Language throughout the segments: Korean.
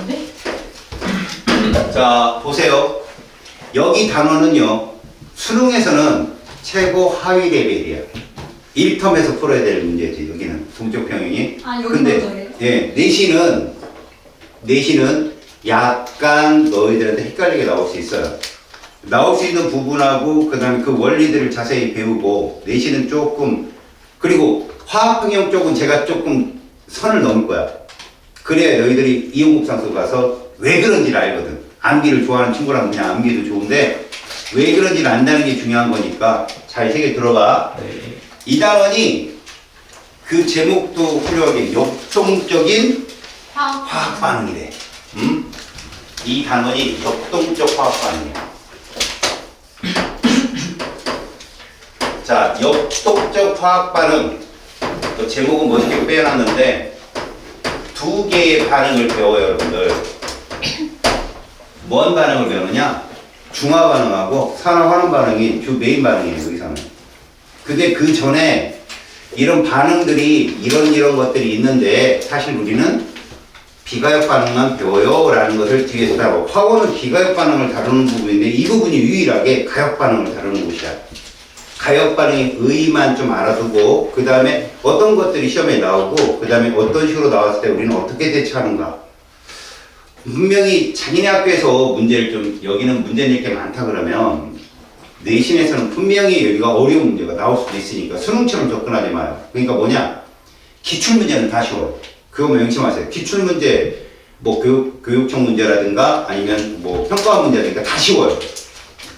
네. 자, 보세요. 여기 단원은요, 수능에서는 최고 하위 레벨이야. 1텀에서 풀어야 될 문제지, 여기는. 동적 평형이. 아, 여기 근데, 먼저예요? 예, 내신은 약간 너희들한테 헷갈리게 나올 수 있어요. 나올 수 있는 부분하고, 그 다음에 그 원리들을 자세히 배우고, 내신은 조금, 그리고 화학평형 쪽은 제가 조금 선을 넘을 거야. 그래야 너희들이 이용곱상수 가서 왜 그런지를 알거든. 암기를 좋아하는 친구라면 그냥 암기도 좋은데, 왜 그런지를 안다는 게 중요한 거니까 잘 새겨 들어봐. 네. 이 단원이 그 제목도 훌륭하게 역동적인 화학 반응이래. 이 단원이 역동적 화학 반응이야. 자, 역동적 화학 반응. 그 제목은 멋있게 빼놨는데 두 개의 반응을 배워요, 여러분들. 뭔 반응을 배우느냐? 중화 반응하고 산화 환원 반응이 주 메인 반응이에요, 여기서는. 근데 그 전에 이런 반응들이 이런 것들이 있는데 사실 우리는 비가역 반응만 배워요 라는 것을 뒤에서 다루고, 화원은 비가역 반응을 다루는 부분인데 이 부분이 유일하게 가역 반응을 다루는 곳이야. 가역 반응의 의의만 좀 알아두고, 그 다음에 어떤 것들이 시험에 나오고, 그 다음에 어떤 식으로 나왔을 때 우리는 어떻게 대처하는가. 분명히 자기네 학교에서 문제를 좀, 여기는 문제 낼 게 많다 그러면 내신에서는 분명히 여기가 어려운 문제가 나올 수도 있으니까 수능처럼 접근하지 마요. 그러니까 뭐냐, 기출문제는 다 쉬워요. 그거 명심하세요. 기출문제, 뭐 교육청 문제라든가 아니면 뭐 평가 문제라든가 다 쉬워요.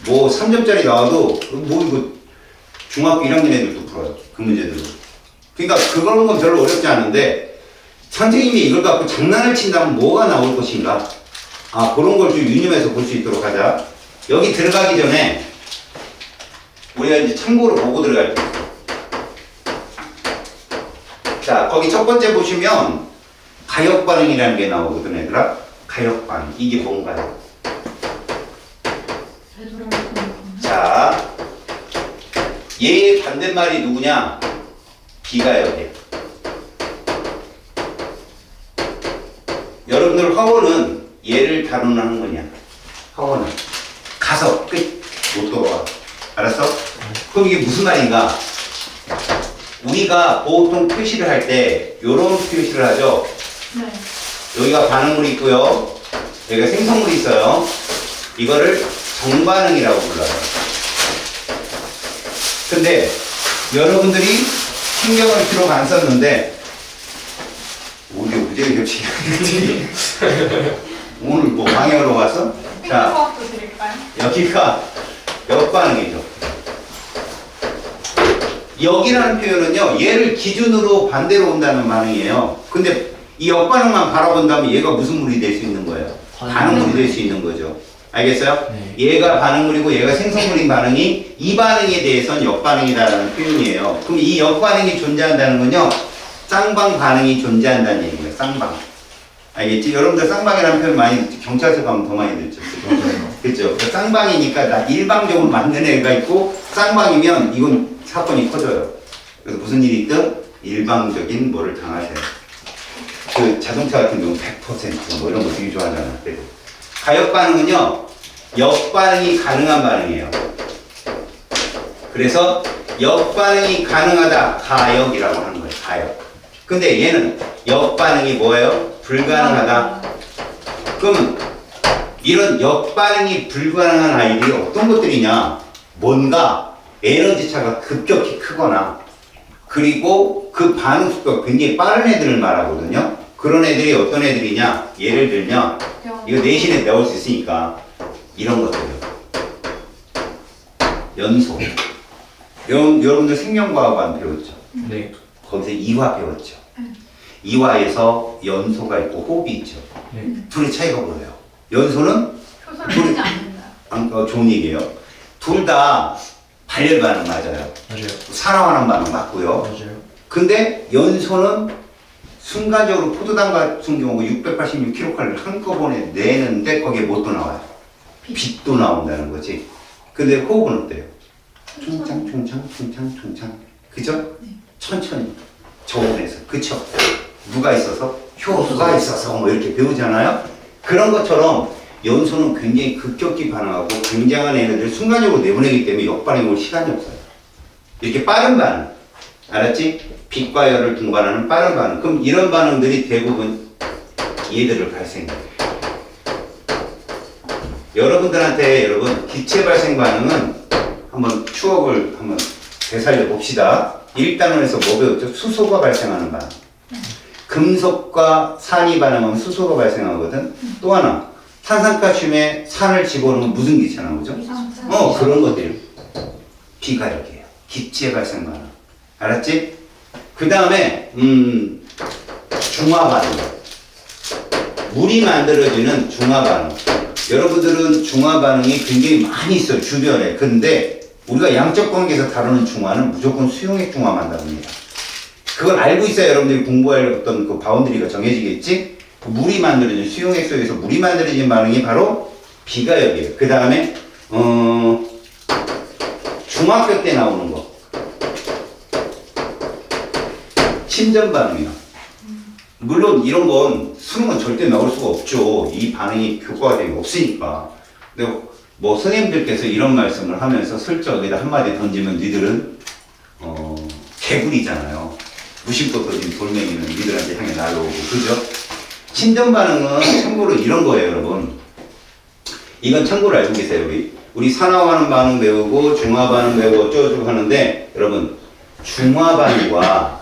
뭐 3점짜리 나와도 뭐 이거 중학교 1학년 애들도 풀어요. 그 문제들은. 그러니까 그런 건 별로 어렵지 않은데 선생님이 이걸 갖고 장난을 친다면 뭐가 나올 것인가? 아, 그런 걸 좀 유념해서 볼 수 있도록 하자. 여기 들어가기 전에 우리가 이제 참고로 보고 들어갈 때. 자, 거기 첫 번째 보시면 가역 반응이라는 게 나오거든, 얘들아. 가역 반응. 이게 뭔가요? 자, 얘의 반대말이 누구냐? 비가역이에요. 여러분들 화원은 얘를 다루는 거냐? 화원은 가서 끝 못 돌아와. 알았어? 그럼 이게 무슨 말인가? 우리가 보통 표시를 할 때 요런 표시를 하죠. 네. 여기가 반응물이 있고요. 여기가 생성물이 있어요. 이거를 정반응이라고 불러요. 근데 여러분들이 신경을 비록 안 썼는데 우리 무지하게 겹치게 오늘 뭐 방향으로 왔어? 자, 수학도 드릴까요? 여기가 역반응이죠. 역이라는 표현은요, 얘를 기준으로 반대로 온다는 반응이에요. 근데 이 역반응만 바라본다면 얘가 무슨 물이 될 수 있는 거예요? 반응물이 될 수 있는 거죠. 알겠어요? 네. 얘가 반응물이고 얘가 생성물인 반응이, 이 반응에 대해서는 역반응이다라는 표현이에요. 그럼 이 역반응이 존재한다는 건요, 쌍방 반응이 존재한다는 얘기예요. 쌍방. 알겠지? 여러분들 쌍방이라는 표현 많이 경찰서 가면 더 많이 듣죠. 그렇죠? 쌍방이니까 나 일방적으로 만든 애가 있고, 쌍방이면 이건 사건이 커져요. 그래서 무슨 일이 있든 일방적인 뭐를 당하세요. 그 자동차 같은 경우는 100%뭐 이런 거 되게 좋아하잖아. 가역 반응은요, 역반응이 가능한 반응이에요. 그래서 역반응이 가능하다, 가역이라고 하는 거예요. 가역. 근데 얘는 역반응이 뭐예요? 불가능하다. 그러면 이런 역반응이 불가능한 아이들이 어떤 것들이냐? 뭔가 에너지 차가 급격히 크거나, 그리고 그 반응 속도가 굉장히 빠른 애들을 말하거든요. 그런 애들이 어떤 애들이냐? 예를 들면 이거 내신에 배울 수 있으니까 이런 것들이요. 연소. 여러분들 생명과학관 배웠죠? 네. 거기서 이화 배웠죠? 이화에서 연소가 있고 호흡이 있죠? 네. 둘의 차이가 뭐예요? 연소는 표소를 하지 않는다. 좋은 얘기예요. 둘 다 발열 반응 맞아요. 맞아요. 산화환원 반응 맞고요. 맞아요. 근데 연소는 순간적으로 포도당 같은 경우 686kcal 한꺼번에 내는데 거기에 뭣도 나와요? 빛도 나온다는 거지. 근데 호흡은 어때요? 충창. 그죠? 천천히 저온에서. 그쵸? 누가 있어서? 효수가 있어서 뭐 이렇게 배우잖아요. 그런 것처럼 연소는 굉장히 급격히 반응하고 굉장한 에너지를 순간적으로 내보내기 때문에 역반응이 올 시간이 없어요. 이렇게 빠른 반응. 알았지? 빛과 열을 동반하는 빠른 반응. 그럼 이런 반응들이 대부분 얘들을 발생해요. 여러분들한테 여러분 기체 발생 반응은 한번 추억을 한번 되살려 봅시다. 1단원에서 뭐 배웠죠? 수소가 발생하는 반응. 금속과 산이 반응하면 수소가 발생하거든. 또 하나 탄산가슘에 산을 집어넣으면 무슨 기체 나오죠? 그런 것들이 비가역이에요. 기체 발생 반응. 알았지? 그 다음에 중화 반응. 물이 만들어지는 중화 반응. 여러분들은 중화 반응이 굉장히 많이 있어요, 주변에. 근데 우리가 양적 관계에서 다루는 중화는 무조건 수용액 중화만 다룹니다. 그걸 알고 있어야 여러분들이 공부할 어떤 그 바운드리가 정해지겠지? 그 물이 만들어진 수용액 속에서 물이 만들어진 반응이 바로 비가역이에요. 그 다음에 중학교 때 나오는 거. 침전 반응이요. 물론 이런 건 수능은 절대 나올 수가 없죠. 이 반응이 교과가 되게 없으니까. 근데 뭐 선생님들께서 이런 말씀을 하면서 슬쩍 여기다 한마디 던지면 니들은 개구리잖아요. 무심코 던진 돌멩이는 니들한테 향해 날아오고, 그죠? 침전 반응은 참고로 이런 거예요, 여러분. 이건 참고로 알고 계세요. 우리 산화하는 반응 배우고 중화 반응 배우고 어쩌고저쩌고 하는데, 여러분 중화 반응과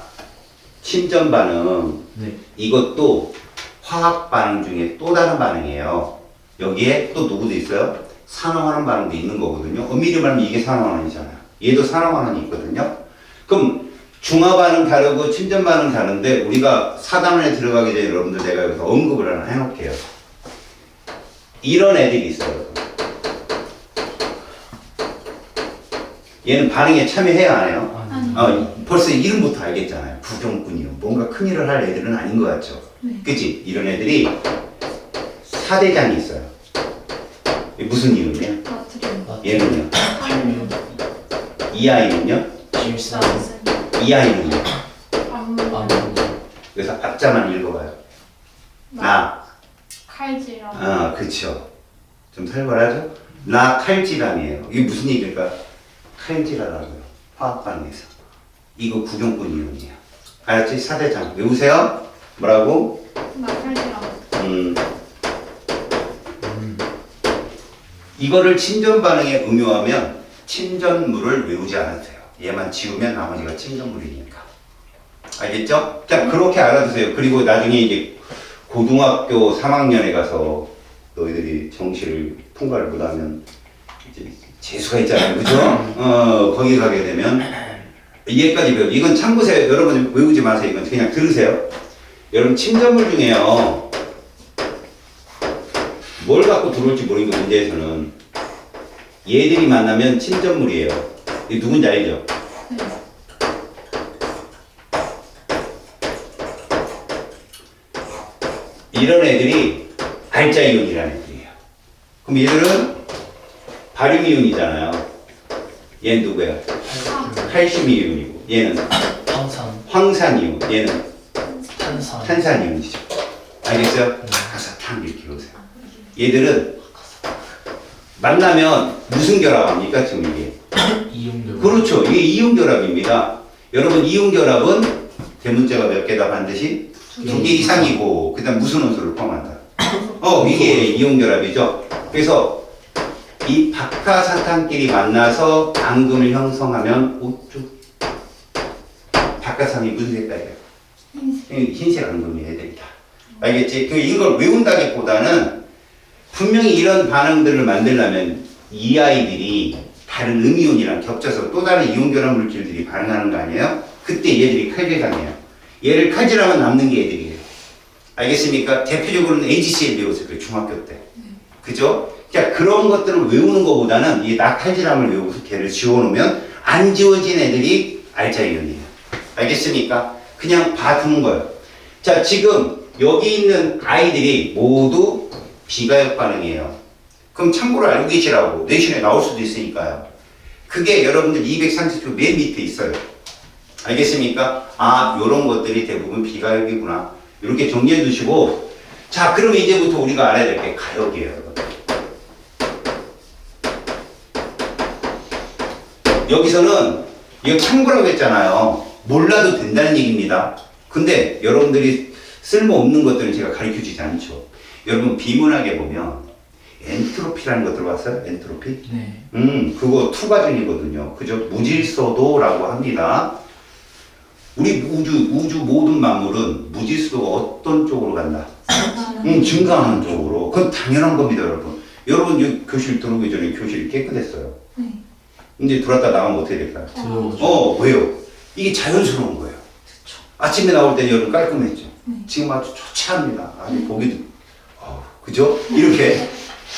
침전 반응, 네. 이것도 화학 반응 중에 또 다른 반응이에요. 여기에 또 누구도 있어요? 산화환원 반응도 있는 거거든요. 엄밀히 말하면 이게 산화환원이잖아요. 얘도 산화환원이 있거든요. 그럼 중화 반응 다르고 침전 반응 다른데 우리가 4단원에 들어가기 전에 여러분들 내가 여기서 언급을 하나 해놓을게요. 이런 애들이 있어요. 얘는 반응에 참여해야 안 해요? 벌써 이름부터 알겠잖아요. 부경꾼이요. 뭔가 큰일을 할 애들은 아닌 것 같죠? 네. 그치? 이런 애들이 사대장이 있어요. 무슨 이유냐? 얘는요? 칼륨, 이 아이는요? 질산, 이 아이는요? 암, 그래서 앞자만 읽어봐요. 나. 칼질함. 그쵸. 좀 살벌하죠? 나 칼질함이에요. 이게 무슨 얘기일까? 칼질하라고요. 화학 반응에서. 이거 구경꾼 이론이에요. 알았지? 사대장. 외우세요. 뭐라고? 나 칼질함. 이거를 침전 반응에 응용하면 침전물을 외우지 않아도 돼요. 얘만 지우면 나머지가 침전물이니까. 알겠죠? 자, 그렇게 알아두세요. 그리고 나중에 이제 고등학교 3학년에 가서 너희들이 정시를 통과를 못하면 이제 재수가 있잖아요. 그죠? 거기 가게 되면 얘까지 배워. 이건 참고세요. 여러분 외우지 마세요. 이건 그냥 들으세요. 여러분 침전물 중에요. 뭘 갖고 들어올지 모르니까 문제에서는 얘들이 만나면 침전물이에요. 이게 누군지 알죠? 네. 이런 애들이 알자이온이라는 애들이에요. 그럼 얘들은 바륨이온이잖아요. 얘는 누구야? 칼슘 이온이고 얘는 황산, 황산이온, 얘는 탄산, 탄산이온이죠. 알겠어요? 가사탕 이렇게 보세요. 얘들은 만나면 무슨 결합합니까? 지금 이게 이용결, 그렇죠. 이게 이온결합입니다. 여러분 이온결합은 대문자가 몇 개다 반드시? 2개 이상이고 그 다음 무슨 원소를 포함한다? 이게 이온결합이죠. 그래서 이 박하사탕끼리 만나서 앙금을 형성하면 우쭈 박하산이 무슨 색깔이에요? 흰색 앙금이 애들이다. 알겠지? 이걸 외운다기보다는 분명히 이런 반응들을 만들려면 이 아이들이 다른 음이온이랑 겹쳐서 또 다른 이온결합 물질들이 반응하는 거 아니에요? 그때 얘들이 칼질감이에요. 얘를 칼질하면 남는 게 애들이에요. 알겠습니까? 대표적으로는 AGCL 배웠을 거예요. 중학교 때. 그죠? 그러니까 그런 것들을 외우는 것보다는 이 낙칼질함을 외우고 걔를 지워놓으면 안 지워진 애들이 알자이온이에요. 알겠습니까? 그냥 봐두는 거예요. 자, 지금 여기 있는 아이들이 모두 비가역 반응이에요. 그럼 참고로 알고 계시라고 내신에 나올 수도 있으니까요. 그게 여러분들 230조 맨 밑에 있어요. 알겠습니까? 아, 요런 것들이 대부분 비가역이구나. 이렇게 정리해 두시고, 자, 그러면 이제부터 우리가 알아야 될 게 가역이에요, 여러분. 여기서는 이거 참고라고 했잖아요. 몰라도 된다는 얘기입니다. 근데 여러분들이 쓸모없는 것들은 제가 가르쳐 주지 않죠. 여러분 비문학에 보면 엔트로피라는 거 들어봤어요? 엔트로피? 네. 그거 투과정이거든요. 그죠? 무질서도라고 합니다. 우리 우주 모든 만물은 무질서도가 어떤 쪽으로 간다? 증가하는 쪽으로. 그건 당연한 겁니다, 여러분. 여러분 이 교실 들어오기 전에 교실이 깨끗했어요. 네. 이제 들어왔다 나가면 어떻게 될까요? 들어오죠. 왜요? 이게 자연스러운 거예요. 아침에 나올 때 여름 깔끔했죠. 지금 아주 초췌합니다. 아주 보기도, 그죠? 이렇게.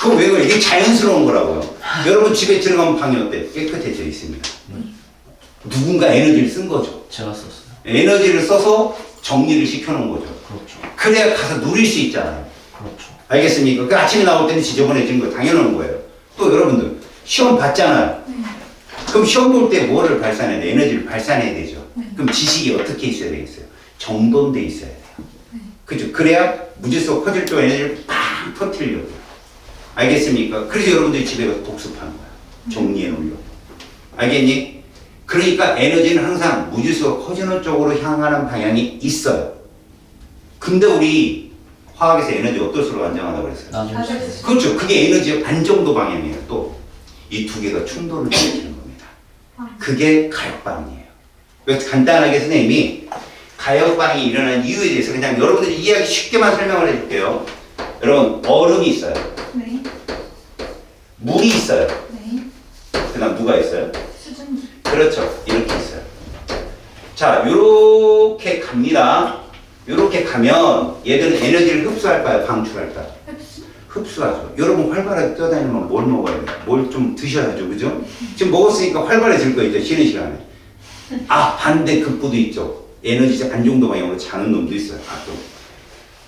그거 왜 그래? 이게 자연스러운 거라고요. 여러분 집에 들어가면 방이 어때? 깨끗해져 있습니다. 누군가 에너지를 쓴 거죠. 제가 썼어요. 에너지를 써서 정리를 시켜놓은 거죠. 그렇죠. 그래야 가서 누릴 수 있잖아요. 그렇죠. 알겠습니까? 그 아침에 나올 때는 지저분해진 거 당연한 거예요. 또 여러분들 시험 봤잖아요. 그럼 시험 볼 때 뭐를 발산해야 돼? 에너지를 발산해야 되죠. 그럼 지식이 어떻게 있어야 되겠어요? 정돈돼 있어야 돼요. 그죠? 그래야 무질서 커질 쪽 에너지를 팍 터뜨리려고. 알겠습니까? 그래서 여러분들이 집에 가서 복습하는 거야. 정리해 놓으려고. 알겠니? 그러니까 에너지는 항상 무질서가 커지는 쪽으로 향하는 방향이 있어요. 근데 우리 화학에서 에너지 어떨수록 안정하다고 그랬어요? 나중에. 그렇죠. 그게 에너지의 안정도 방향이에요. 또 이 두 개가 충돌을 일으키는 겁니다. 그게 가역 반응이에요. 그래서 간단하게 선생님이 가역 반응이 일어나는 이유에 대해서 그냥 여러분들이 이해하기 쉽게만 설명을 해줄게요. 여러분 얼음이 있어요. 네. 물이 있어요. 네. 그다음 누가 있어요? 수증기. 그렇죠. 이렇게 있어요. 자, 요렇게 갑니다. 요렇게 가면 얘들은 에너지를 흡수할까요? 방출할까요? 흡수. 흡수하죠. 여러분 활발하게 뛰어다니면 뭘 먹어야 돼요? 뭘 좀 드셔야죠. 그죠? 지금 먹었으니까 활발해질 거 있죠. 쉬는 시간에. 아, 반대 극부도 있죠. 에너지 안정도 방향으로 자는 놈도 있어요. 아, 또.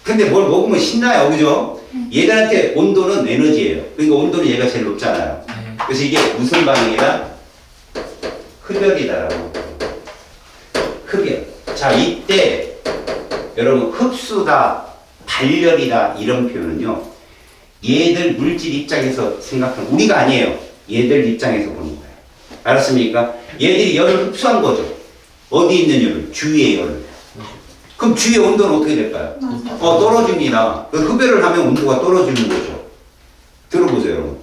근데 뭘 먹으면 신나요. 그죠? 얘들한테 온도는 에너지예요. 그러니까 온도는 얘가 제일 높잖아요. 그래서 이게 무슨 반응이다? 흡열이다라고. 흡열. 자, 이때 여러분 흡수다, 발열이다 이런 표현은요. 얘들 물질 입장에서 생각하는 우리가 아니에요. 얘들 입장에서 보는 거예요. 알았습니까? 얘들이 열을 흡수한 거죠. 어디 있는 열을? 주위의 열을. 그럼 주위의 온도는 어떻게 될까요? 떨어집니다. 그 흡열을 하면 온도가 떨어지는 거죠. 들어보세요, 여러분.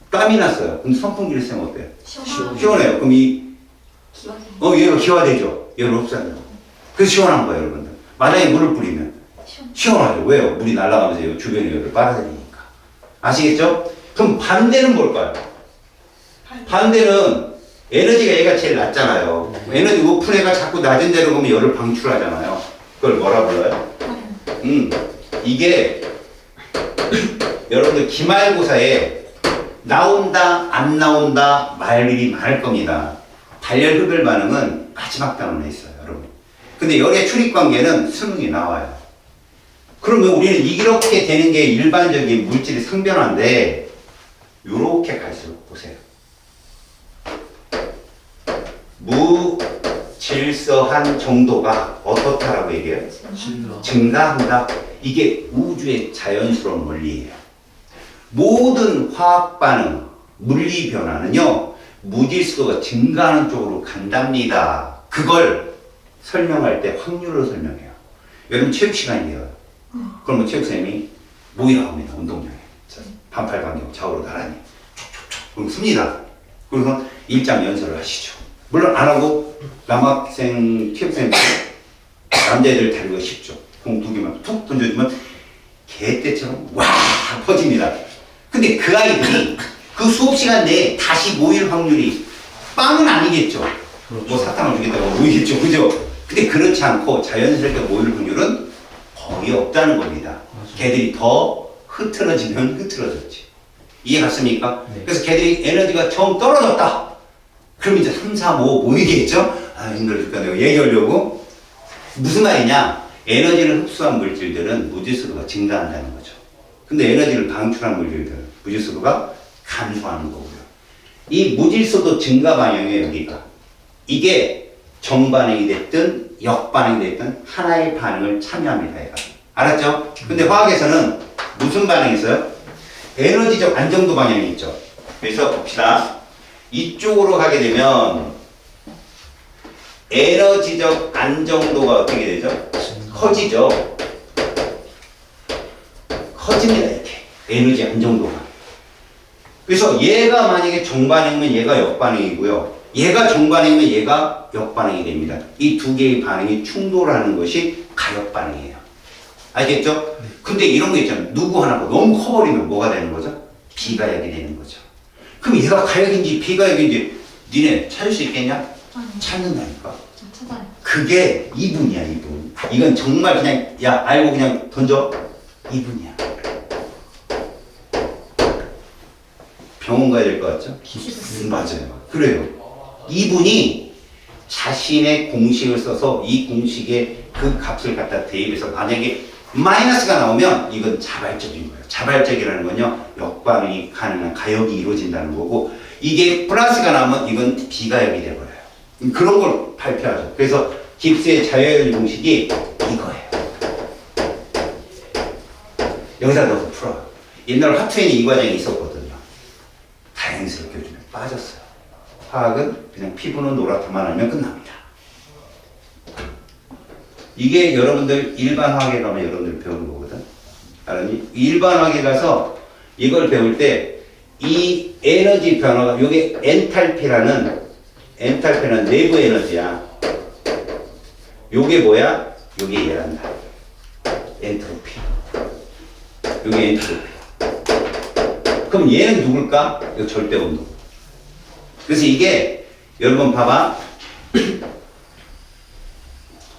땀이 났어요. 그럼 선풍기를 쓰면 어때요? 시원해요. 그럼 얘가 기화되죠. 열을 흡수한다고. 그래서 시원한 거예요, 여러분들. 만약에 물을 뿌리면 시원하죠. 왜요? 물이 날아가면서 주변의 열을 빨아들이니까. 아시겠죠? 그럼 반대는 뭘까요? 반대는 에너지가 얘가 제일 낮잖아요. 에너지 높은 애가 자꾸 낮은 데로 가면 열을 방출하잖아요. 그걸 뭐라 불러요? 이게 여러분들 기말고사에 나온다 안 나온다 말일이 많을 겁니다. 발열 흡열 반응은 마지막 단원에 있어요, 여러분. 근데 열의 출입 관계는 수능이 나와요. 그러면 우리는 이렇게 되는 게 일반적인 물질의 상변화인데 요렇게 갈수록 보세요. 무질서한 정도가 어떻다라고 얘기해요? 증가한다. 이게 우주의 자연스러운 원리예요. 모든 화학 반응, 물리 변화는요, 무질서가 증가하는 쪽으로 간답니다. 그걸 설명할 때 확률로 설명해요. 여러분 체육 시간이에요. 그러면 체육 선생님이 모이라고 합니다. 운동장에. 반팔 간격 좌우로 나란히. 촉촉촉. 그럼 씁니다. 그래서 일장 연설을 하시죠. 물론 안 하고 남학생 체육 선생님 남자애들 데리고 쉽죠. 공 두 개만 툭 던져주면 개떼처럼 와 퍼집니다. 근데 그 아이들이 그 수업 시간 내에 다시 모일 확률이 빵은 아니겠죠. 그렇죠. 뭐 사탕을 주겠다고 모이겠죠. 그죠? 근데 그렇지 않고 자연스럽게 모일 확률은 거의 없다는 겁니다. 맞아요. 걔들이 더 흐트러지면 흐트러졌지. 이해 갔습니까? 네. 그래서 걔들이 에너지가 좀 떨어졌다. 그럼 이제 3, 4, 5 모이겠죠? 아, 힘들니까 내가 얘기하려고. 무슨 말이냐? 에너지를 흡수한 물질들은 무질서도가 증가한다는 거죠. 근데 에너지를 방출한 물질들은 무질서도가 감소하는 거고요. 이 무질서도 증가 방향의 여기가 이게 정반응이 됐든 역반응이 됐든 하나의 반응을 참여합니다. 얘가. 알았죠? 근데 화학에서는 무슨 반응이 있어요? 에너지적 안정도 방향이 있죠. 그래서 봅시다. 이쪽으로 가게 되면 에너지적 안정도가 어떻게 되죠? 커지죠. 커집니다. 이렇게 에너지 안정도가. 그래서 얘가 만약에 정반응이면 얘가 역반응이고요. 얘가 정반응이면 얘가 역반응이 됩니다. 이 두 개의 반응이 충돌하는 것이 가역반응이에요. 알겠죠? 근데 이런 거 있잖아요. 누구 하나가 너무 커버리면 뭐가 되는 거죠? 비가역이 되는 거죠. 그럼 얘가 가역인지 비가역인지 니네 찾을 수 있겠냐? 아니. 찾는다니까. 저 찾아요. 그게 이분이야, 이분. 이건 정말 그냥 야 알고 그냥 던져. 이분이야. 병원 가야 될 것 같죠? 맞아요. 그래요. 이분이 자신의 공식을 써서 이 공식에 그 값을 갖다 대입해서 만약에 마이너스가 나오면 이건 자발적인 거예요. 자발적이라는 건요, 역반응이 가능한 가역이 이루어진다는 거고, 이게 플러스가 나오면 이건 비가역이 돼버려요. 그런 걸 발표하죠. 그래서 깁스의 자유의 공식이 이거예요. 여기다 넣어서 풀어요. 옛날 화투에는 이 과정이 있었거든요. 다행스럽게 요즘에 빠졌어요. 화학은 그냥 피부는 노랗다만 하면 끝납니다. 이게 여러분들 일반 화학에 가면 여러분들 배우는 거거든. 알았니? 일반 화학에 가서 이걸 배울 때 이 에너지 변화가, 이게 엔탈피라는 내부 에너지야. 요게 뭐야? 요게 얘란다. 엔트로피. 요게 엔트로피. 그럼 얘는 누굴까? 이거 절대 온도. 그래서 이게 여러분 봐봐.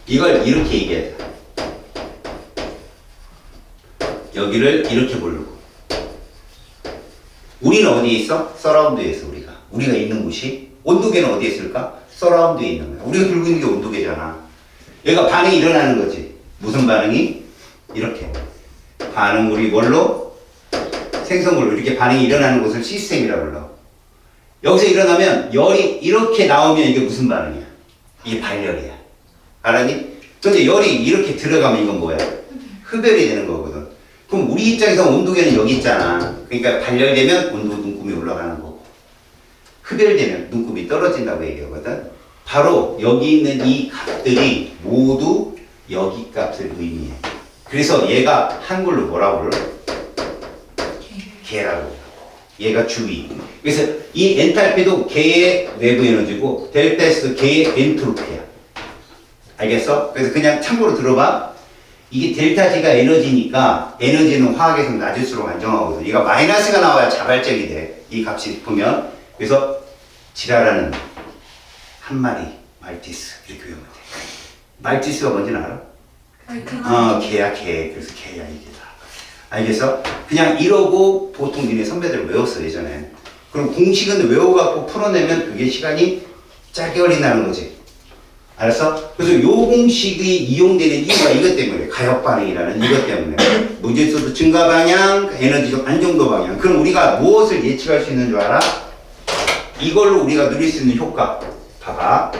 이걸 이렇게 얘기해야 돼. 여기를 이렇게 보려고. 우리는 어디에 있어? 서라운드에 있어. 우리가 있는 곳이. 온도계는 어디에 있을까? 서라운드에 있는 거야. 우리가 들고 있는 게 온도계잖아. 얘가 반응이 일어나는 거지. 무슨 반응이? 이렇게. 반응물이 뭘로? 생성물로. 이렇게 반응이 일어나는 것을 시스템이라 불러. 여기서 일어나면 열이 이렇게 나오면 이게 무슨 반응이야? 이게 발열이야. 알았니? 근데 열이 이렇게 들어가면 이건 뭐야? 흡열이 되는 거거든. 그럼 우리 입장에서 온도계는 여기 있잖아. 그러니까 발열되면 온도 눈금이 올라가는 거고, 흡열되면 눈금이 떨어진다고 얘기하거든. 바로 여기 있는 이 값들이 모두 여기 값을 의미해. 그래서 얘가 한글로 뭐라고 불러? 개라고. 얘가 주의. 그래서 이 엔탈피도 개의 내부 에너지고 델타 S 개의 엔트로피야. 알겠어? 그래서 그냥 참고로 들어봐. 이게 델타 G가 에너지니까 에너지는 화학에서 낮을수록 안정하거든. 얘가 마이너스가 나와야 자발적이 돼. 이 값이 보면. 그래서 지랄하는 한 마리 말티스 이렇게 외우면 돼. 말티스가 뭔지는 알아? 개야 개. 그래서 개야 이게 다. 알겠어? 그냥 이러고 보통 니네 선배들 외웠어 예전에. 그럼 공식은 외워갖고 풀어내면 그게 시간이 짧게 걸린다는 거지. 알았어? 그래서 요 공식이 이용되는 이유가 이것 때문에, 가역반응이라는 이것 때문에. 무질서도 증가 방향, 에너지적 안정도 방향. 그럼 우리가 무엇을 예측할 수 있는 줄 알아? 이걸로 우리가 누릴 수 있는 효과. 봐봐.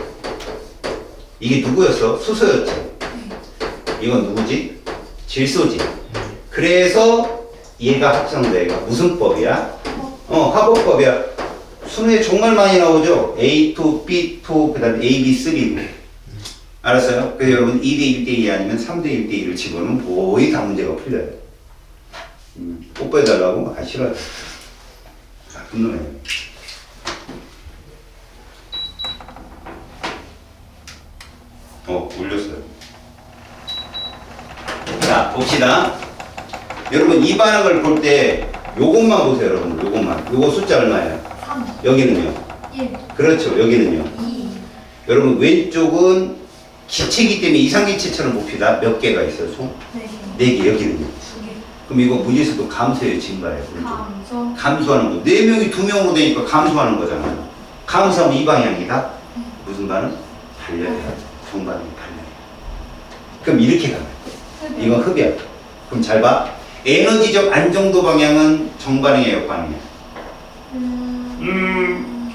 이게 누구였어? 수소였지. 이건 누구지? 질소지. 그래서 얘가 합성돼. 무슨 법이야? 화법법이야. 수능에 정말 많이 나오죠? A2, B2, 그 다음에 A, B, 3. 알았어요? 그래서 여러분 2대 1대 2 아니면 3대 1대 2를 집어넣으면 거의 다 문제가 풀려요. 뽀뽀해달라고? 아, 싫어요. 나쁜 놈이에요. 올렸어요. 자, 봅시다. 여러분 이 반응을 볼 때 요것만 보세요, 여러분. 요것만. 요거 숫자 얼마예요? 3, 여기는요? 1, 그렇죠. 여기는요? 2, 여러분 왼쪽은 기체이기 때문에 이상기체처럼 봅시다. 몇 개가 있어요? 총? 4개, 4개. 여기는요? 2개, 그럼 이거 무질서도 감소예요, 증가예요? 감소, 감소하는 거. 4명이 2명으로 되니까 감소하는 거잖아요. 감소하면 이 방향이다? 무슨 반응? 발열이야. 정반응 발열. 그럼 이렇게 가면 이건 흡열. 그럼 잘 봐. 에너지적 안정도 방향은 정반응이에요, 역반응이에요?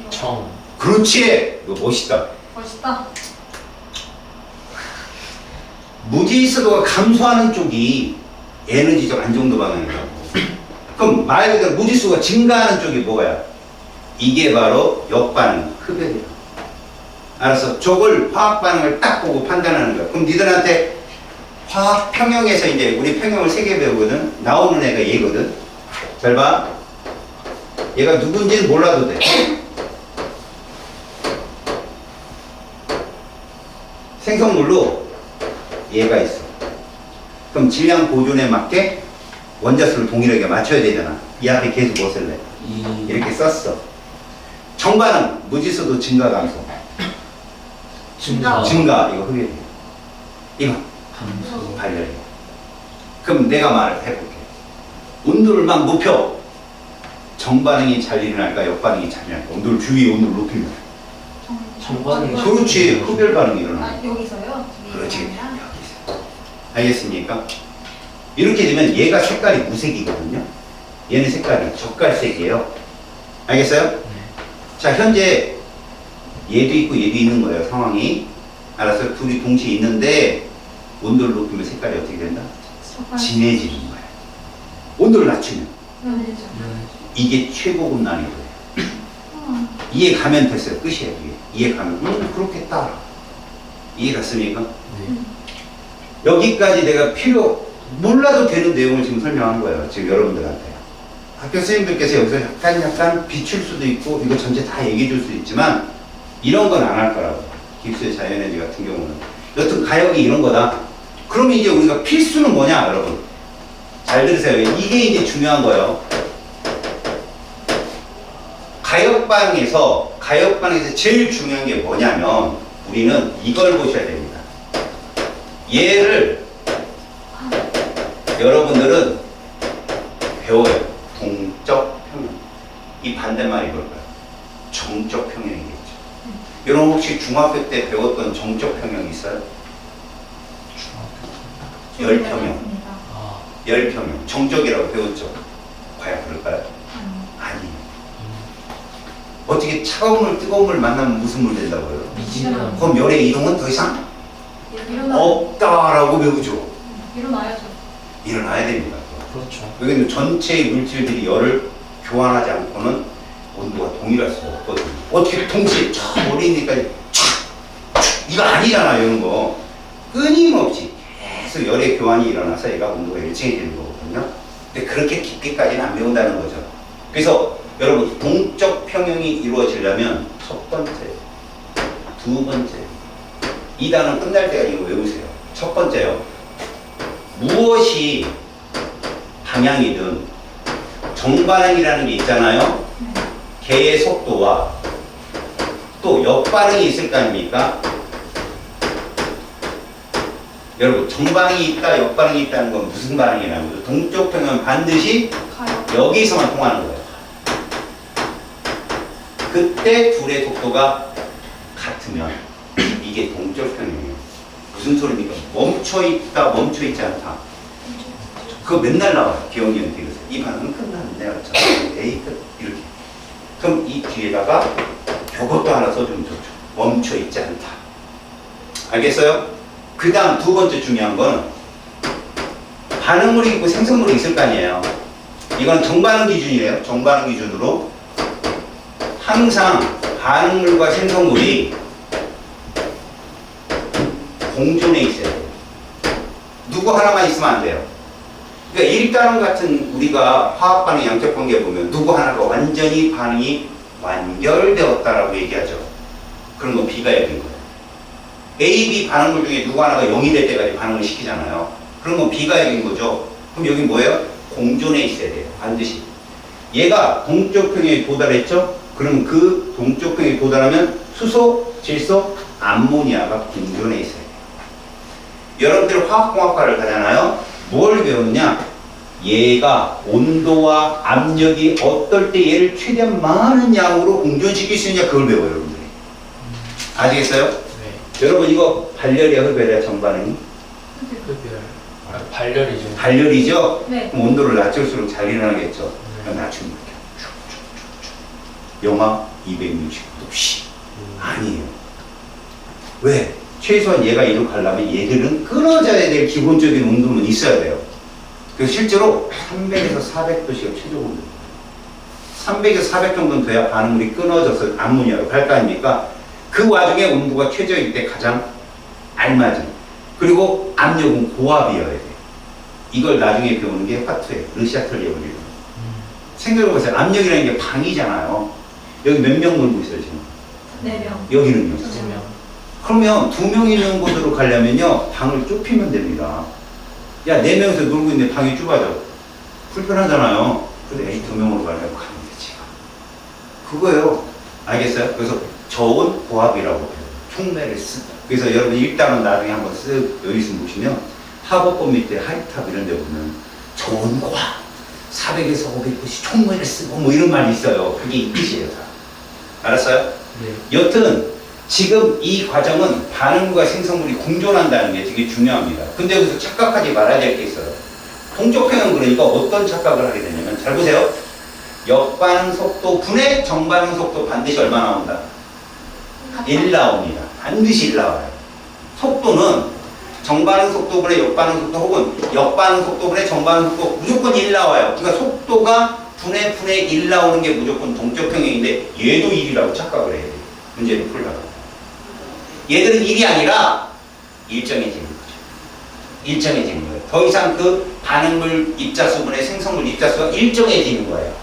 정. 그렇지! 이거 멋있다. 멋있다. 무질서도가 감소하는 쪽이 에너지적 안정도 방향이라고. 그럼 말 그대로 무질서가 증가하는 쪽이 뭐야? 이게 바로 역반응, 흡연이야. 알았어? 저걸 화학 반응을 딱 보고 판단하는 거야. 그럼 니들한테 화학 평형에서 이제 우리 평형을 3개 배우거든. 나오는 애가 얘거든. 잘 봐. 얘가 누군지는 몰라도 돼. 생성물로 얘가 있어. 그럼 질량 보존에 맞게 원자수를 동일하게 맞춰야 되잖아. 이 앞에 계속 뭐 쓸래? 이렇게 썼어. 정반응, 무질서도 증가 감소. 증가. 증가, 이거 흡연이야. 이거 감소. 발열이야. 그럼 내가 말을 해볼게. 온도를 막 높여. 정반응이 잘 일어날까, 역반응이 잘 일어날까? 온도를 주위의 온도를 높이면. 정반응이 그렇지, 흡열 반응이 일어나. 아, 여기서요? 그렇지. 여기가 아니라? 여기서. 알겠습니까? 이렇게 되면 얘가 색깔이 무색이거든요. 얘는 색깔이 젓갈색이에요. 알겠어요? 네. 자, 현재 얘도 있고 얘도 있는 거예요, 상황이. 알았어요? 둘이 동시에 있는데 온도를 높이면 색깔이 어떻게 된다? 진해지는 거예요. 온도를 낮추면. 연해져. 이게 최고급 난이도예요. 이해 가면 됐어요. 끝이에요. 이해 가면 그렇겠다. 이해 갔습니까? 네. 여기까지 내가 몰라도 되는 내용을 지금 설명한 거예요. 지금 여러분들한테. 학교 선생님들께서 여기서 약간 비출 수도 있고 이거 전체 다 얘기해 줄 수도 있지만 이런 건 안 할 거라고. 깁스의 자연에너지 같은 경우는. 여튼 가역이 이런 거다. 그러면 이제 우리가 필수는 뭐냐, 여러분? 잘 들으세요. 이게 이제 중요한 거예요. 가역반응에서 제일 중요한 게 뭐냐면 우리는 이걸 보셔야 됩니다. 얘를 여러분들은 배워요. 동적 평형. 이 반대말이 뭘까요? 정적 평형이겠죠. 여러분 혹시 중학교 때 배웠던 정적 평형 있어요? 열평형. 아, 열평형. 정적이라고 배웠죠. 과연 그럴까요? 아니에요. 어떻게 차가운 물, 뜨거운 물 만나면 무슨 물 된다고요? 미지근한. 그럼 열의 이동은 더 이상 없다라고 배우죠. 일어나야죠. 일어나야 됩니다. 그렇죠. 여기는 전체의 물질들이 열을 교환하지 않고는 온도가 동일할 수가 없거든요. 어떻게 동시에 저 멀리 있는까지 이거 아니잖아, 이런 거. 끊임없이 계속 열의 교환이 일어나서 얘가 온도가 일정해지는 거거든요. 근데 그렇게 깊게까지는 안 배운다는 거죠. 그래서 여러분, 동적 평형이 이루어지려면 첫 번째, 두 번째, 이 단어 끝날 때까지 이거 외우세요. 첫 번째요. 무엇이 방향이든 정반응이라는 게 있잖아요. 개의 속도와 또 역반응이 있을 거 아닙니까? 여러분, 정반응이 있다, 역반응이 있다는 건 무슨 반응이라는 거죠? 동적 평형은 반드시 여기서만 통하는 거예요. 그때 둘의 속도가 같으면 이게 동적 평형이에요. 무슨 소리입니까? 멈춰있다, 멈춰있지 않다. 그거 맨날 나와요. 기억력이 이러세요. 이 반응은 끝났는데, 그렇죠? A 끝. 이렇게. 그럼 이 뒤에다가 요것도 하나 써주면 좋죠. 멈춰있지 않다. 알겠어요? 그 다음 두 번째 중요한 건 반응물이 있고 생성물이 있을 거 아니에요. 이건 정반응 기준이에요. 정반응 기준으로 항상 반응물과 생성물이 공존해 있어야 돼요. 누구 하나만 있으면 안 돼요. 그러니까 일단원 같은 우리가 화학 반응 양적 관계 보면 누구 하나가 완전히 반응이 완결되었다라고 얘기하죠. 그런 건 비가역인 거예요. A, B 반응물 중에 누구 하나가 0이 될 때까지 반응을 시키잖아요. 그런 건 비가역인 거죠. 그럼 여기 뭐예요? 공존해 있어야 돼요. 반드시. 얘가 동적 평형에 도달했죠? 그럼 그 동적 평형에 도달하면 수소, 질소, 암모니아가 공존해 있어야 돼요. 여러분들 화학공학과를 가잖아요. 뭘 배우느냐? 얘가 온도와 압력이 어떨 때 얘를 최대한 많은 양으로 공존시킬 수 있느냐, 그걸 배워요, 여러분들이. 아시겠어요? 네. 여러분, 이거 발열이야, 흡열이야, 정반응이? 흡열. 아, 발열이죠. 발열이죠? 네. 그럼 온도를 낮출수록 잘 일어나겠죠? 그럼 낮추면 이렇게 영하 260도. 아니에요. 왜? 최소한 얘가 이룩하려면 얘들은 끊어져야 될 기본적인 온도는 있어야 돼요. 그래서 실제로 300에서 400도씨가 최종 온도. 300에서 400 정도는 돼야 반응물이 끊어져서 암모니아로 갈 거 아닙니까? 그 와중에 온도가 최저일 때 가장 알맞은. 그리고 압력은 고압이어야 돼. 이걸 나중에 배우는 게 화투예요. 르샤틀리에 원리로. 생각해보세요. 압력이라는 게 방이잖아요. 여기 몇 명 놀고 있어요 지금? 4명. 여기는요? 2명. 그러면 2명 있는 곳으로 가려면요 방을 좁히면 됩니다. 야 4명이서 놀고 있는데 방이 좁아져. 불편하잖아요. 근데 에이 2명으로 가려면 가면 되지. 그거예요. 알겠어요? 그래서 저온 고압이라고 해요. 촉매를 쓰다. 그래서 여러분 일단은 나중에 한번 쓱 여기서 보시면 하복법 밑에 하이탑 이런 데 보면 저온 고압 400에서 500도씨 촉매를 쓰고 뭐 이런 말이 있어요. 그게 이 뜻이에요. 다. 알았어요? 네. 여튼 지금 이 과정은 반응물과 생성물이 공존한다는 게 되게 중요합니다. 근데 여기서 착각하지 말아야 될 게 있어요. 동적평형 그러니까 어떤 착각을 하게 되냐면 잘 보세요. 역반응 속도 분의 정반응 속도 반드시 얼마 나온다? 1 나옵니다. 반드시 1 나와요. 속도는 정반응 속도분의 역반응 속도 혹은 역반응 속도분의 정반응 속도 무조건 1 나와요. 그러니까 속도가 분의 1 나오는 게 무조건 동적평형인데 얘도 1이라고 착각을 해야 돼요. 문제를 풀다가. 얘들은 1이 아니라 일정해지는 거죠. 일정해지는 거예요. 더 이상 그 반응물 입자수분의 생성물 입자수가 일정해지는 거예요.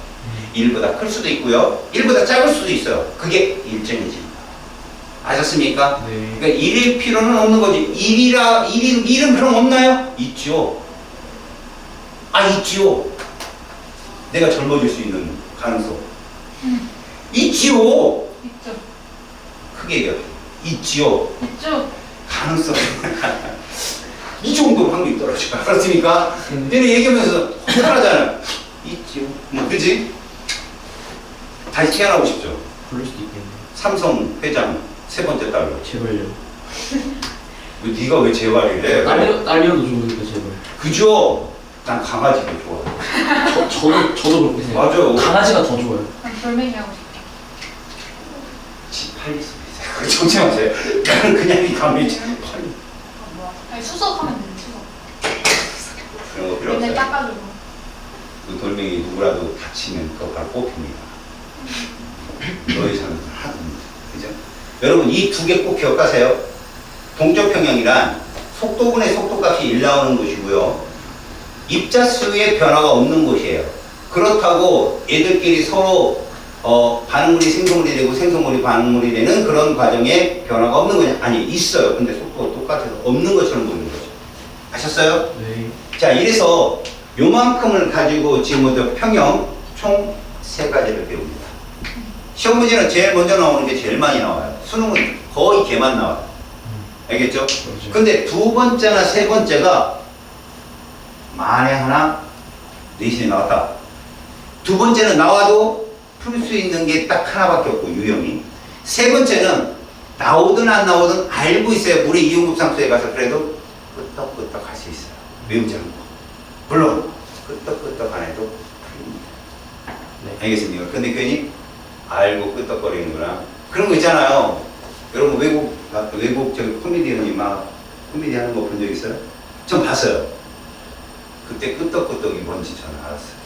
1보다 클 수도 있고요. 1보다 작을 수도 있어요. 그게 일정해지는 거예요. 아셨습니까? 네. 그러니까 1일 필요는 없는 거지. 1은 그럼 없나요? 있죠. 아, 있지요. 내가 젊어질 수 있는 가능성. 있지요. 있죠. 크게 얘기해. 있지요. 있죠. 가능성. 이 정도 확률이 떨어져요. 알았습니까? 얘는 얘기하면서 허탈하잖아요. 있지요. 뭐, 그지? 다시 태어나고 싶죠. 부를 수도 있겠네. 삼성 회장 세 번째 딸로. 제발요. 네가 왜 제발이래? 딸이어도 좋으니까 제발. 그죠? 난 강아지가 좋아. 저도 그렇게 생각해요. 맞아요. 강아지가 더 좋아요. 난 돌멩이 하고 싶다. 집 팔릴 수도 있어요. 그거 정치 마세요. 나는 그냥 이 감이 집 팔릴. 뭐야? 아니 수석하면 되지 수석. 그런 거 필요 맨날 없어요. 닦아주고. 그 돌멩이 누구라도 다치면 그거 바로 뽑힙니다. 더 이상은 하나도 없습니다. 그죠? 여러분 이 두 개 꼭 기억하세요. 동적평형이란 속도분의 속도값이 1 나오는 곳이고요. 입자수의 변화가 없는 곳이에요. 그렇다고 얘들끼리 서로 반응물이 생성물이 되고 생성물이 반응물이 되는 그런 과정에 변화가 없는 거냐? 아니 있어요. 근데 속도가 똑같아서 없는 것처럼 보이는 거죠. 아셨어요? 네. 자 이래서 요만큼을 가지고 지금부터 평형 총 3가지를 배웁니다. 시험 문제는 제일 먼저 나오는 게 제일 많이 나와요. 수능은 거의 걔만 나와요. 알겠죠? 그렇죠. 근데 두 번째나 세 번째가 만에 하나 내신에 나왔다. 두 번째는 나와도 풀 수 있는 게 딱 하나밖에 없고 유형이. 세 번째는 나오든 안 나오든 알고 있어요. 우리 이용급상수에 가서 그래도 끄떡끄떡 할 수 있어요. 외우지 않고. 물론 끄떡끄떡 안 해도 풀립니다. 네. 알겠습니까? 근데 괜히 알고 끄떡거리는구나. 그런 거 있잖아요. 여러분 외국 저기 코미디언이 막 코미디 하는 거 본 적 있어요? 전 봤어요. 그때 끄떡끄떡이 뭔지 저는 알았어요.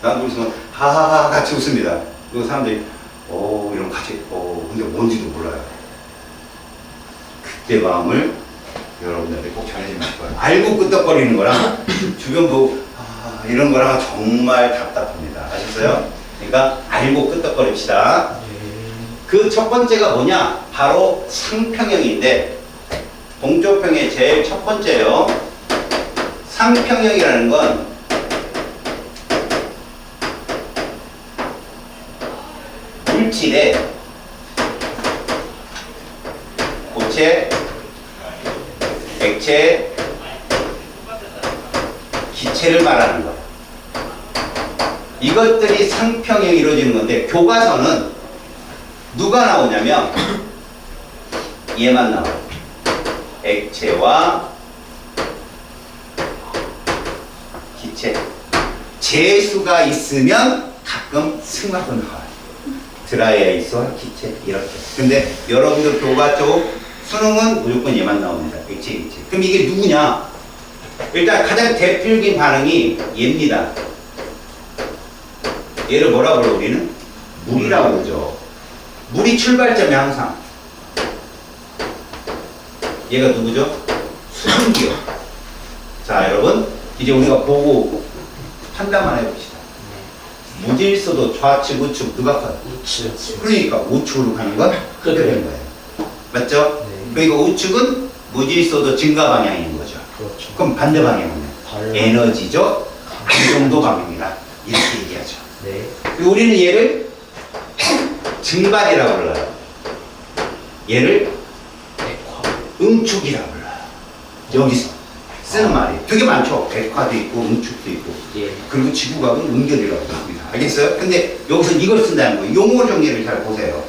난 거기서 하하하 같이 웃습니다. 그리고 사람들이 이런 거 같이 근데 뭔지도 몰라요. 그때 마음을 여러분들한테 꼭 전해주고 싶어요. 알고 끄떡거리는 거랑 주변 보고 이런 거랑 정말 답답합니다. 아셨어요? 그러니까 알고 끄떡거립시다. 그 첫 번째가 뭐냐? 바로 상평형인데 동적평의 제일 첫 번째요. 상평형이라는 건 물질의 고체, 액체, 기체를 말하는 것. 이것들이 상평형이 이루어지는 건데 교과서는 누가 나오냐면 얘만 나와요. 액체와 기체. 재수가 있으면 가끔 승하고 나와요. 드라이아이스와 기체 이렇게. 근데 여러분들 교과 쪽 수능은 무조건 얘만 나옵니다. 액체, 액체. 그럼 이게 누구냐? 일단 가장 대표적인 반응이 얘입니다. 얘를 뭐라고 불러 우리는? 물이라고 그러죠. 물이 출발점이 항상. 얘가 누구죠? 수증기요. 자, 여러분 이제 우리가 보고 판단만 해봅시다. 무질서도 좌측, 우측 누가 커요? 우측. 그러니까 우측으로 가는 건 그렇게 되는 거예요. 맞죠? 네. 그러니까 우측은 무질서도 증가 방향인 거죠. 그렇죠. 그럼 반대 방향은 달. 에너지죠. 감정도 방향이다. 이렇게 얘기하죠. 네. 그리고 우리는 얘를 증발이라고 불러요. 얘를 백화. 응축이라고 불러요. 여기서 쓰는 말이 되게 많죠. 백화도 있고 응축도 있고. 예. 그리고 지구과학은 응결이라고 합니다. 알겠어요? 근데 여기서 이걸 쓴다는 거예요. 용어 정리를 잘 보세요.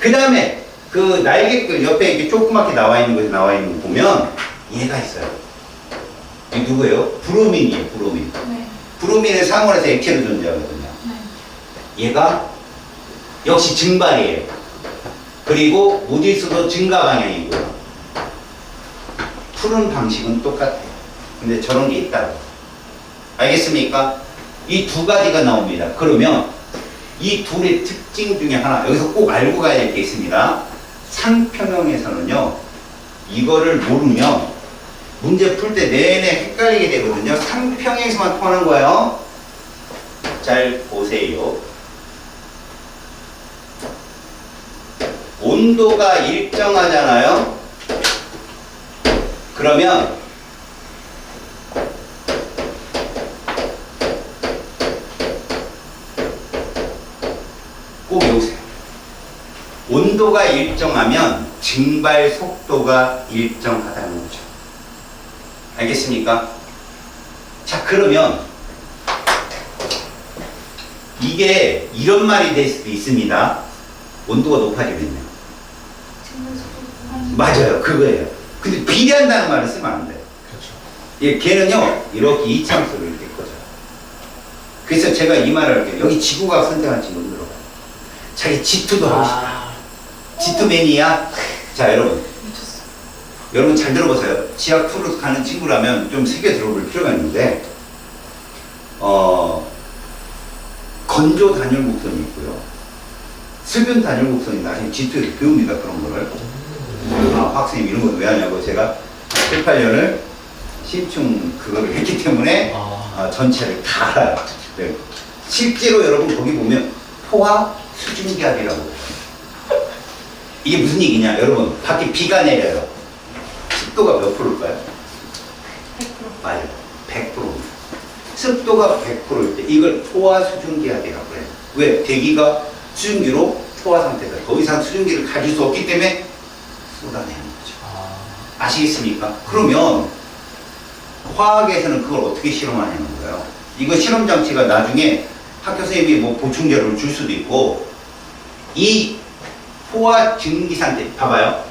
그 다음에 그 날개글 옆에 이렇게 조그맣게 나와 있는 것이 나와 있는 거 보면 얘가 있어요. 이 누구예요? 브로민이에요. 브로민. 네. 브로민의 상온에서 액체로 존재하거든요. 네. 얘가 역시 증발이에요. 그리고 무질서도 증가 방향이고요. 푸는 방식은 똑같아요. 근데 저런 게 있다고. 알겠습니까? 이 두 가지가 나옵니다. 그러면 이 둘의 특징 중에 하나, 여기서 꼭 알고 가야 될 게 있습니다. 상평형에서는요, 이거를 모르면 문제 풀 때 내내 헷갈리게 되거든요. 상평형에서만 통하는 거예요. 잘 보세요. 온도가 일정하잖아요. 그러면 꼭 외우세요. 온도가 일정하면 증발 속도가 일정하다는 거죠. 알겠습니까? 자, 그러면 이게 이런 말이 될 수도 있습니다. 온도가 높아지면요. 맞아요. 그거예요. 근데 비례한다는 말을 쓰면 안 돼요. 그렇죠. 예, 걔는요, 이렇게 이참수를 이렇게 꺼져요. 그래서 제가 이 말을 할게요. 여기 지구과학 선택한 친구 들어가요. 자기 G2도 하고 싶다. G2 매니아. 자, 여러분. 미쳤어. 여러분 잘 들어보세요. 지하 2로 가는 친구라면 좀 새겨 들어볼 필요가 있는데, 건조 단열 곡선이 있고요. 수변 단열 곡선이 나중에 G2에서 배웁니다. 그런 거를. 학생님 이런 건 왜 하냐고 제가 7, 8년을 심층 그거를 했기 때문에 전체를 다 알아요. 네. 실제로 여러분 거기 보면 포화 수증기압이라고. 이게 무슨 얘기냐? 여러분 밖에 비가 내려요. 습도가 몇 프로일까요? 100%. 맞아요. 100%입니다. 습도가 100%일 때 이걸 포화 수증기압이라고 해요. 왜? 대기가 수증기로 포화 상태다. 더 이상 수증기를 가질 수 없기 때문에 쏟아내는 거죠. 아시겠습니까? 그러면 화학에서는 그걸 어떻게 실험하냐는 거예요. 이거 실험 장치가 나중에 학교 선생님이 뭐 보충 자료를 줄 수도 있고, 이 포화 증기 상태 봐봐요.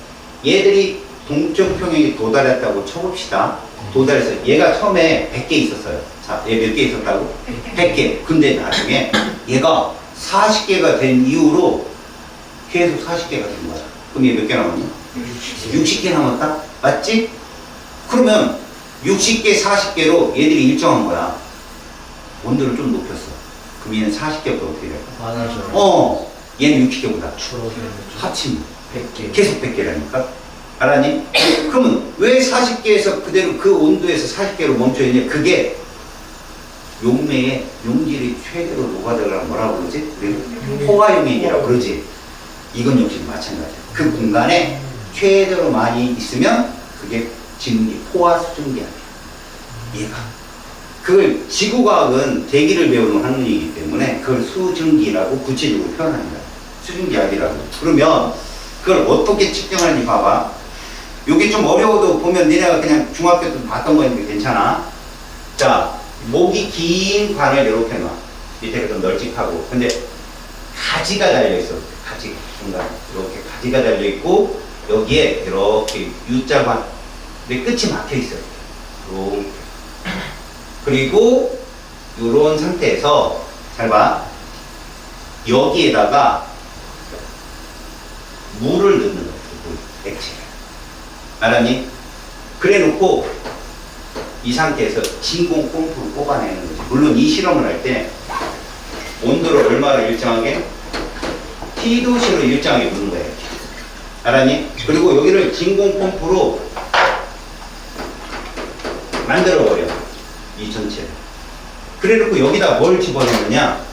얘들이 동적 평형에 도달했다고 쳐봅시다. 도달해서 얘가 처음에 100개 있었어요. 자, 얘 몇 개 있었다고? 100개. 근데 나중에 얘가 40개가 된 이후로 계속 40개가 된 거야. 그럼 얘 몇 개 남았냐? 60개 남았다? 맞지? 그러면 60개, 40개로 얘들이 일정한 거야. 온도를 좀 높였어. 그럼 얘는 40개보다 어떻게 될까? 많아져요. 얘는 60개보다 줄어드는 합치면 100개. 계속 100개라니까? 알았니? 그러면 왜 40개에서 그대로 그 온도에서 40개로 멈춰있냐? 그게 용매의 용질이 최대로 녹아들어가는 뭐라고 그러지? 우리는 포화용액이라고 그러지. 이건 역시 마찬가지야. 그 공간에 최대로 많이 있으면 그게 증기, 포화 수증기야. 얘가. 그걸 지구과학은 대기를 배우는 학문이기 때문에 그걸 수증기라고 구체적으로 표현합니다. 수증기압이라고. 그러면 그걸 어떻게 측정하는지 봐봐. 요게 좀 어려워도 보면 니네가 그냥 중학교 때 봤던 거니까 괜찮아. 자, 목이 긴 관을 이렇게 놔. 밑에가 좀 널찍하고. 근데 가지가 달려있어. 가지. 중간. 이렇게 가지가 달려있고, 여기에 이렇게 U자관. 근데 끝이 막혀있어요. 이렇게. 그리고, 요런 상태에서, 잘 봐. 여기에다가 물을 넣는 거예요. 물, 액체. 알았니? 그래 놓고 이 상태에서 진공 펌프를 뽑아내는 거지. 물론 이 실험을 할 때 온도를 얼마로 일정하게? T도시로 일정하게 부는 거예요. 알았니? 그리고 여기를 진공 펌프로 만들어버려. 이 전체를. 그래 놓고 여기다 뭘 집어넣느냐?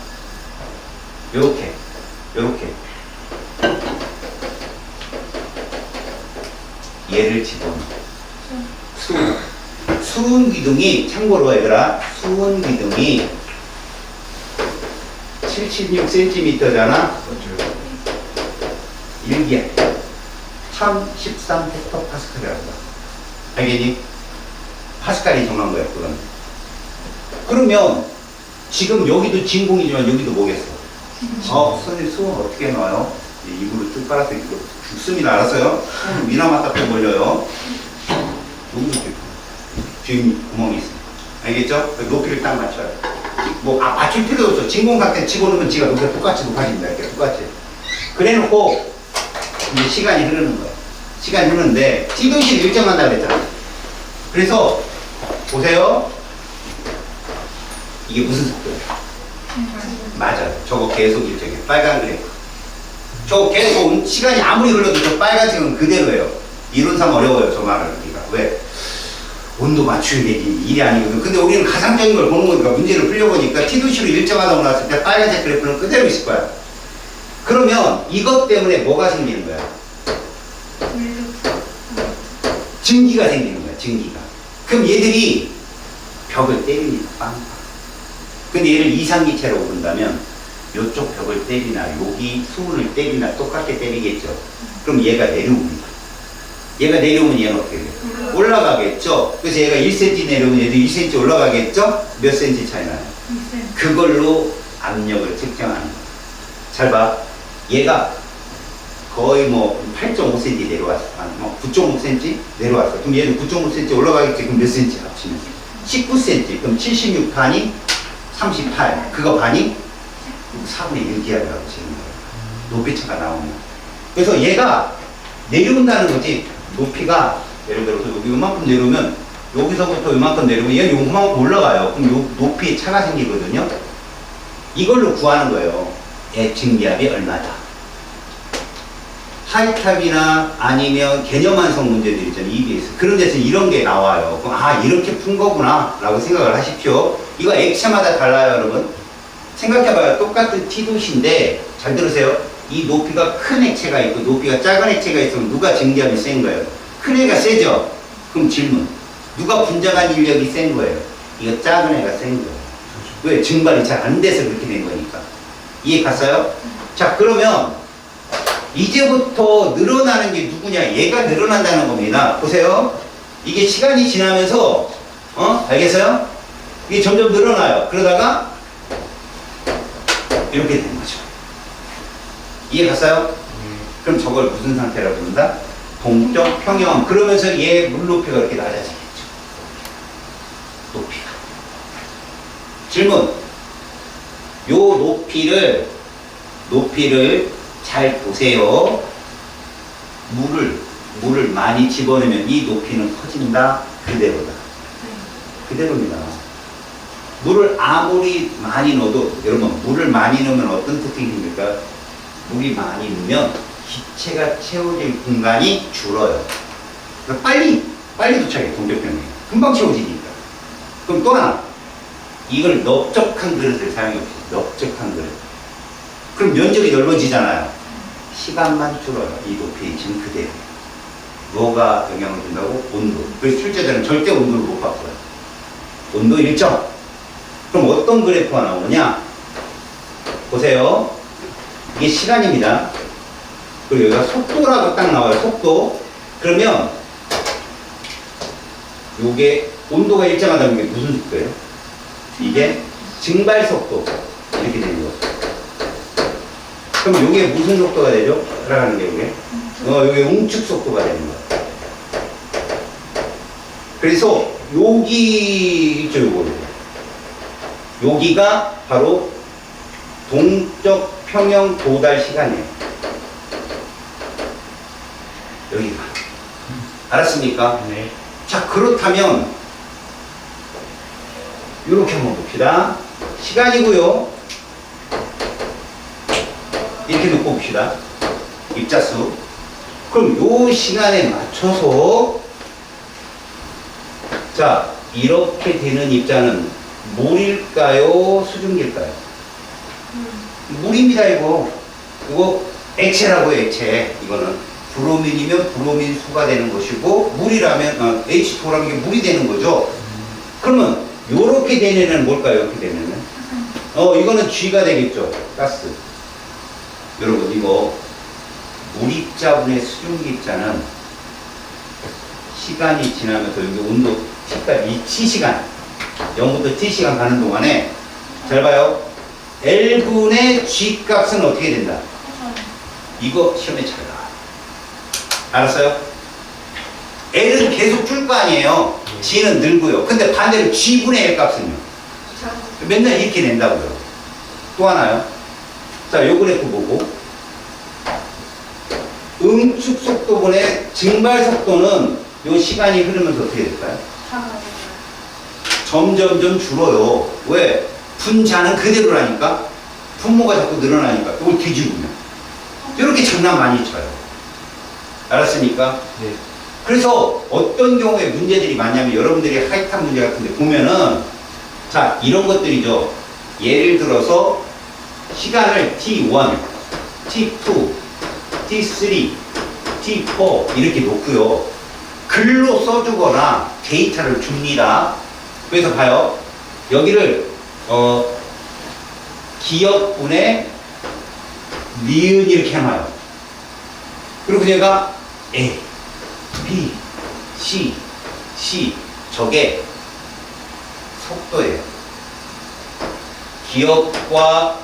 요렇게. 얘를 집어넣어. 수은 기둥이, 참고로 얘들아, 수은 기둥이 76cm잖아? 일기야. 1013 헥토파스칼이라고 봐. 알겠니? 파스칼이 정한 거야, 그건. 그러면 지금 여기도 진공이지만 여기도 뭐겠어? 선생님 수은 어떻게 나와요? 입으로 쭉 빨아서 이거 죽습니다. 알았어요? 미나마타 또 몰려요. 여기도 뒤에 구멍이 있어. 알겠죠? 높이를 딱 맞춰요. 맞출 필요도 없어. 진공 상태 집어넣으면 지가 높이가 똑같이 높아집니다. 이렇게 똑같이. 그래 놓고 이제 시간이 흐르는 거예요. 시간이 흐르는데 T도시를 일정한다 그랬잖아. 그래서 보세요. 이게 무슨 속도예요? 맞아요. 저거 계속 일정해. 빨간 그래프. 저거 계속 시간이 아무리 흘러도 저 빨간색은 그대로예요. 이론상 어려워요. 저 말을 우리가. 왜? 온도 맞추는 게 일이 아니거든. 근데 우리는 가상적인 걸 보는 거니까 문제를 풀려보니까 T도시로 일정하다고 나왔을 때 빨간색 그래프는 그대로 있을 거야. 그러면 이것 때문에 뭐가 생기는 거야? 증기가 생기는 거야. 증기가. 그럼 얘들이 벽을 때립니다. 빵빵. 근데 얘를 이상기체라고 본다면 이쪽 벽을 때리나 여기 수은을 때리나 똑같게 때리겠죠. 그럼 얘가 내려옵니다. 얘가 내려오면 얘는 어떻게 돼요? 올라가겠죠. 그래서 얘가 1cm 내려오면 얘도 1cm 올라가겠죠. 몇 cm 차이 나요? 2cm. 그걸로 압력을 측정하는 거예요. 잘 봐. 얘가 거의 8.5cm 내려왔어. 9.5cm 내려왔어. 그럼 얘는 9.5cm 올라가겠지. 그럼 몇 cm 합치면? 19cm. 그럼 76 반이 38. 그거 반이 4분의 1기압이라고 지는 거예요. 높이차가 나오면. 그래서 얘가 내려온다는 거지. 높이가 예를 들어서 여기 이만큼 내려오면 여기서부터 이만큼 내려오면 얘는 요만큼 올라가요. 그럼 요 높이 차가 생기거든요. 이걸로 구하는 거예요. 얘 증기압이 얼마다. 하이탑이나 아니면 개념 완성 문제들 있잖아요. EBS. 그런 데서 이런 게 나와요. 그럼 이렇게 푼 거구나 라고 생각을 하십시오. 이거 액체마다 달라요, 여러분. 생각해봐요. 똑같은 T도시인데 잘 들으세요. 이 높이가 큰 액체가 있고 높이가 작은 액체가 있으면 누가 증기압이 센 거예요? 큰 애가 세죠? 그럼 질문. 누가 분자간 인력이 센 거예요? 이거 작은 애가 센 거예요. 왜? 증발이 잘 안 돼서 그렇게 된 거니까. 이해 갔어요? 자, 그러면 이제부터 늘어나는 게 누구냐? 얘가 늘어난다는 겁니다. 보세요. 이게 시간이 지나면서 알겠어요? 이게 점점 늘어나요. 그러다가 이렇게 되는 거죠. 이해 갔어요? 그럼 저걸 무슨 상태라고 부른다? 동적 평형. 그러면서 얘 물 높이가 이렇게 낮아지겠죠. 높이가. 질문. 요 높이를 잘 보세요. 물을 많이 집어넣으면 이 높이는 커진다? 그대로다. 그대로입니다. 물을 아무리 많이 넣어도, 여러분, 물을 많이 넣으면 어떤 특징이 생길까? 물이 많이 넣으면 기체가 채워질 공간이 줄어요. 그러니까 빨리 도착해, 동적평형이. 금방 채워지니까. 그럼 또 하나. 이걸 넓적한 그릇을 사용해 보세요. 넓적한 그릇. 그럼 면적이 넓어지잖아요. 시간만 줄어요. 이 높이 지금 그대로. 뭐가 영향을 준다고? 온도. 그래서 출제자는 절대 온도를 못 바꿔요. 온도 일정. 그럼 어떤 그래프가 나오느냐? 보세요. 이게 시간입니다. 그리고 여기가 속도라고 딱 나와요. 속도. 그러면 요게 온도가 일정하다는 게 무슨 속도예요? 이게 증발 속도. 이렇게 되는 거. 그럼 요게 무슨 속도가 되죠? 따라가는 게 요게? 요게 웅축 속도가 되는 거. 그래서 여기 있죠, 요거. 여기가 바로 동적 평형 도달 시간이에요. 여기가. 알았습니까? 네. 자, 그렇다면 이렇게 한번 봅시다. 시간이고요. 이렇게 놓고 봅시다. 입자수. 그럼 요 시간에 맞춰서 자, 이렇게 되는 입자는 물일까요? 수증기일까요? 물입니다, 이거. 이거 액체라고요, 액체. 이거는. 브로민이면 브로민 수가 되는 것이고, 물이라면, H2라는 게 물이 되는 거죠. 그러면, 요렇게 된 애는 뭘까요, 이렇게 된 애는? 이거는 G가 되겠죠. 가스. 여러분, 이거, 물입자분의 수증기입자는 시간이 지나면서 여기 온도 T까지, 이 T시간, 0부터 T시간 가는 동안에, 잘 봐요. L분의 G 값은 어떻게 된다? 이거 시험에 잘 나와요. 알았어요? L은 계속 줄 거 아니에요. G는 늘고요. 근데 반대로 G분의 L 값은요. 맨날 이렇게 낸다고요. 또 하나요. 자, 요 그래프 보고. 응축 속도분의 증발 속도는 요 시간이 흐르면서 어떻게 될까요? 점점점 줄어요. 왜? 분자는 그대로라니까. 분모가 자꾸 늘어나니까. 이걸 뒤집으면. 이렇게 장난 많이 쳐요. 알았습니까? 네. 그래서 어떤 경우에 문제들이 많냐면 여러분들이 하이탑 문제 같은데 보면은 자, 이런 것들이죠. 예를 들어서 시간을 T1, T2, T3, T4 이렇게 놓고요. 글로 써주거나 데이터를 줍니다. 그래서 봐요. 여기를 기억분의 니은 이렇게 해놔요. 그리고 얘가 A, B, C 저게 속도예요. 기억과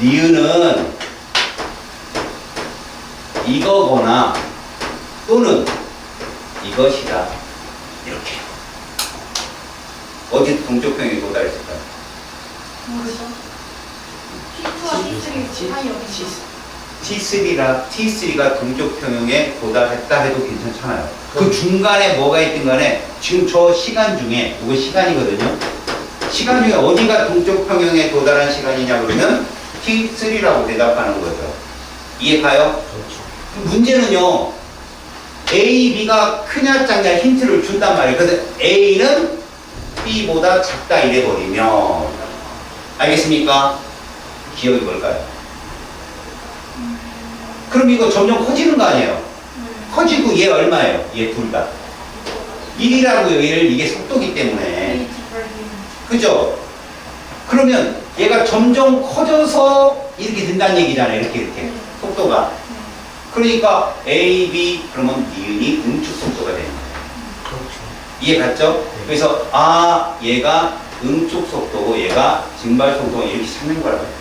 니은은 이거거나 또는 이것이다. 이렇게. 어디 동쪽 평행에 도달했을까요? T3가 동쪽 평형에 도달했다 해도 괜찮잖아요. 그 중간에 뭐가 있든 간에 지금 저 시간 중에 이거 시간이거든요. 시간 중에 어디가 동쪽 평형에 도달한 시간이냐 그러면 T3라고 대답하는 거죠. 이해 가요? 그렇죠. 문제는요. A, B가 크냐 작냐 힌트를 준단 말이에요. 그래서 A는 B보다 작다 이래버리면 알겠습니까? 기억이 뭘까요? 그럼 이거 점점 커지는 거 아니에요? 커지고 얘 얼마예요? 얘 둘 다. 1이라고요. 1. 이게 속도기 때문에. 그죠? 그러면 얘가 점점 커져서 이렇게 된다는 얘기잖아요. 이렇게. 속도가. 그러니까 A, B 그러면 니은이 응축 속도가 되는 거예요. 그렇죠. 이해 갔죠? 그래서 얘가 응축 속도고 얘가 증발 속도고 이렇게 찾는 거라고요.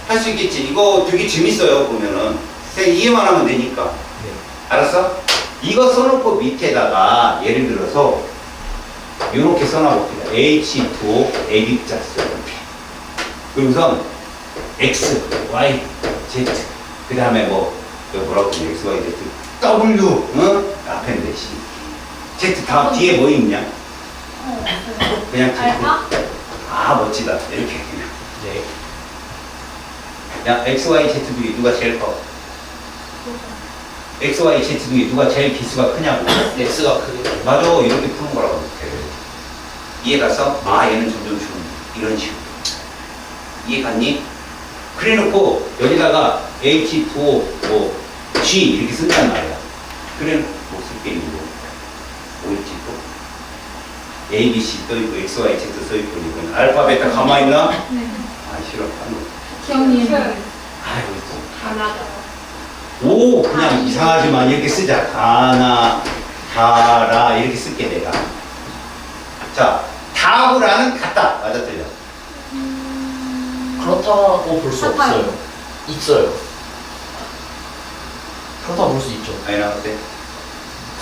할 수 있겠지. 이거 되게 재밌어요, 보면은. 그냥 이해만 하면 되니까. 네. 알았어? 이거 써놓고 밑에다가 예를 들어서 이렇게 써놔봅시다. H2O A입자 써 이렇게. 그러고선 X, Y, Z. 그 다음에 뭐라고 그러지? X, Y, Z. W, 응? 앞에인데 C. Z 다 뒤에 뭐 있냐? 그냥 Z. 알파? 멋지다. 이렇게 그냥. 네. 야, X, Y, Z 중에 누가 제일 커? X, Y, Z 중에 누가 제일 기수가 크냐고. X가 크게. 맞아. 이렇게 푸는 거라고. 이해 갔어? 얘는 점점 줄는 이런 식으로. 이해 갔니? 그래 놓고 여기다가 H2O G 이렇게 쓴단 말이야. 그래 못 쓸게 이거. 뭐있지 또? A, B, C 써있고 X, Y, Z 써있고 이건 알파, 베타, 가마 있나? 네. 싫어. 기억님. 아이고 또. 하나. 오 그냥 이상하지만 이렇게 쓰자. 다나 다라 이렇게 쓸게 내가. 자 다하고라는 같다. 맞아 틀려? 그렇다고 볼 수 같아요. 없어요. 있어요. 그렇다고 볼 수 있죠. 아니 나한테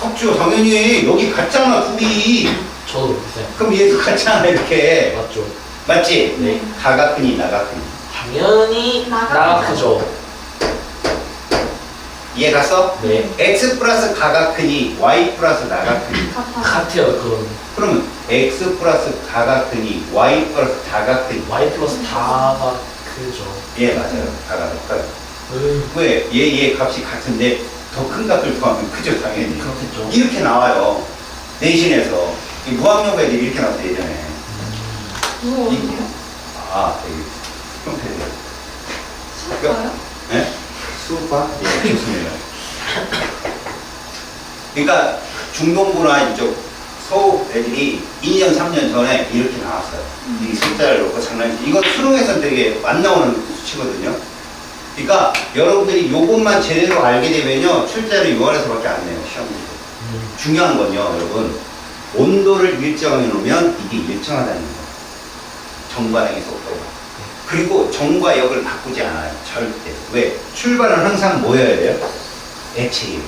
컵주 당연히 여기 같잖아 둘이. 저도 그렇게 생각해요. 그럼 얘도 같잖아 이렇게. 맞죠? 맞지? 네. 다가 크니 나가 크니. 당연히 나가 나가 크죠. 크죠. 이해 갔어? 네. x 플러스 가가 크니 y 플러스 나가 크니. 같아요, 그건. 그러면 x 플러스 가가 크니 y 플러스 다가 크니. Y 플러스 다가 크죠. 예, 맞아요. 다가 더 커요. 으, 왜? 얘 값이 같은데 더 큰 값을 더하면 크죠, 당연히. 그렇겠죠. 이렇게 나와요. 내신에서. 이 무학용 애들이 이렇게 나왔어요, 예전에. 누구 어디요? 아, 여기 형태들. 수업가요? 네? 수파? 예, 좋습니다. 그러니까 중동부나 이쪽 서울 애들이 2년, 3년 전에 이렇게 나왔어요. 이 숫자를 놓고 장난치. 이건 수능에서는 되게 안 나오는 수치거든요. 그러니까 여러분들이 요것만 제대로 알게 되면요. 출제를 6월에서밖에 안 내요, 시험 문제. 중요한 건요, 여러분. 온도를 일정해 놓으면 이게 일정하다는 거예요. 정반응의 속도가. 그리고 정과 역을 바꾸지 않아요. 절대. 왜? 출발은 항상 뭐여야 돼요? 액체예요.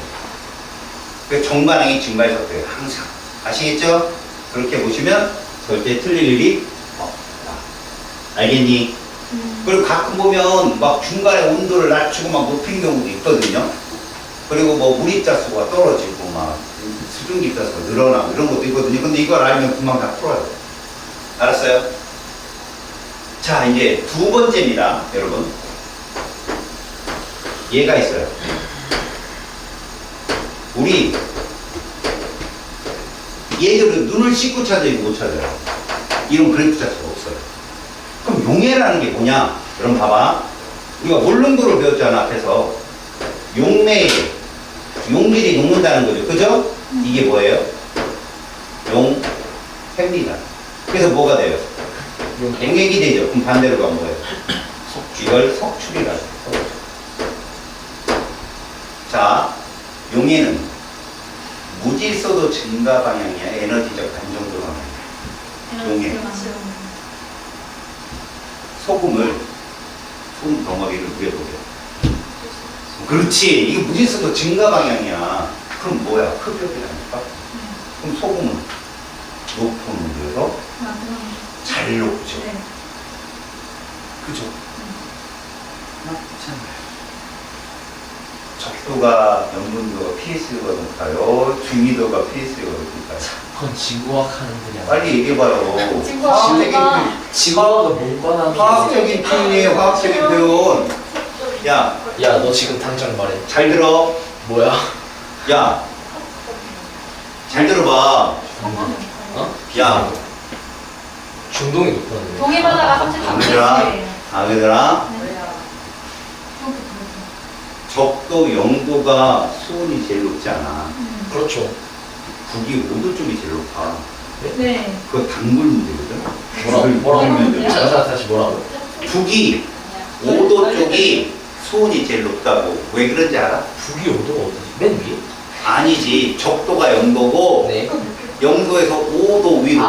그 정반응이 증발 속도예요. 항상. 아시겠죠? 그렇게 보시면 절대 틀릴 일이 없다. 알겠니? 그리고 가끔 보면 막 중간에 온도를 낮추고 막 높인 경우도 있거든요. 그리고 뭐 물입자수가 떨어지고 막 수증기입자수가 늘어나고 이런 것도 있거든요. 근데 이걸 알면 금방 다 풀어요. 알았어요? 자, 이제 두 번째입니다, 여러분. 얘가 있어요. 우리 얘들은 눈을 씻고 찾아요, 못 찾아요? 이런 그래프 자체가 없어요. 그럼 용해라는 게 뭐냐? 여러분 봐봐. 우리가 몰릉도를 배웠잖아, 앞에서. 용밀이 녹는다는 거죠. 그죠? 이게 뭐예요? 용해입니다. 그래서 뭐가 돼요? 용액이 되죠. 그럼 반대로 가면 뭐예요? 이걸 석출이라고 해요. 자, 용해는 무질서도 증가 방향이야. 에너지적 안정도 방향이야. 용해. 소금 덩어리를 우려보게. 그렇지. 이게 무질서도 증가 방향이야. 그럼 뭐야? 흡입이라니까? 그럼 소금은 높은 온도에서 잘 녹죠. 네. 그죠? 적도가, 염분도가 pS가 높아요. 중위도가 pS가 높을까요? 그건 지구학 하는 분야. 빨리 얘기해봐요. 지구학과. 지구학은 문과나. 화학적인 표현이에요. 화학적인 표현. 야, 야, 너 지금 당장 말해. 잘 들어. 뭐야? 야, 잘 들어봐. 어? 야, 중동이 높다는데. 동해바다가 33cm예요. 얘들아. 적도 0도가 수온이 제일 높지 않아. 그렇죠. 북이 5도 쪽이 제일 높아. 네. 그거 단골 문제거든. 뭐라고? 뭐라고요? 다시 뭐라고? 북이 5도 쪽이 수온이 제일 높다고. 왜 그런지 알아? 북이 5도가 어디지? 맨 위에? 아니지. 적도가 0도고 네. 0도에서 5도 위로.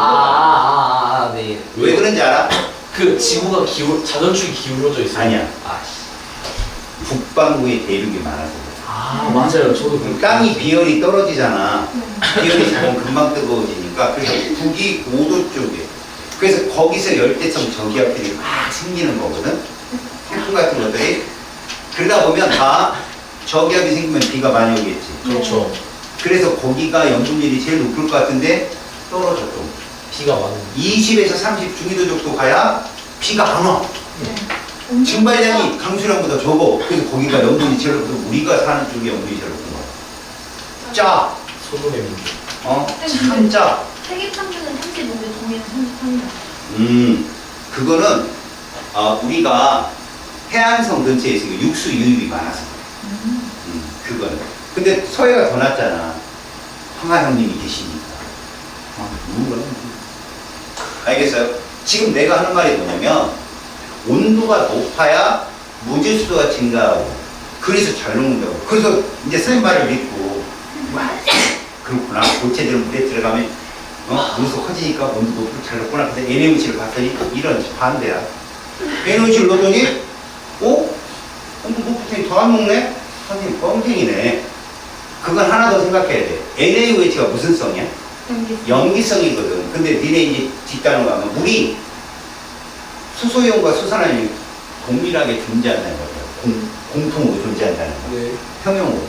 네. 왜 그런지 알아? 그 지구가 자전축이 기울어져 있어요. 아니야. 아, 씨. 북반구에 대륙이 많아서 그래. 아, 맞아요. 저도 그럼 땅이 비열이 떨어지잖아. 비열이 작으면 금방 뜨거워지니까. 그래서 북이 5도 쪽에. 그래서 거기서 열대성 저기압들이 막 생기는 거거든. 태풍 같은 것들이. 그러다 보면 다 저기압이 생기면 비가 많이 오겠지. 그렇죠. 그래서 거기가 염분율이 제일 높을 것 같은데 떨어져 또. 비가 많은. 20에서 30 중위도 정도 가야 비가 안 와. 증발량이 강수량보다 적어. 그래서 거기가 염분이 제일 높고 우리가 사는 쪽에 염분이 제일 높은 거야. 짜. 소금의 민족. 참 짜. 세계 평균은 35대 동해는 33대. 그거는 우리가 해안성 근처에 있으니까 육수 유입이 많아서 그래. 그거는. 근데 서해가 더 낫잖아. 황하 형님이 계시니까. 누군가. 알겠어요? 지금 내가 하는 말이 뭐냐면 온도가 높아야 무질서도가 증가하고 그래서 잘 녹는다고. 그래서 이제 선생님 말을 믿고 그렇구나. 고체들 물에 들어가면 물소 커지니까 온도 높고 잘 녹구나. 근데 NaOC를 봤더니 이런 반대야. NaOC를 넣었더니 온도 높더니 더 안 녹네? 선생님 뻥쟁이네. 그건 하나 더 생각해야 돼. NaOH가 무슨 성이야? 염기성이거든. 근데 니네 이제 뒷단으로 가면 물이 수소이온과 수산화이온이 동일하게 존재한다는 거예요. 공통으로 존재한다는 거. 네. 평형으로.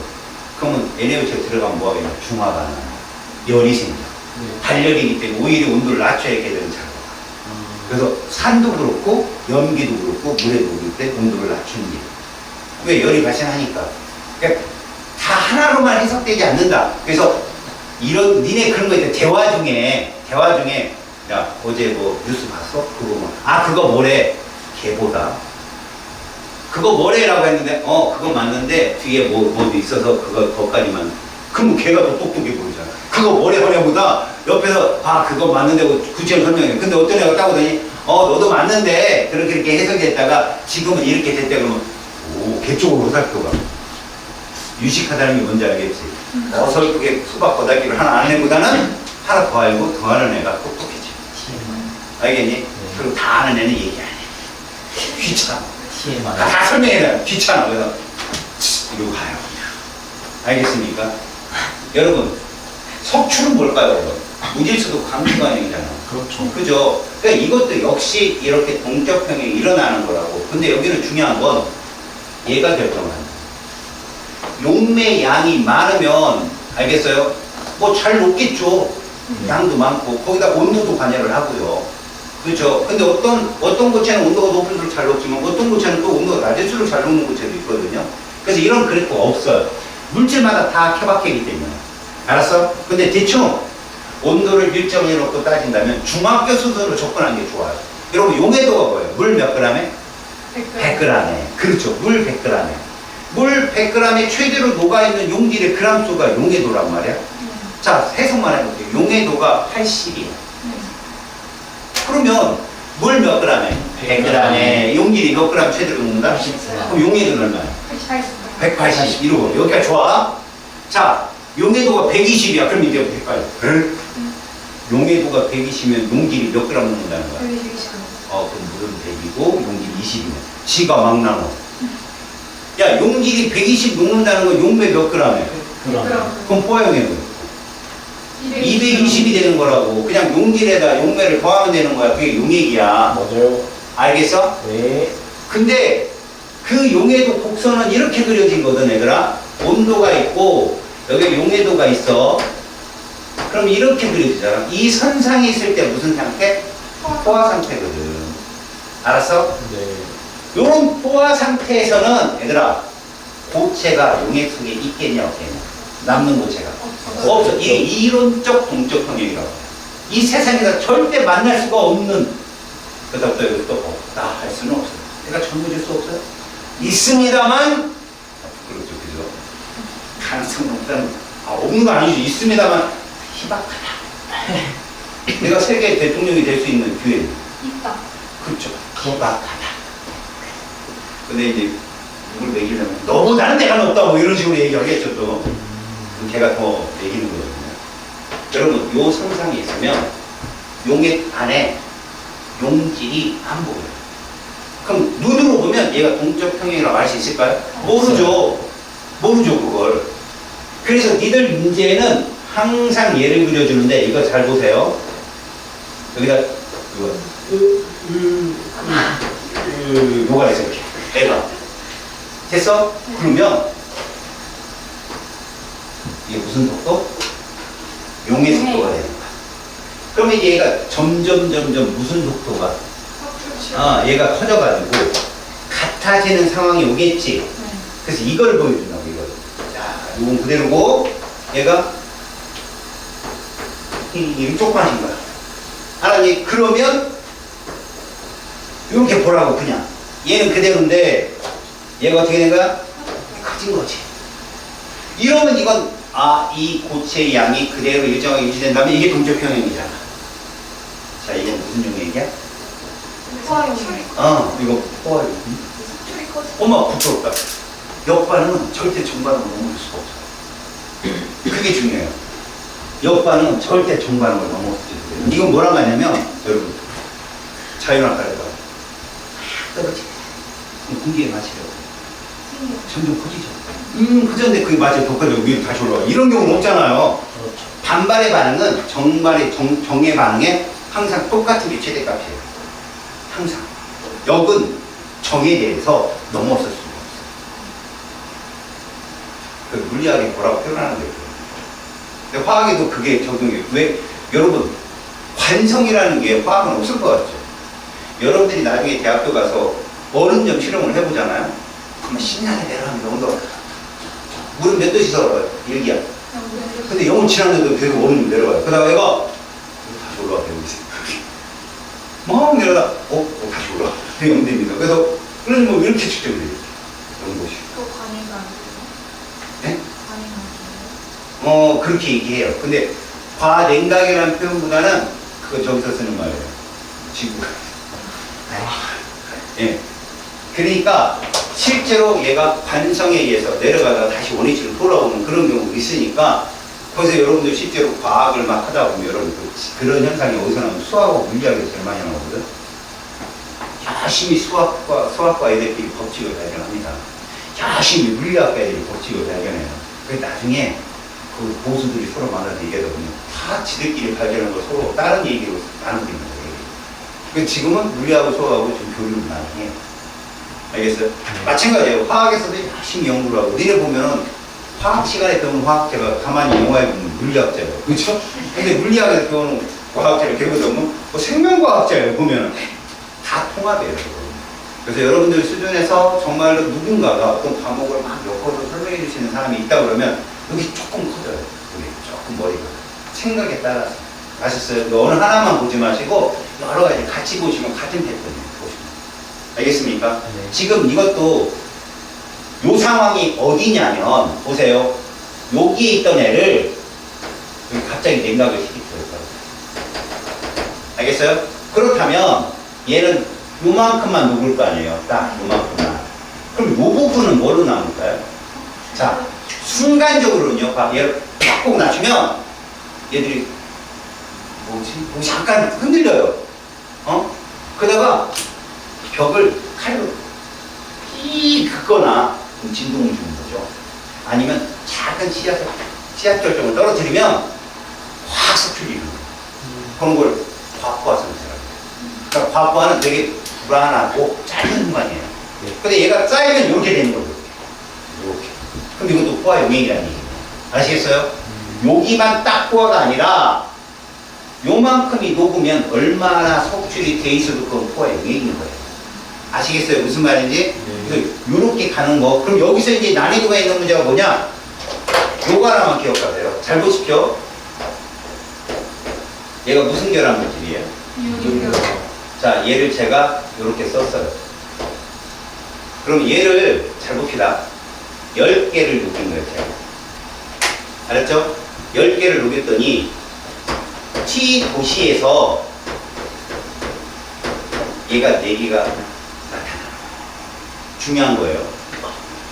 그러면 NaOH가 들어가면 뭐가 되냐? 중화가 열이 생겨. 네. 발열이기 때문에 오히려 온도를 낮춰야 이렇게 되는 작업. 그래서 산도 그렇고 연기도 그렇고 물에도 그럴 때 온도를 낮추는 게. 왜? 열이 발생하니까. 그러니까 다 하나로만 해석되지 않는다. 그래서 이런 니네 그런 거 있대. 대화 중에 야 어제 뭐 뉴스 봤어? 그거 뭐 그거 뭐래? 걔보다 그거 뭐래라고 했는데 그거 맞는데 뒤에 뭐도 있어서 그거까지만. 그럼 걔가 더 똑똑해 보이잖아. 그거 뭐래 하냐보다 옆에서 그거 맞는데 구체적으로 설명해. 근데 어떤 애가 따고더니 너도 맞는데 그렇게 해석이 됐다가 지금은 이렇게 됐다 그러면 걔 쪽으로 살펴봐. 유식하다는 게 뭔지 알겠지? 어설프게 수박 거다기를 하나 안 해보다는 하나 더 알고 더 아는 애가 똑똑해져. 알겠니? 그리고 다 아는 애는 얘기 안 해. 귀찮아. 다 설명해놔. 귀찮아. 그래서 이러고 가요. 알겠습니까? 여러분, 석출은 뭘까요? 여러분? 무질서도 강수관형이잖아. 그렇죠. 그죠? 그러니까 이것도 역시 이렇게 동적 평형이 일어나는 거라고. 근데 여기는 중요한 건 얘가 결정을 한다. 용매 양이 많으면 알겠어요? 뭐 잘 녹겠죠. 양도 많고 거기다 온도도 관여를 하고요. 그렇죠? 근데 어떤 고체는 온도가 높을수록 잘 녹지만 어떤 고체는 또 온도가 낮을수록 잘 녹는 고체도 있거든요. 그래서 이런 그래프가 없어요. 물질마다 다 케바케이기 때문에. 알았어? 근데 대충 온도를 일정해 놓고 따진다면 중학교 수준으로 접근하는 게 좋아요. 여러분 용해도가 뭐예요? 물 몇 g에? 100g에. 그렇죠. 물 100g에. 물 100g에 최대로 녹아있는 용질의 그람 수가 용해도란 말이야. 자, 해석만 해볼게요. 용해도가 80이야. 그러면 물 몇 g에? 100g에 용질이 몇 g 최대로 녹는다? 84. 그럼 용해도는 얼마야? 180. 이러고 여기가 좋아. 자, 용해도가 120이야. 그럼 이제 180. 용해도가 120이면 용질이 몇 g 녹는다는 거야? 그럼 물은 100이고 용질이 20이면 지가 막 나눠. 야, 용질이 120 녹는다는 건 용매 몇 g에? 그럼 포화용해도 220이 되는 거라고. 그냥 용질에다 용매를 더하면 되는 거야. 그게 용액이야. 맞아요. 알겠어? 네. 근데 그 용해도 곡선은 이렇게 그려진 거든 얘들아. 온도가 있고 여기 용해도가 있어. 그럼 이렇게 그려지잖아. 이 선상에 있을 때 무슨 상태? 포화 상태거든. 알았어? 네. 요런 포화 상태에서는 얘들아 고체가 용액 속에 있겠냐 없겠냐? 남는 고체가 없어. 이게 이론적 동적 평형이라고. 이 세상에서 절대 만날 수가 없는. 그다음부터 여기서 또 없다 할 수는 없어요. 그러니까 전부질 수 없어요. 있습니다만 그렇죠, 그죠? 가능성은 없다는 없는 거 아니지. 있습니다만 희박하다. 내가 세계 대통령이 될 수 있는 기회는 있다. 그렇죠. 희박하다. 근데 이제 누굴 매기려면 너무 다른 데가 없다 뭐 이런 식으로 얘기하겠죠 또. 그럼 걔가 더 매기는 거거든요. 여러분 요 선상에 있으면 용액 안에 용질이 안 보여요. 그럼 눈으로 보면 얘가 동적 평형이라고 알 수 있을까요? 모르죠. 모르죠 그걸. 그래서 니들 문제는 항상 얘를 그려주는데 이거 잘 보세요. 여기다 이거 뭐가 있어 이렇게 애가 됐어? 그러면 이게 무슨 속도? 용의 속도가 되는 거야. 그러면 얘가 점점 무슨 속도가? 얘가 커져가지고 같아지는 상황이 오겠지. 그래서 이걸 보여준다고 이걸. 자, 이건 그대로고 얘가 이쪽만인 거야. 알았니? 그러면 이렇게 보라고 그냥. 얘는 그대로인데 얘가 어떻게 된 거야? 커진 거지. 이러면 이건 이 고체의 양이 그대로 일정하게 유지된다면 이게 동적 평형이잖아. 자, 이건 무슨 용액이야? 이거 포화용. 엄마 부끄럽다. 역반응은 절대 정반응을 넘어올 수가 없어. 그게 중요해요. 역반응은 절대 정반응을 넘어올 수가 없어요. 이건 뭐란 말이냐면 여러분 자연학과에서 떨어지. 공기에 마시려고. 점점 커지죠. 커졌는데 그게 맞아요. 더 커져. 위로 다시 올라가. 이런 경우는 없잖아요. 그렇죠. 반발의 반응은 정의 반응에 항상 똑같은 게 최대값이에요. 항상. 역은 정에 대해서 넘어설 수가 없어요. 물리학에 뭐라고 표현하는 거예요. 근데 화학에도 그게 적용해요. 왜? 여러분, 관성이라는 게 화학은 없을 것 같죠? 여러분들이 나중에 대학교 가서 얼음점 실험을 해보잖아요? 그러면 신나게 내려가면 온도가 물은 몇 도씩 올라가요? 1기압. 근데 영을 지났는데도 계속 얼음이 내려가요. 그러다가 얘가 다시 올라가요. 막 내려다 다시 올라가. 되게 영됩니다. 그래서 그러면 이렇게 측정이 돼요. 연구시. 또 관행가 안 돼요? 네? 관행 안 돼요? 그렇게 얘기해요. 근데 과냉각이라는 표현보다는 그거 저기서 쓰는 말이에요. 지구가. 예. 그러니까 실제로 얘가 관성에 의해서 내려가다가 다시 원위치로 돌아오는 그런 경우가 있으니까 그래서 여러분들 실제로 과학을 막 하다 보면 여러분 그런 현상이 어디서 나오면 수학하고 물리학에서 제일 많이 나오거든. 열심히 수학과 애들끼리 법칙을 발견합니다. 열심히 물리학과 애들이 법칙을 발견해요. 그래서 나중에 그 보수들이 서로 만나서 얘기하다 보면 다 지들끼리 발견한 걸 서로 다른 얘기로 나눠드립니다. 그러니까 지금은 물리하고 수학하고 좀 교류를 나중에 알겠어요? 마찬가지예요. 화학에서도 열심히 연구를 하고 니네 보면은 화학 시간에 배우는 화학자가 가만히 영화에 보면 물리학자예요. 그렇죠? 근데 물리학에서 배우는 과학자를 배우다 보면 뭐 생명과학자예요. 보면은 다 통합이에요. 그래서 여러분들 수준에서 정말로 누군가가 어떤 과목을 막 엮어서 설명해 주시는 사람이 있다 그러면 여기 조금 커져요. 여기 조금 머리가 생각에 따라서 아셨어요? 어느 하나만 보지 마시고 여러 가지 같이 보시면 같은 패턴이 보시면 알겠습니까? 네. 지금 이것도 요 상황이 어디냐면 보세요. 여기에 있던 애를 여기 갑자기 냉각을 시키더라고요. 알겠어요? 그렇다면 얘는 요만큼만 녹을 거 아니에요. 딱 요만큼만. 그럼 요 부분은 뭐로 남을까요? 자, 순간적으로는요. 얘를 팍 낮추면 얘들이 뭐 잠깐 흔들려요. 그러다가 벽을 칼로 삐 긋거나 진동을 주는 거죠. 아니면 작은 씨앗 결정을 떨어뜨리면 확 섞이는 거예요. 그런 걸 과학과 상태라고 해요. 그러니까 과학과는 되게 불안하고 짧은 순간이에요. 근데 얘가 쌓이면 이렇게 되는 거예요. 이렇게. 그럼 이것도 포화 영역이라는 얘기예요. 아시겠어요? 여기만 딱 포화가 아니라 요만큼이 녹으면 얼마나 속출이 돼 있어도 그건 포화 영역인 거예요. 아시겠어요? 무슨 말인지? 그래서 요렇게 가는 거. 그럼 여기서 이제 난이도가 있는 문제가 뭐냐? 요거 하나만 기억하세요. 잘 보십시오. 얘가 무슨 결합 물질이에요? 자, 얘를 제가 요렇게 썼어요. 그럼 얘를 잘 봅시다. 10개를 녹인 거예요, 제가. 알았죠? 10개를 녹였더니 T 도시에서 얘가 4개가 나타나요. 중요한 거예요.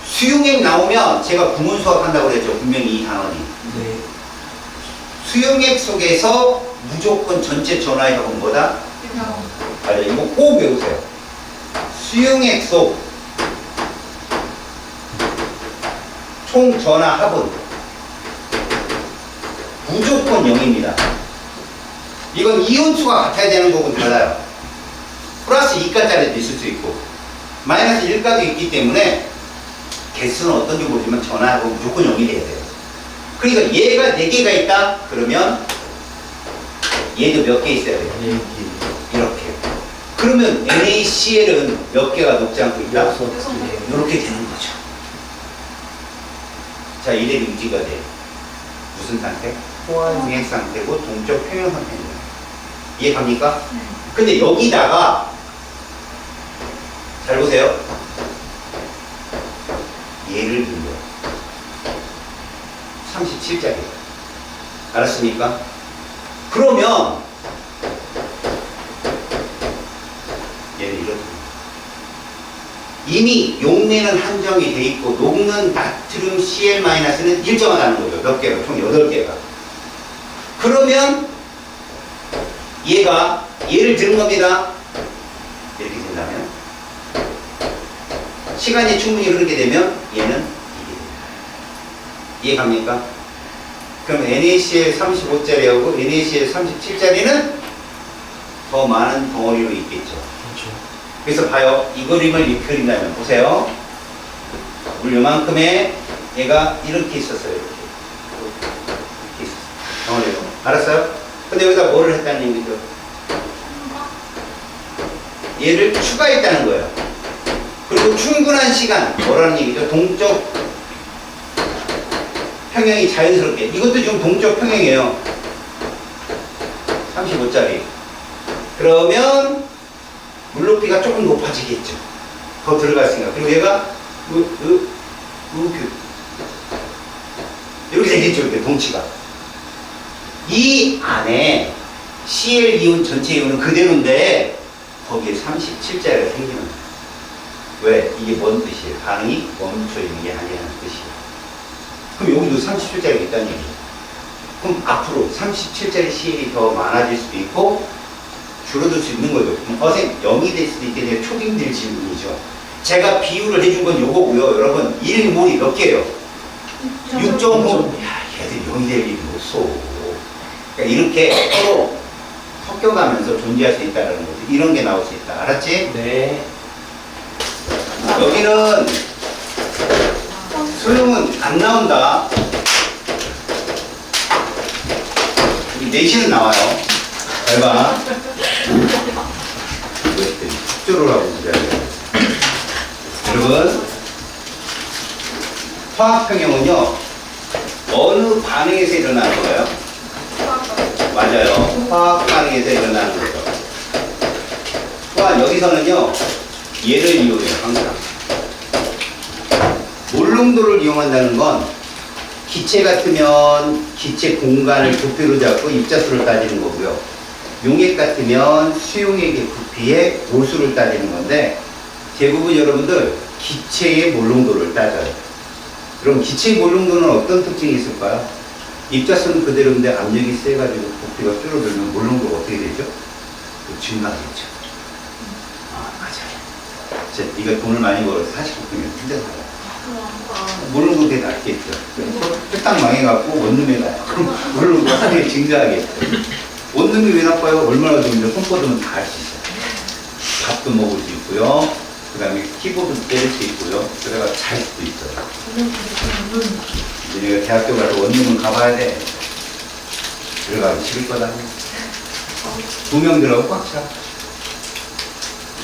수용액 나오면 제가 구문 수학 한다고 그랬죠. 분명히 이 단원이. 네. 수용액 속에서 무조건 전체 전화의 합은 뭐다? 맞아요. 이거 꼭 외우세요. 수용액 속 총 전화 합은 무조건 0입니다. 이건 이온수가 같아야 되는 거고 달라요. 플러스 2가짜리도 있을 수 있고 마이너스 1가도 있기 때문에 개수는 어떤지 모르지만 전화하고 무조건 0이 돼야 돼요. 그러니까 얘가 4개가 있다? 그러면 얘도 몇 개 있어야 돼요? 이렇게. 그러면 NaCl은 몇 개가 녹지 않고 있다? 이렇게 되는 거죠. 자, 이래 유지가 돼요. 무슨 상태? 포화용액 상태고 동적 평형 상태입니다. 이해갑니까? 네. 근데 여기다가 잘 보세요. 얘를 들려. 37짜리예요. 알았습니까? 그러면 얘는 이렇습니다. 이미 용매는 한정이 돼 있고 녹는 나트륨 Cl-는 일정하다는 거죠. 몇 개가? 총 8개가. 그러면 얘를 들은 겁니다. 이렇게 된다면 시간이 충분히 흐르게 되면 얘는 이게 됩니다. 이해갑니까? 그럼 NaCl 35짜리하고 NaCl 37짜리는 더 많은 덩어리로 있겠죠. 그렇죠. 그래서 봐요. 이 그림을 입혀린다면 보세요. 물 요만큼에 얘가 이렇게 있었어요. 이렇게 있었어요. 덩어리로. 알았어요? 근데 여기다 뭐를 했다는 얘기죠? 얘를 추가했다는 거예요. 그리고 충분한 시간, 뭐라는 얘기죠? 동적 평형이 자연스럽게. 이것도 지금 동적 평형이에요. 35짜리. 그러면 물높이가 조금 높아지겠죠. 더 들어갔으니까. 그리고 얘가 이렇게 되겠죠. 이렇게 동치가. 이 안에 CL 이온 전체 이온은 그대로인데 거기에 37자리가 생기는 거예요. 왜? 이게 뭔 뜻이에요? 반응이 멈춰 있는 게 아니라는 뜻이에요. 그럼 여기도 37자리가 있다는 얘기예요. 그럼 앞으로 37자리 CL이 더 많아질 수도 있고 줄어들 수 있는 거죠. 그럼 0이 될 수도 있겠네요. 초딩들 질문이죠. 제가 비율을 해준 건 요거고요. 여러분 1몰이 몇 개예요? 6.5. 야, 얘들 0이 될 일이 없어. 그러니까 이렇게 서로 섞여가면서 존재할 수 있다는 거지. 이런 게 나올 수 있다. 알았지? 네. 여기는 소용은 안 나온다. 여기 내신은 나와요. 잘 봐. 숙제를 하고 있어요. 여러분, 화학평형은요, 어느 반응에서 일어나는 거예요? 맞아요. 화학 반응에서 일어나는 거죠. 여기서는요, 얘를 이용해요, 항상. 몰롱도를 이용한다는 건 기체 같으면 기체 공간을 부피로 잡고 입자수를 따지는 거고요. 용액 같으면 수용액의 부피의 몰수를 따지는 건데 대부분 여러분들 기체의 몰롱도를 따져요. 그럼 기체의 몰롱도는 어떤 특징이 있을까요? 입자수는 그대로인데 압력이 세가지고 부피가 줄어들면 몰롱도가 어떻게 되죠? 증가하겠죠. 아, 맞아요. 자, 네가 돈을 많이 벌어서 49평이면 혼자 살아. 몰롱도 되게 낮겠죠. 딱 망해갖고 원룸에 가요. 그럼 몰롱도가 상당히 증가하겠죠. 원룸이 왜 나빠요? 얼마나 좋은데 손 뻗으면 다 할 수 있어요. 밥도 먹을 수 있고요. 그 다음에 키보드도 때릴 수 있고요. 그래가 잘 수도 있어요. 이제 내가 대학교 가서 원룸을 가봐야 돼. 들어가기 싫을 거다. 2명 들어가고 꽉 차.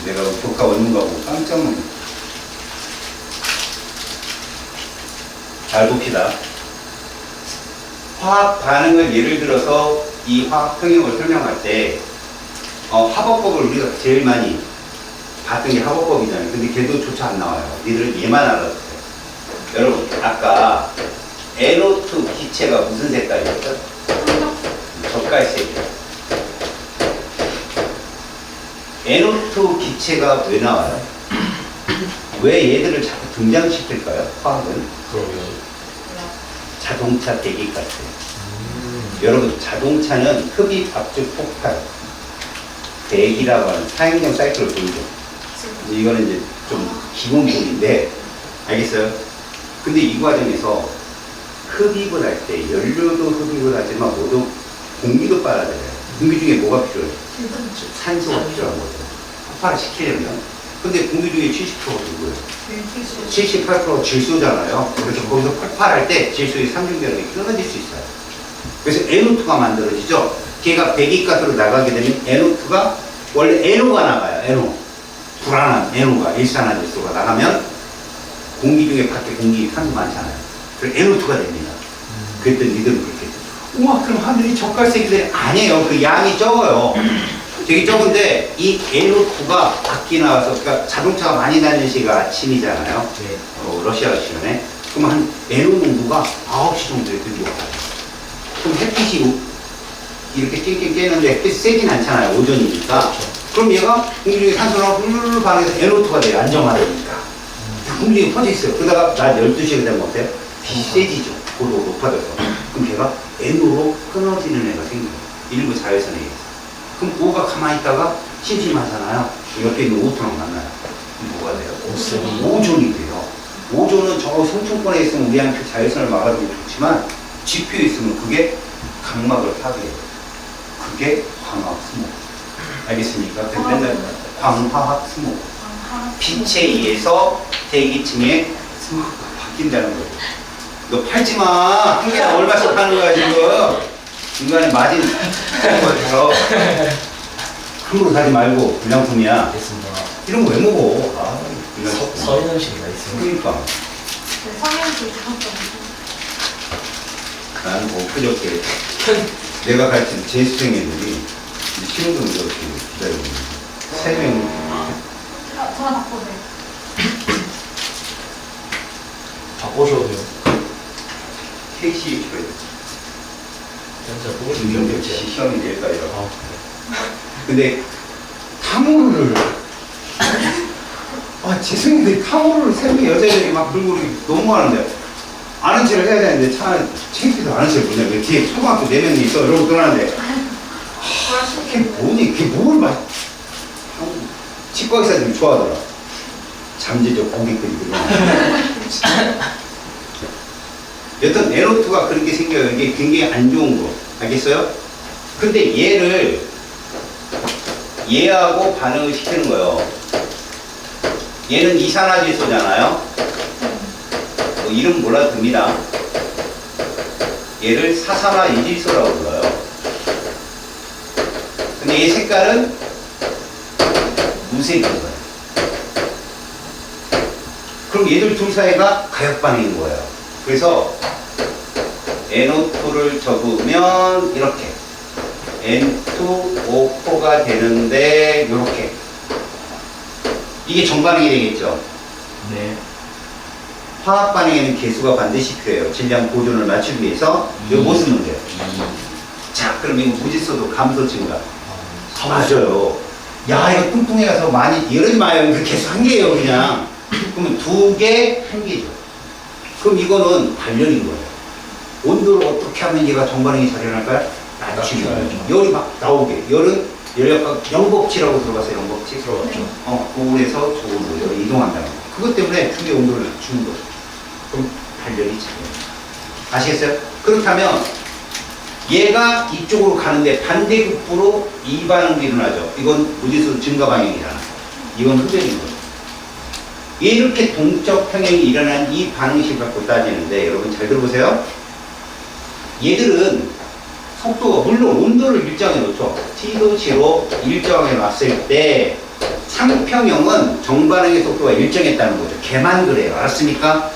내가 조카 원룸 가고 깜짝 놀랐어. 잘 봅시다. 화학 반응을 예를 들어서 이 화학 평형을 설명할 때 화법법을 우리가 제일 많이 봤던 게 화법법이잖아요. 근데 걔도 조차 안 나와요. 니들은 얘만 알아주세요. 여러분 아까 NO2 기체가 무슨 색깔이었죠? 젓갈색이요. NO2 기체가 왜 나와요? 왜 얘들을 자꾸 등장시킬까요? 화학은? 그러면 자동차 배기가스. 여러분 자동차는 흡입, 압축, 폭발, 배기라고 하는 사행성 사이클을 보이죠. 이거는 이제 좀 기본적인데 알겠어요? 근데 이 과정에서 흡입을 할 때 연료도 흡입을 하지만 모두 공기도 빨아들여요. 공기 중에 뭐가 필요해요? 산소가 필요한 거죠. 폭발을 시키려면. 근데 공기 중에 70%가 누구예요? 78%가 질소잖아요. 그래서 거기서 폭발할 때 질소의 삼중결합이 끊어질 수 있어요. 그래서 NO2가 만들어지죠. 걔가 배기가스로 나가게 되면 NO2가 원래 NO가 나가요. NO. 불안한 NO가 일산화질소가 나가면 공기 중에 밖에 공기 산소 많잖아요. 그래서 NO2가 됩니다. 그랬더니 니들은 그렇게 우와 그럼 하늘이 젓갈색이 아니에요. 그 양이 적어요. 되게 적은데 이 NO2가 밖에 나와서 그러니까 자동차가 많이 다니는 시기가 아침이잖아요. 네. 러시아 시간에. 그럼 한 NO 농도가 9시 정도에 들려와요. 그럼 햇빛이 이렇게 쨍쨍 깨는데 햇빛이 세진 않잖아요. 오전이니까. 그럼 얘가 공기 중에 산소랑 훌훌 반응해서 NO2가 돼요. 안정화되니까. 공기 중에 퍼져 있어요. 그러다가 낮 12시가 되면 어때요? 빛이 세지죠. 고도 높아져서. 그럼 걔가 NO로 끊어지는 애가 생겨요. 일부 자외선에 의해서. 그럼 O가 가만히 있다가 심심하잖아요. 옆에 있는 오토랑 만나요. 그럼 뭐가 돼요? 오존이 돼요. 오존은 저 성층권에 있으면 우리한테 자외선을 막아주면 좋지만 지표에 있으면 그게 각막을 파괴해요. 그게 광학 스모그. 알겠습니까? 맨날 광화학 스모그. 빛에 의해서 대기층의 스모그가 바뀐다는 거예요. 너 팔지 마. 한 개에 얼마씩 파는 거야 지금. 중간에 마진 거에서 함부로 사지 말고 불량품이야. 알겠습니다. 이런 거 왜 먹어? 아, 서인 음식이나 있습니다. 그러니까 네, 성형수 작업장. 나는 뭐 그저께 내가 가르친 재수생애들이 신호등 이렇게 기다리고 있는 3명. 전화 바꿔세요. 바꿔줘도 돼요. KC 그래. 진짜 보고 중경대 싶은 시험이 내일까지라고. 아, 근데 탕후루를 재수생들이 탕후루를 새벽에 여자애들이 막 들고 너무 하는데 아는 체를 해야 되는데 차 창피해서 아는 체를 못해. 그 뒤에 초등학교 4명이 있어. 이러고 떠나는데 그게 뭐니? 그게 뭘 치과 의사들이 좋아하더라. 잠재적 고객들이 그러나. 여튼 에노트가 그렇게 생겨요. 이게 굉장히 안 좋은 거. 알겠어요? 근데 얘하고 반응을 시키는 거예요. 얘는 이산화질소잖아요. 뭐 이름 몰라도 됩니다. 얘를 사산화이질소라고 불러요. 근데 얘 색깔은 무색인 거예요. 그럼 얘들 둘 사이가 가역 반응인 거예요. 그래서 NO2를 적으면 이렇게 N2O4가 되는데 이렇게 이게 정반응이 되겠죠. 네. 화학 반응에는 개수가 반드시 필요해요. 질량 보존을 맞추기 위해서 이거 못 쓰면 돼요. 자, 그럼 이거 무질서도 감소 증가. 맞아요. 야, 이거 뚱뚱해 가서 많이 이러지 마요. 이거 개수 1개예요, 그냥. 그러면 2개, 1개죠. 그럼 이거는 단련인 거예요. 온도를 어떻게 하면 얘가 정반응이 잘 일어날까요? 낮추면. 열이 막 나오게. 열은 열역학 영법치라고 들어봤어요, 영법치? 들어봤죠. 고온에서 저온으로 열이 이동한다는 거. 그것 때문에 주의 온도를 낮추는 거죠. 그럼 단련이 잘해요. 아시겠어요? 그렇다면 얘가 이쪽으로 가는데 반대급부로 이 반응도 일어나죠. 이건 무질서 증가 방향이잖아. 이건 흡연인 거죠. 이렇게 동적 평형이 일어난 이 반응식 갖고 따지는데 여러분 잘 들어보세요. 얘들은 속도가 물론 온도를 일정해 놓죠. T도치로 일정해 놨을 때 상평형은 정반응의 속도가 일정했다는 거죠. 걔만 그래요. 알았습니까?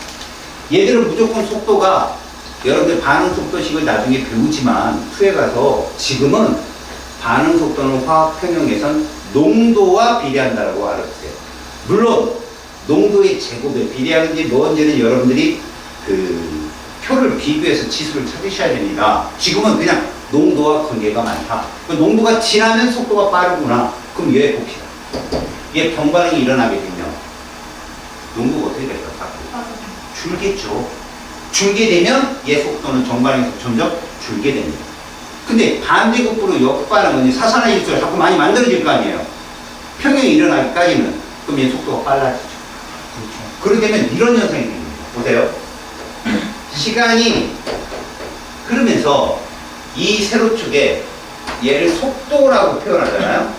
얘들은 무조건 속도가 여러분들 반응 속도식을 나중에 배우지만 후에 가서 지금은 반응 속도는 화학 평형에선 농도와 비례한다라고 알아주세요. 물론 농도의 제곱에 비례하는지 뭔지는 여러분들이 그 표를 비교해서 지수를 찾으셔야 됩니다. 지금은 그냥 농도와 관계가 많다. 농도가 진하면 속도가 빠르구나. 그럼 얘 봅시다. 얘 병반응이 일어나게 되면 농도가 어떻게 될까요? 줄겠죠. 줄게 되면 얘 속도는 정반응에서 점점 줄게 됩니다. 근데 반대급부로 역반응은 사산화질소가 자꾸 많이 만들어질 거 아니에요. 평형이 일어나기까지는. 그럼 얘 속도가 빨라지죠. 그렇죠. 그렇게 되면 이런 현상이 됩니다. 보세요. 시간이 흐르면서 이 세로축에 얘를 속도라고 표현하잖아요.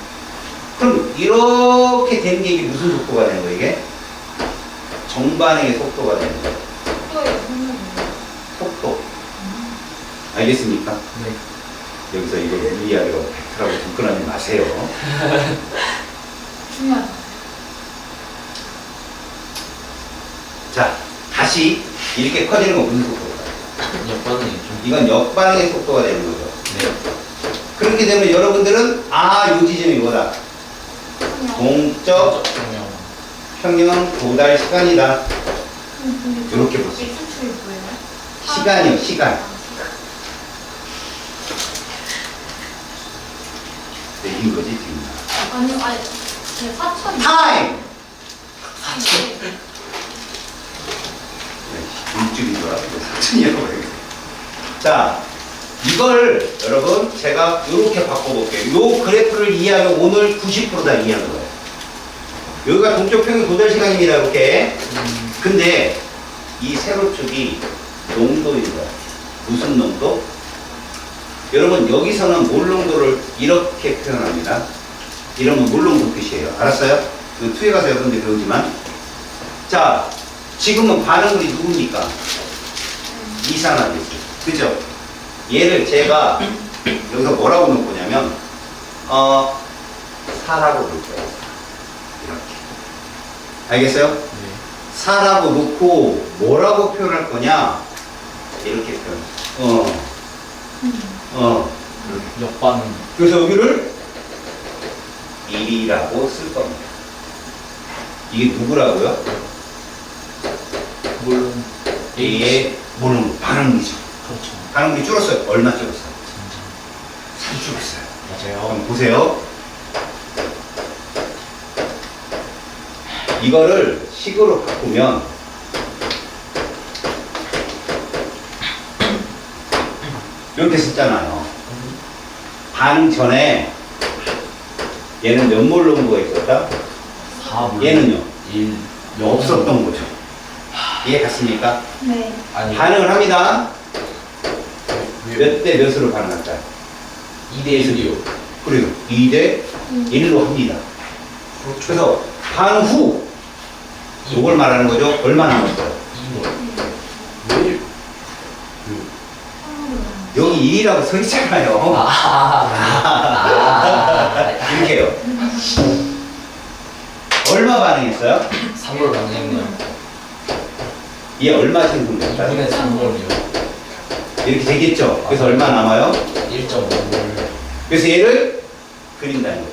그럼 이렇게 된 게 이게 무슨 속도가 되는 거예요, 이게? 정반응의 속도가 되는 거예요. 속도. 알겠습니까? 네. 여기서 이걸 이해하려고 팩트라고 접근하지 마세요. 중요하다. 자, 다시 이렇게 커지는 건 무슨 속도일까요? 역반응이죠. 이건 역반응의 속도가 되는 거죠. 네. 그렇게 되면 여러분들은 요 지점이 뭐다? 동적 평형. 평형 도달 시간이다. 이렇게 보세요. X축이 뭐예요? 시간이요, 시간. 내긴 거지, 지금. 아니, 4천. 타임! 일주일인 줄 알았는데 4천이라고 해요. 자, 이걸 여러분 제가 이렇게 바꿔볼게요. 이 그래프를 이해하면 오늘 90%다 이해하는 거예요. 여기가 동적 평형 도달 시간입니다. 이렇게. 근데 이 세로축이 농도인 거예요. 무슨 농도? 여러분 여기서는 몰농도를 이렇게 표현합니다. 이러면 몰농도 뜻이에요. 알았어요? 이거 투에 가서 여러분들 배우지만. 자, 지금은 반응물이 누굽니까? 이산화됐어요. 그죠? 얘를 제가 여기서 뭐라고 놓을 거냐면, 사라고 놓을 거예요. 이렇게. 알겠어요? 네. 사라고 놓고 뭐라고 표현할 거냐? 이렇게 표현. 역반응. 그래서 여기를 1이라고 쓸 겁니다. 이게 누구라고요? 물론 A의 물론 반응이죠. 그렇죠. 반응이 줄었어요. 얼마 줄었어요? 진짜. 3 줄었어요. 맞아요. 그럼 보세요. 이거를 식으로 바꾸면 이렇게 썼잖아요. 반응 전에 얘는 몇 몰 농도가 있었다? 4물. 얘는요? 1. 없었던 거죠. 이해 갔습니까? 네. 아니. 반응을 합니다. 몇 몇 대 몇으로 반응할까요? 2대 1이요. 그리고 2대 1로 합니다. 그렇죠. 그래서 반응 후 이걸 말하는 거죠. 얼마 남았어요? 2물. 왜? 여기 1이라고 써 있잖아요. 이렇게 해요. 얼마 반응했어요? 3물 반응했네요. 얘 얼마 생성됐어요? 2분의 3물이요. 이렇게 되겠죠. 그래서 얼마 남아요? 1.5물. 그래서 얘를 그린다는 거죠.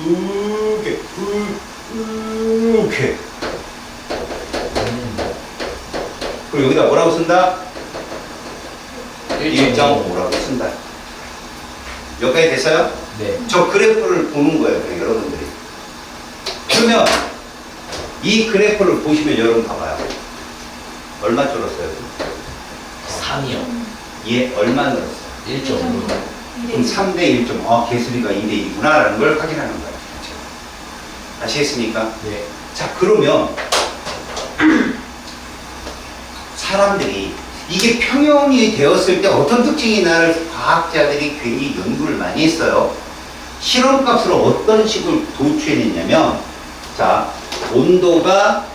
이렇게 이렇게. 그리고 여기다 뭐라고 쓴다? 1.5라고 쓴다. 여기까지 됐어요? 네. 저 그래프를 보는 거예요, 그냥 여러분들이. 그러면 이 그래프를 보시면 여러분 봐봐요. 얼마 줄었어요? 3이요. 얘 얼마 늘었어요? 1.5물. 그럼 3대 1점, 개수비가 2대 2구나 라는 걸 확인하는 거예요. 그렇죠? 아시겠습니까? 네. 자, 그러면 사람들이 이게 평형이 되었을 때 어떤 특징이 나를 과학자들이 괜히 연구를 많이 했어요. 실험값으로 어떤 식을 도출해냈냐면, 자, 온도가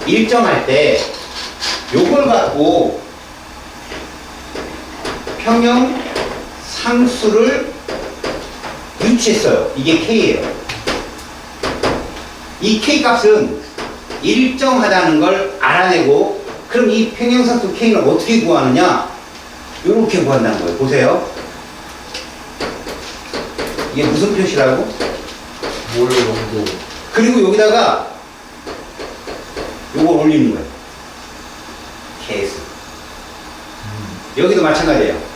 일정할 때 요걸 갖고 평형 상수를 유추했어요. 이게 K예요. 이 K 값은 일정하다는 걸 알아내고, 그럼 이 평형상수 K는 어떻게 구하느냐? 이렇게 구한다는 거예요. 보세요. 이게 무슨 표시라고? 몰 농도. 그리고 여기다가 요걸 올리는 거예요. 개수. 여기도 마찬가지예요.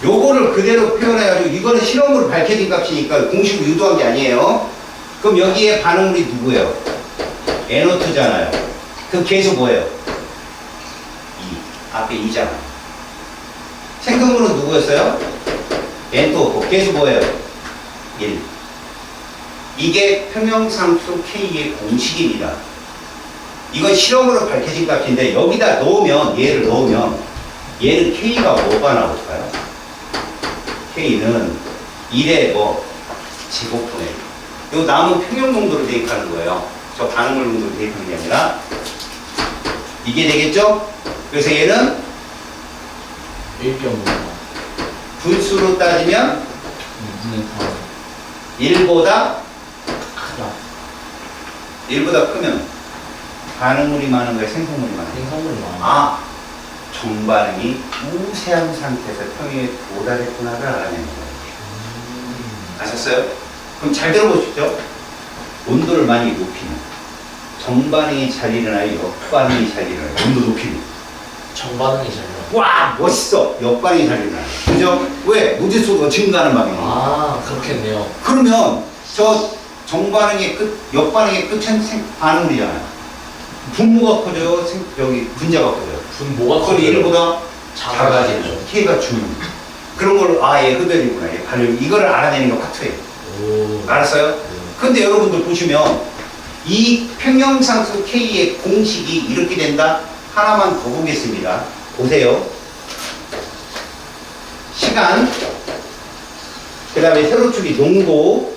요거를 그대로 표현해가지고, 이거는 실험으로 밝혀진 값이니까 공식으로 유도한 게 아니에요. 그럼 여기에 반응물이 누구예요? NO2잖아요. 그 개수 뭐예요? 2. 앞에 2잖아. 생성물은 누구였어요? N2 없고, 개수 뭐예요? 1. 이게 평형상수 K의 공식입니다. 이건 실험으로 밝혀진 값인데, 여기다 넣으면, 얘를 넣으면, 얘는 K가 뭐가 나올까요? K는 1의 제곱분의 요 남은 평형 농도를 대입하는 거예요. 저 반응물 농도를 대입하는 게 아니라 이게 되겠죠? 그래서 얘는 1.5. 분수로 따지면 1보다 크다. 1보다 크면 반응물이 많은 거예요? 생성물이 많은 거예요? 생성물이 많아. 아, 정반응이 우세한 상태에서 평형에 도달했구나를 알아내는 거예요. 아셨어요? 그럼 잘 들어보십시오. 온도를 많이 높이면 정반응이 잘 일어나요? 역반응이 잘 일어나요? 온도 높이면. 정반응이 잘 일어나. 와, 멋있어. 역반응이 잘 일어나요. 그죠? 왜? 무지수가 증가하는 방향이에요. 아, 그렇겠네요. 그러면 저 정반응의 끝, 역반응의 끝은 반응물이잖아요. 분모가 커져요? 여기 분자가 커져요? 분모가 그걸 커져요. 1보다 작아지죠. 작아지죠. K가 중요해요. 그런 걸, 얘 흡연이구나. 얘 반응. 이거를 알아내는 게 화투예요. 오. 알았어요? 근데 여러분들 보시면 이 평형상수 K의 공식이 이렇게 된다? 하나만 더 보겠습니다. 보세요. 시간, 그 다음에 세로축이 농도,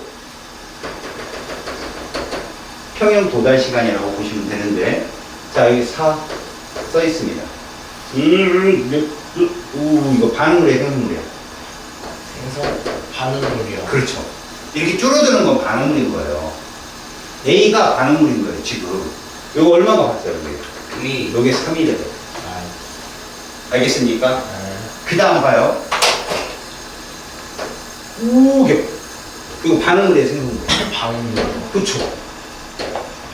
평형 도달 시간이라고 보시면 되는데, 자, 여기 4 써 있습니다. 이거 반응물의 생성물이야. 생성 반응물이요. 그렇죠. 이렇게 줄어드는 건 반응물인 거예요. A가 반응물인 거예요, 지금. 이거 얼마가 봤어요, 여기? 여기 3이 돼요. 알겠습니까? 그 다음 봐요. 이거 반응물의 생성물. 반응물. 그쵸.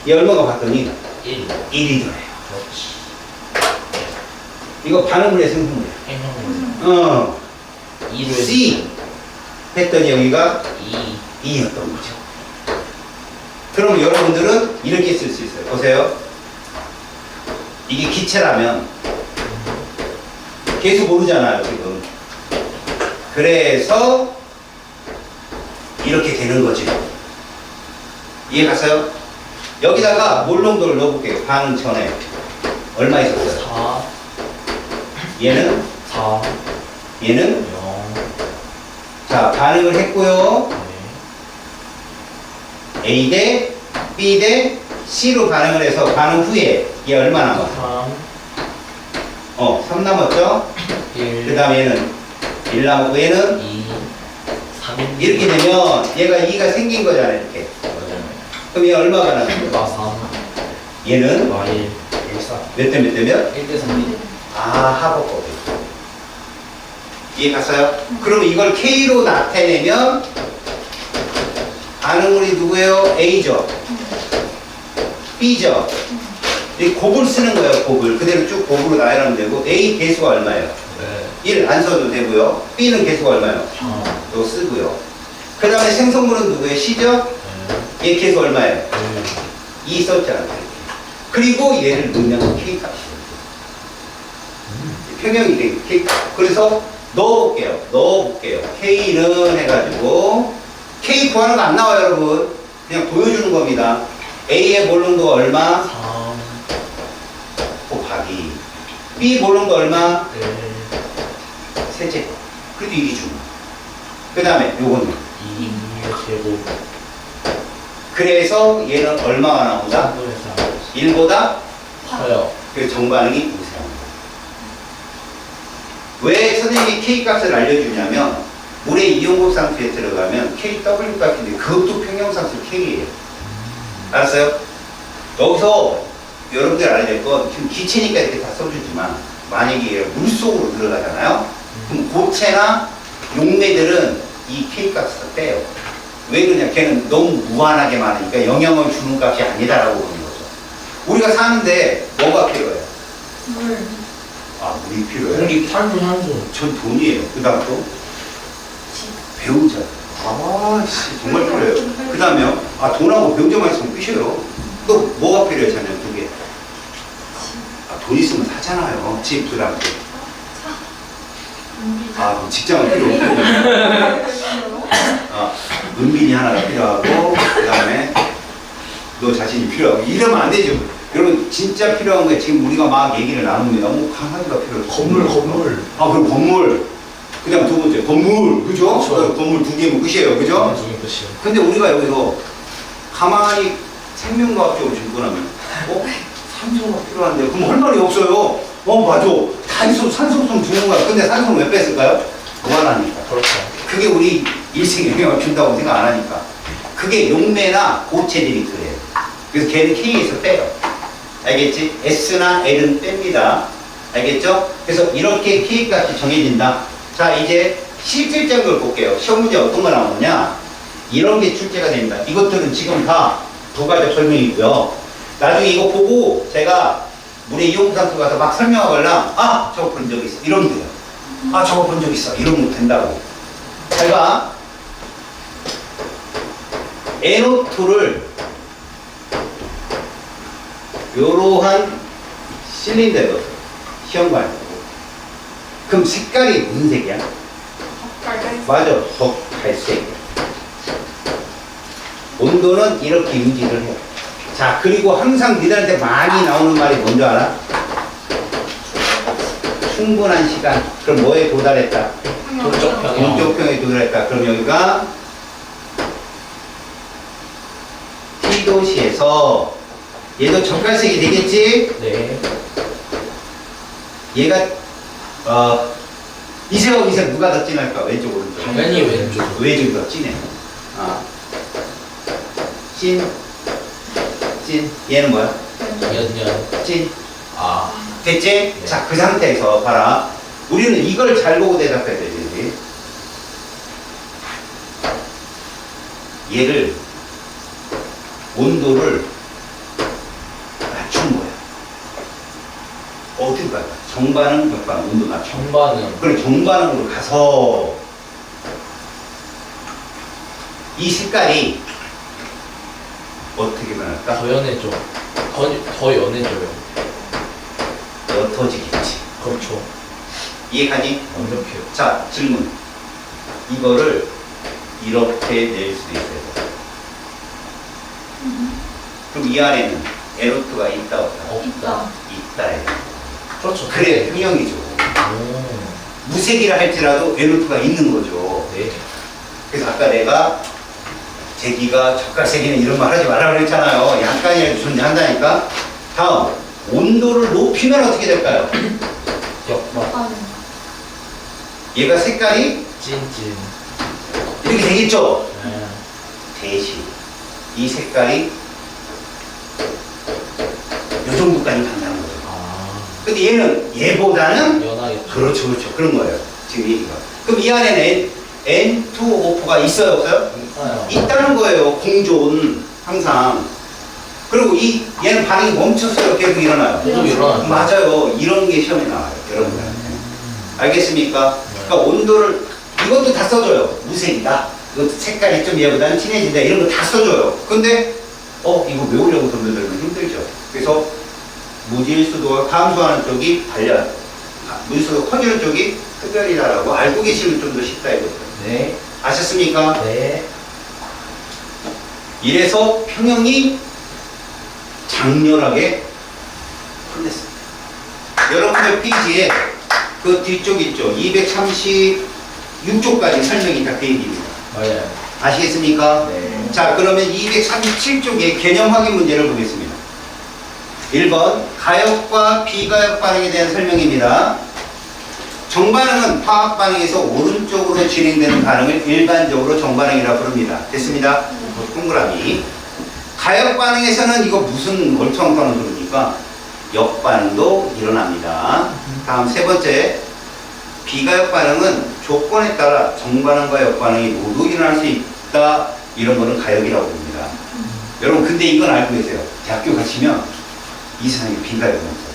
얘 얼마가 봤더니 1. 1이더래요. 그렇지. 이거 반응물의 생성물이야. 행성물. 2를 C 했더니 여기가 2. 2였던 거죠. 그럼 여러분들은 이렇게 쓸 수 있어요. 보세요. 이게 기체라면 계속 모르잖아요, 지금. 그래서 이렇게 되는 거지. 이해 갔어요? 여기다가 몰롱도를 넣어볼게요. 반응 전에 얼마 있었어요? 4. 얘는 4. 얘는 0. 자 반응을 했고요. 네. A 대 B 대 C로 반응을 해서 반응 후에 얘 얼마 남았어? 3. 3 남았죠? 1. 그 다음에 얘는 1 남았고 얘는 2. 3. 이렇게 되면 얘가 2가 생긴 거잖아요. 이렇게. 그럼 얘 얼마가 나는 거야? 3. 얘는 1. 1. 4. 몇 대 몇 대면? 1대 3. 합법법이. 이해 갔어요? 그러면 이걸 K로 나타내면 반응물이 누구예요? A죠? B죠? 이 곱을 쓰는 거예요, 곱을. 그대로 쭉 곱으로 나열하면 되고, A 개수가 얼마예요? 네. 1 안 써도 되고요. B는 개수가 얼마예요? 3. 또 쓰고요. 그 다음에 생성물은 누구예요? C죠? 네. 얘 개수 얼마예요? 2 썼잖아요. 그리고 얘를 넣으면 K 값이에요. 평형이 돼, K 값. 그래서 넣어볼게요. K는 해가지고, K 구하는 거 안 나와요, 여러분. 그냥 보여주는 겁니다. A의 몰롱도가 얼마? 3. 곱하기. B 몰롱도 얼마? 1. 세제. 그래도 1이 주고. 그 다음에 요거는. 2. 제곱. 그래서 얘는 얼마가 나온다? 3분의 1보다? 4. 커요. 그 정반응이 우세합니다. 왜 선생님이 K 값을 알려주냐면, 물의 이온급 상태에 들어가면 KW 값인데 그것도 평형상수 K예요. 알았어요? 여기서 여러분들 알아야 될 건 지금 기체니까 이렇게 다 써주지만 만약에 물속으로 들어가잖아요? 그럼 고체나 용매들은 이 K 값을 빼요. 왜 그러냐? 걔는 너무 무한하게 많으니까 영향을 주는 값이 아니다라고 보는 거죠. 우리가 사는데 뭐가 필요해요? 물. 물이 필요해요. 공기 탄소 산소. 전 돈이에요. 그 다음 또 배우자. 정말 필요해요. 그 다음에요. 돈하고 배우자만 있으면 끝이에요. 또 뭐가 필요해요, 자녀 두 개? 돈 있으면 사잖아요. 집, 그 다음 또. 그럼 직장은 필요 없고. 은빈이 하나가 필요하고, 그 다음에 너 자신이 필요하고. 이러면 안 되죠. 여러분, 진짜 필요한 거에 지금 우리가 막 얘기를 나눕니다. 강아지가 필요해요. 건물. 그럼 건물. 그 다음 두 번째, 건물. 그죠? 그렇죠. 건물 두 개면 끝이에요. 그죠? 중에 끝이요. 근데 우리가 여기서 가만히 생명과학적으로 접근하면, 산소가 필요한데, 그럼 할 말이 없어요. 맞아. 산소성 주는 거야. 근데 산소는 왜 뺐을까요? 무한하니까. 그렇죠. 그게 우리 일생에 영향을 준다고 생각 안 하니까. 그게 용매나 고체들이 그래요. 그래서 걔는 K에서 빼요. 알겠지? S나 L은 뺍니다. 알겠죠? 그래서 이렇게 K 값이 정해진다. 자, 이제 실질적인 걸 볼게요. 시험 문제 어떤 거 나오느냐? 이런 게 출제가 됩니다. 이것들은 지금 다 부가적 설명이고요. 나중에 이거 보고 제가 물의 이용상수 가서 막 설명하거나, 저거 본 적 있어. 이러면 돼요. 저거 본 적 있어. 이러면 된다고. 잘 봐. NO2를 요러한 실린더에 넣어서 시험관에 넣고. 그럼 색깔이 무슨 색이야? 맞아. 덕갈색이야. 온도는 이렇게 유지를 해요. 자, 그리고 항상 니들한테 많이 나오는 말이 뭔지 알아? 충분한 시간. 그럼 뭐에 도달했다? 동적 평형. 동적평에 도달했다. 그럼 여기가 T도 도시에서 얘도 젓갈색이 되겠지? 네. 얘가 이세하고 이세 누가 더 진할까? 왼쪽 오른쪽? 당연히 왼쪽. 왼쪽이 더 진해. 찐. 얘는 뭐야? 연연. 찐. 아. 됐지? 네. 자, 그 상태에서 봐라. 우리는 이걸 잘 보고 대답해야 되지. 얘를 온도를 낮춘 거야. 어디로 갈까? 정반응, 역반응, 온도 낮춰. 정반응. 그래, 정반응으로 가서 이 색깔이 어떻게 변할까? 더 연해져. 더 연해져요. 옅어지겠지. 그렇죠. 이해가니? 완벽해요. 자, 질문. 이거를 이렇게 낼 수도 있어요. 그럼 이 안에는 에로트가 있다 없다? 없다. 있다. 그렇죠. 그래, 평형이죠. 오. 무색이라 할지라도 에로트가 있는 거죠. 네. 그래서 아까 내가 제기가 젓갈색이는 이런 말 하지 말라 그랬잖아요. 약간이라도 존재한다니까. 다음, 온도를 높이면 어떻게 될까요? 역반. 얘가 색깔이 찐찐. 이렇게 되겠죠? 네. 대신 이 색깔이 이 정도까지 간다는 거죠. 아. 근데 얘는 얘보다는 연하겠죠. 그렇죠, 그렇죠. 그런 거예요. 지금 얘기가. 그럼 이 안에는 N2O4가 있어요, 없어요? 있어요. 있다는 거예요. 공존 항상. 그리고 얘는 반응이 멈췄어요. 계속 일어나요. 계속 일어나죠. 맞아요. 이런 게 시험에 나와요. 여러분들한테. 알겠습니까? 그러니까 온도를 이것도 다 써줘요. 무색이다. 이것도 색깔이 좀 얘보다는 진해진다. 이런 거 다 써줘요. 근데 이거 외우려고 덤벼들면 힘들죠. 그래서 무질수도가 감소하는 쪽이 단련, 무질수도가 커지는 쪽이 흡열이다라고 알고 계시면 좀 더 쉽다 이거죠. 네. 아셨습니까? 네. 이래서 평형이 장렬하게 끝냈습니다. 여러분의 페이지에 그 뒤쪽 있죠? 236쪽까지 설명이 다 되어 있습니다. 맞아요. 아시겠습니까? 네. 자, 그러면 237쪽의 개념 확인 문제를 보겠습니다. 1번, 가역과 비가역 반응에 대한 설명입니다. 정반응은 화학 반응에서 오른쪽으로 진행되는 반응을 일반적으로 정반응이라고 부릅니다. 됐습니다? 동그라미. 가역 반응에서는 이거 무슨 멀쩡한 소리입니까? 역반응도 일어납니다. 다음 세 번째, 비가역 반응은 조건에 따라 정반응과 역반응이 모두 일어날 수 있다. 이런 거는 가역이라고 봅니다. 여러분, 근데 이건 알고 계세요. 대학교 가시면 이 세상에 비가역은 없어요.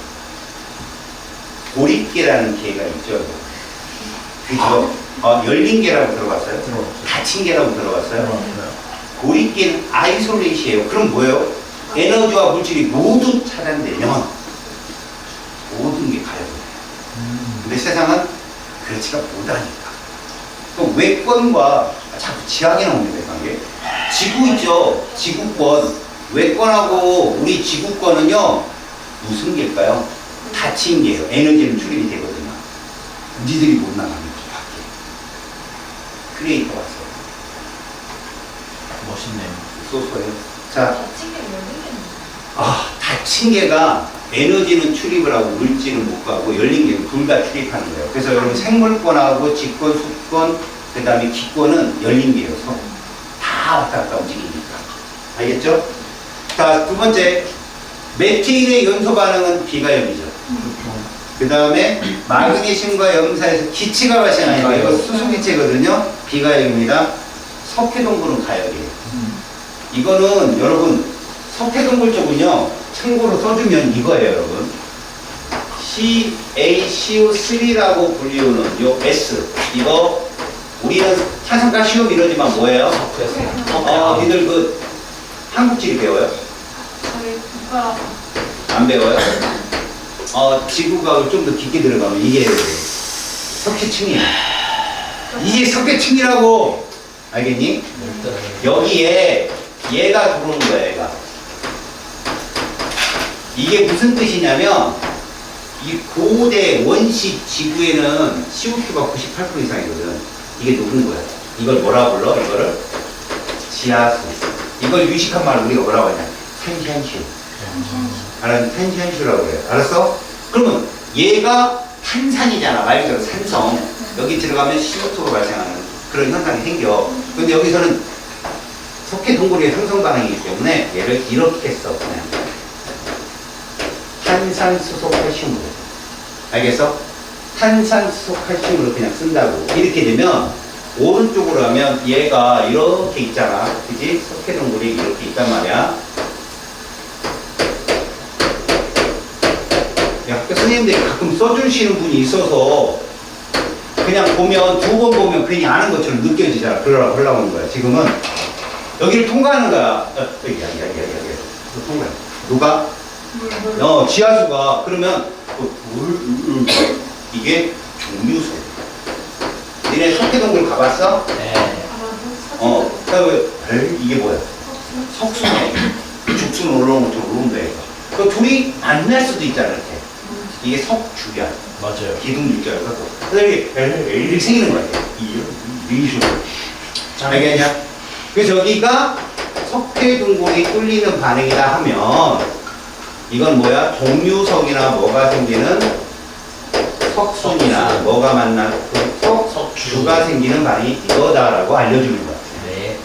고립계라는 개가 있죠. 그죠? 열린 개라고 들어봤어요? 들어봤어요. 닫힌 개라고 들어봤어요? 들어봤어요. 고립계는 아이솔레이시예요. 그럼 뭐예요? 에너지와 물질이 모두 차단되면 모든 게 가역이에요. 근데 세상은 그렇지가 못하니까. 또 외권과 자꾸 지하게 나옵니다. 관계. 지구 있죠? 지구권. 외권하고 우리 지구권은요, 무슨 개일까요? 닫힌 개예요. 에너지는 출입이 되거든요. 니들이 못 나가는 거죠, 밖에. 크리에이터 왔어요. 멋있네요. 소소해요. 자, 닫힌 게 열린 게 닫힌 개가 에너지는 출입을 하고 물질은 못 가고 열린 개는 둘 다 출입하는 거예요. 그래서 여러분 생물권하고 직권, 수권, 그 다음에 기권은 열린 개여서 다 왔다 갔다 움직이니까. 알겠죠? 자, 두 번째, 메틸의 연소 반응은 비가역이죠. 그 다음에 마그네슘과 염사에서 기체가 발생하니까 이거 수소기체거든요. 비가역입니다. 석회동굴은 가역이에요. 이거는 여러분 석회동굴 쪽은요, 참고로 써주면 이거예요, 여러분. CaCO3라고 불리우는 요 S, 이거 우리는 탄산가 시험 이러지만 뭐예요? 니들 그 한국지리 배워요? 저희 국가라서 안 배워요? 지구과학을 좀 더 깊게 들어가면 이게 석회층이에요. 이게 석회층이라고. 알겠니? 여기에 얘가 들어오는 거야, 얘가. 이게 무슨 뜻이냐면, 이 고대 원시 지구에는 CO2가 98% 이상이거든. 이게 녹는 거야. 이걸 뭐라 불러? 이거를 지하수. 이걸 유식한 말로 우리가 뭐라고 하냐? 텐션슈. 알았지? 텐션슈라고 그래. 알았어? 그러면 얘가 탄산이잖아. 말 그대로 산성. 여기 들어가면 CO2가 발생하는 그런 현상이 생겨. 근데 여기서는 석회 동굴의 형성 반응이기 때문에 얘를 이렇게 써. 그냥. 탄산수소 칼슘으로. 알겠어? 탄산수소 칼슘으로 그냥 쓴다고. 이렇게 되면 오른쪽으로 하면 얘가 이렇게 있잖아. 그지? 석회 동굴이 이렇게 있단 말이야. 학교 선생님들이 가끔 써주시는 분이 있어서 그냥 보면 두 번 보면 괜히 아는 것처럼 느껴지잖아. 그러라고 하려고 하는 거야. 지금은 여기를 통과하는 거야. 이거 통과해. 누가? 지하수가. 그러면 이게 종류소. 니네 석회동굴 가봤어? 네. 그다음에 이게 뭐야? 석수네. 죽순 올라오는 것처럼 올라온다. 그 둘이 만날 수도 있잖아. 이렇게. 이게 석주야. 맞아요. 기둥줄자를 갖고. 그다음에 이렇게 생기는 거야. 이 식으로. 알겠냐? 그래서 여기가 석회동굴이 뚫리는 반응이다 하면 이건 뭐야? 종류석이나 뭐가 생기는 석순이나 석순. 뭐가 만나 석주가 생기는 반응이 이거다라고 알려주는 거야. 네.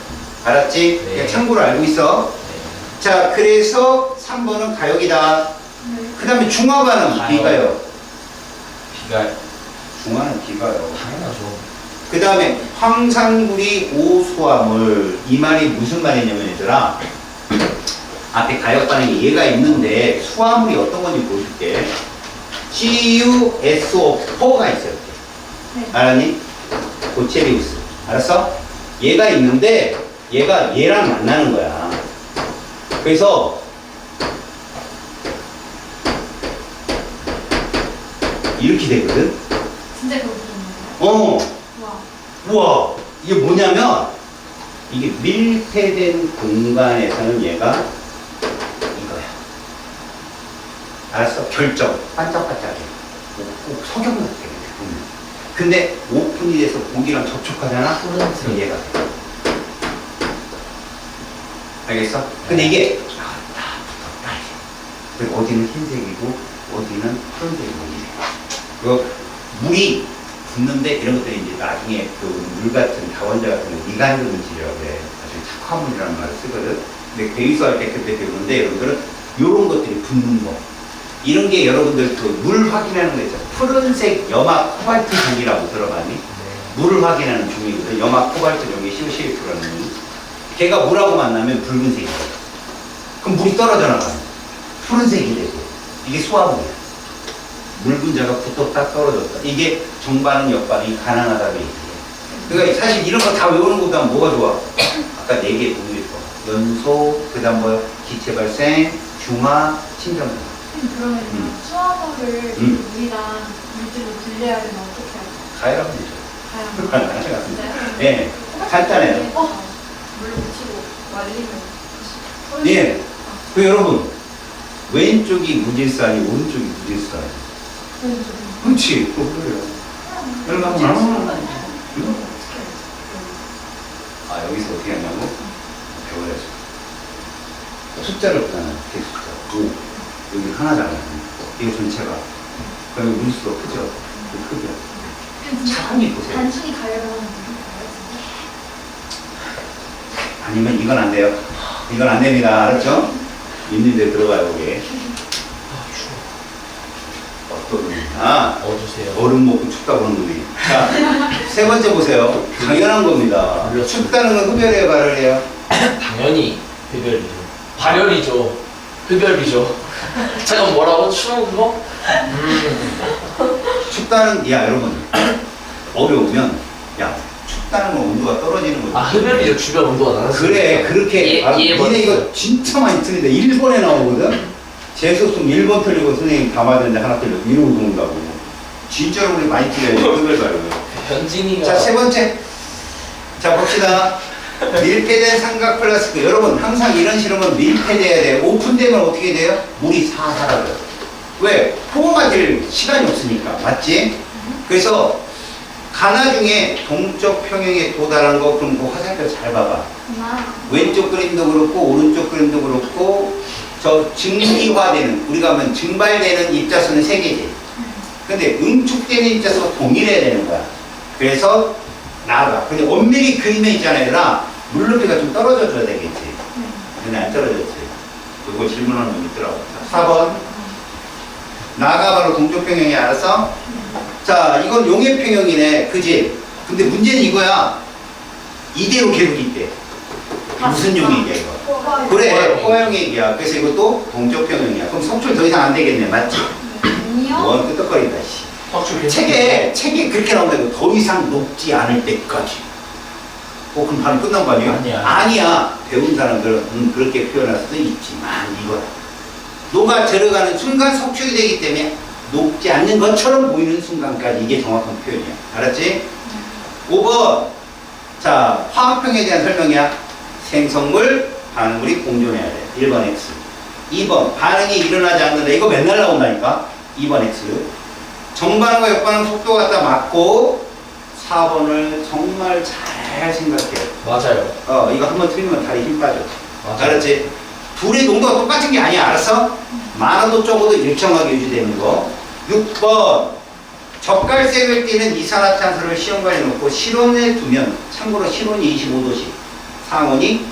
알았지? 네. 그냥 참고로 알고 있어. 네. 자, 그래서 3번은 가역이다. 그 다음에 중화 반응 가역. 비가요. 비가 중화는 비가요. 당연하죠. 그 다음에 황산구리 오수화물. 이 말이 무슨 말이냐면 얘들아, 앞에 가역 반응이 얘가 있는데 수화물이 어떤 건지 보여줄게. GUSO4가 있어요. 이렇게. 네. 알았니? 고체리우스. 알았어? 얘가 있는데 얘가 얘랑 만나는 거야. 그래서 이렇게 되거든. 진짜 그거 보는 거예요? 와. 우와. 이게 뭐냐면 이게 밀폐된 공간에서는 얘가 이거야. 알았어? 결정. 반짝반짝해. 꼭 석영 같아. 보면. 근데 오픈이 돼서 공기랑 접촉하잖아? 그럼 얘가 돼. 알겠어? 근데 이게 나왔다 붙었다. 그리고 어디는 흰색이고 어디는 푸른색이고. 그 물이 붙는데 이런 것들이 이제 나중에 그 물 같은 다원자 같은 거 미간근 물질이라고 그래. 아주 착화물이라는 말을 쓰거든. 근데 배수할 때 그때 배우는데 여러분들은 이런 것들이 붙는 거. 이런 게 여러분들 그 물 확인하는 거 있잖아. 푸른색 염화 코발트 종이라고 들어봤니? 네. 물을 확인하는 종이거든. 염화 코발트 종이 COCF2라는. 걔가 물하고 만나면 붉은색이야. 그럼 물이 떨어져 나가요. 푸른색이 되고. 이게 수화물이야. 물 분자가 붙었다 떨어졌다. 이게 정반응 역반응이 가능하다고 얘기해. 그러니까 사실 이런 거 다 외우는 것보다 뭐가 좋아? 아까 4개 동물이 좋아. 연소, 그 다음 뭐야? 기체 발생, 중화, 침전분. 그러면 수화물을 물이랑 물질로 분리해야 되면 어떻게 할까요? 가열하면 되죠. 가야 같습니다. 진짜요? 네. 간단해요. 물로 묻히고 말리면 예. 그 여러분, 왼쪽이 무질산이 오른쪽이 무질산이. 그렇지. 그래요. 여기서 어떻게 하냐고? 배워야죠. 숫자를 보잖아요. 숫자. 5. 여기 하나잖아요. 이거 전체가. 그러면 물수가 크죠? 그 크죠? 차분히 보세요. 단순히 가열을 하는 건가요? 아니면 이건 안 돼요. 이건 안 됩니다. 알았죠? 있는 데 들어가요, 거기. 어떤 놈이. 어주세요. 얼음 먹고 춥다고 하는 놈이. 자, 세 번째 보세요. 당연한 겁니다. 춥다는 건 흡열해요, 발열해요? 당연히 흡열이죠. 발열이죠. 흡열이죠. 잠깐 뭐라고? 추운 거? 춥다는, 야, 여러분. 어려우면, 야, 춥다는 건 온도가 떨어지는 거지. 아, 흡열이죠. 주변 온도가 낮아서. 그래, 그렇게. 니네 이거 진짜 많이 틀린데, 1번에 나오거든? 재수없으면 1번 틀리고 선생님 다 맞았는데 하나 틀리고 이러고 도는다고. 진짜로 우리 많이 틀려요. 흡열 발열. 현진이가. 자, 세 번째. 자, 봅시다. 밀폐된 삼각 플라스틱. 여러분, 항상 이런 실험은 밀폐돼야 돼요. 오픈되면 어떻게 돼요? 물이 다 사라져요. 왜? 포가 될 시간이 없으니까. 맞지? 그래서 가나 중에 동쪽 평형에 도달한 거 그럼 그 화살표 잘 봐봐. 하나. 왼쪽 그림도 그렇고 오른쪽 그림도 그렇고 저 증기화되는 우리가 하면 증발되는 입자수는 3개지. 근데 응축되는 입자수가 동일해야 되는 거야. 그래서 나가. 근데 엄밀히 그리면 있잖아요. 얘들아 물높이가 좀 떨어져 줘야 되겠지. 근데 안 떨어졌지. 그거 질문하는 놈 있더라고. 자, 4번. 나가 바로 동쪽 평형이 알았어? 자, 이건 용해 평형이네. 그지? 근데 문제는 이거야. 이대로 계속 있대. 무슨 용이야 이거? 그래, 호영 얘기야. 그래서 이것도 동쪽 평형이야. 그럼 속출 더 이상 안 되겠네. 맞지? 아니요. 원 끄떡거린다, 씨. 확실히 책에 그렇게 나온다고 더 이상 녹지 않을 때까지. 그럼 바로 끝난 거 아니야? 아니야. 배운 사람들은 그렇게 표현할 수도 있지만 이거야. 녹아 들어가는 순간 속출이 되기 때문에 녹지 않는 것처럼 보이는 순간까지 이게 정확한 표현이야. 알았지? 5번. 자, 화학평에 대한 설명이야. 생성물, 반응물이 공존해야 돼. 1번 X. 2번. 반응이 일어나지 않는다. 이거 맨날 나온다니까? 2번 X. 정반응과 역반응 속도 갖다 맞고 4번을 정말 잘 생각해. 맞아요. 이거 한번 틀리면 다리 힘 빠져. 맞아요. 알았지? 둘의 농도가 똑같은 게 아니야. 알았어? 많아도 적어도 일정하게 유지되는 거. 6번. 젓갈색을 띠는 이산화탄소를 시험관에 놓고 실온에 두면, 참고로 실온이 25도씩, 상온이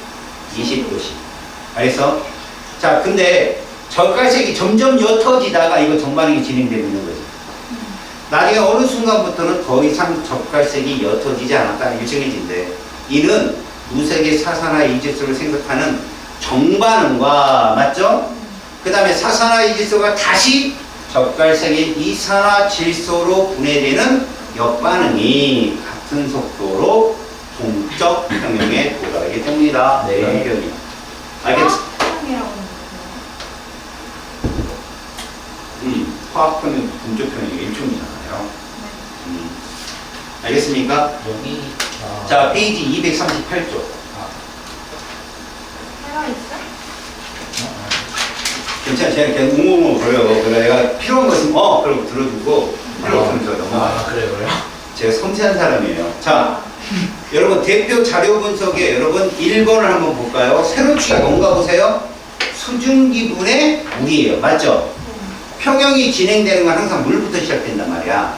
20도씩. 알겠어? 자, 근데 젓갈색이 점점 옅어지다가 이거 정반응이 진행되고 있는 거지. 나중에 어느 순간부터는 더 이상 젓갈색이 옅어지지 않았다. 일정해진대. 이는 무색의 사산화 이질소를 생성하는 정반응과, 맞죠? 그 다음에 사산화 이질소가 다시 젓갈색의 이산화질소로 분해되는 역반응이 같은 속도로 동적 평형에 도달하게 됩니다. 네. 이런 표현이. 알겠지? 화학평이라고 하는 화학평형, 동적 평형이 일종이잖아요. 알겠습니까? 여기 자, 페이지 238쪽. 해가 있어? 괜찮아, 제가 그냥 웅웅웅 거려요. 그래, 내가 필요한 거 있으면, 그러고 들어주고, 필요 없으면 저 넘어가요. 그래요? 제가 섬세한 사람이에요. 자, 여러분, 대표 자료 분석에 여러분 1번을 한번 볼까요? 세로치가 뭔가 보세요? 수증기분의 물이에요. 맞죠? 평형이 진행되는 건 항상 물부터 시작된단 말이야.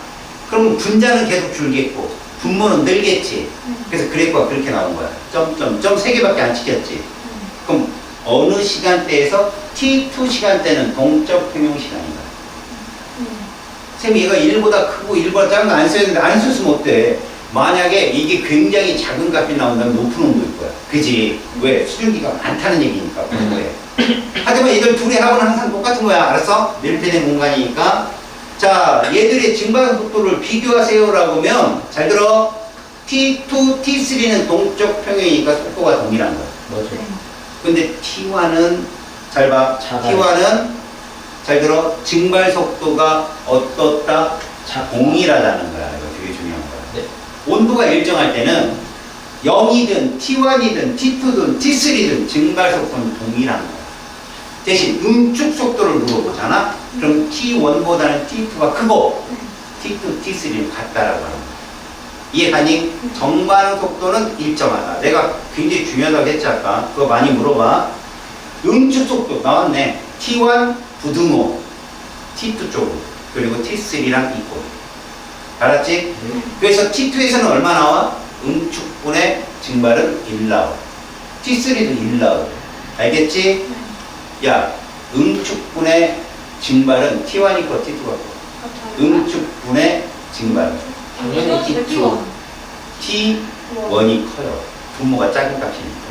그럼 분자는 계속 줄겠고, 분모는 늘겠지. 그래서 그래프가 그렇게 나온 거야. 점점점 3개밖에 안 찍혔지. 그럼 어느 시간대에서 T2 시간대는 동적 평형 시간인가? 쌤이 얘가 1보다 크고 1보다 작은 거 안 써야 되는데 안 썼으면 어때? 만약에 이게 굉장히 작은 값이 나온다면 높은 온도일 거야. 그지? 왜? 수증기가 많다는 얘기니까. 그런 거예요. 하지만 이들 둘의 합은 항상 똑같은 거야. 알았어? 밀폐된 공간이니까. 자, 얘들의 증발 속도를 비교하세요라고 하면 잘 들어. T2, T3는 동적 평형이니까 속도가 동일한 거야. 맞아요. 근데 T1은 잘 봐. 작아요. T1은 잘 들어. 증발 속도가 어떻다? 동일하다는 거야. 이거 되게 중요한 거야. 네. 온도가 일정할 때는 0이든 T1이든 T2든 T3든 증발 속도는 동일한 거야. 대신 응축 속도를 물어보잖아. 그럼 T1보다는 T2가 크고 T2, T3는 같다라고 하는 거야. 이해가니? 정반응 속도는 일정하다. 내가 굉장히 중요하다고 했지 아까. 그거 많이 물어봐. 응축 속도 나왔네. T1 부등호, T2 쪽으로, 그리고 T3랑 있고. 알았지? 그래서 T2에서는 얼마 나와? 응축분의 증발은 1 나와. T3도 1 나와. 알겠지? 야, 응축분의 증발은 T1 있고 T2가 있고. 응축분의 증발은 당연히 T2, T1이 커요. 분모가 작은 값이니까.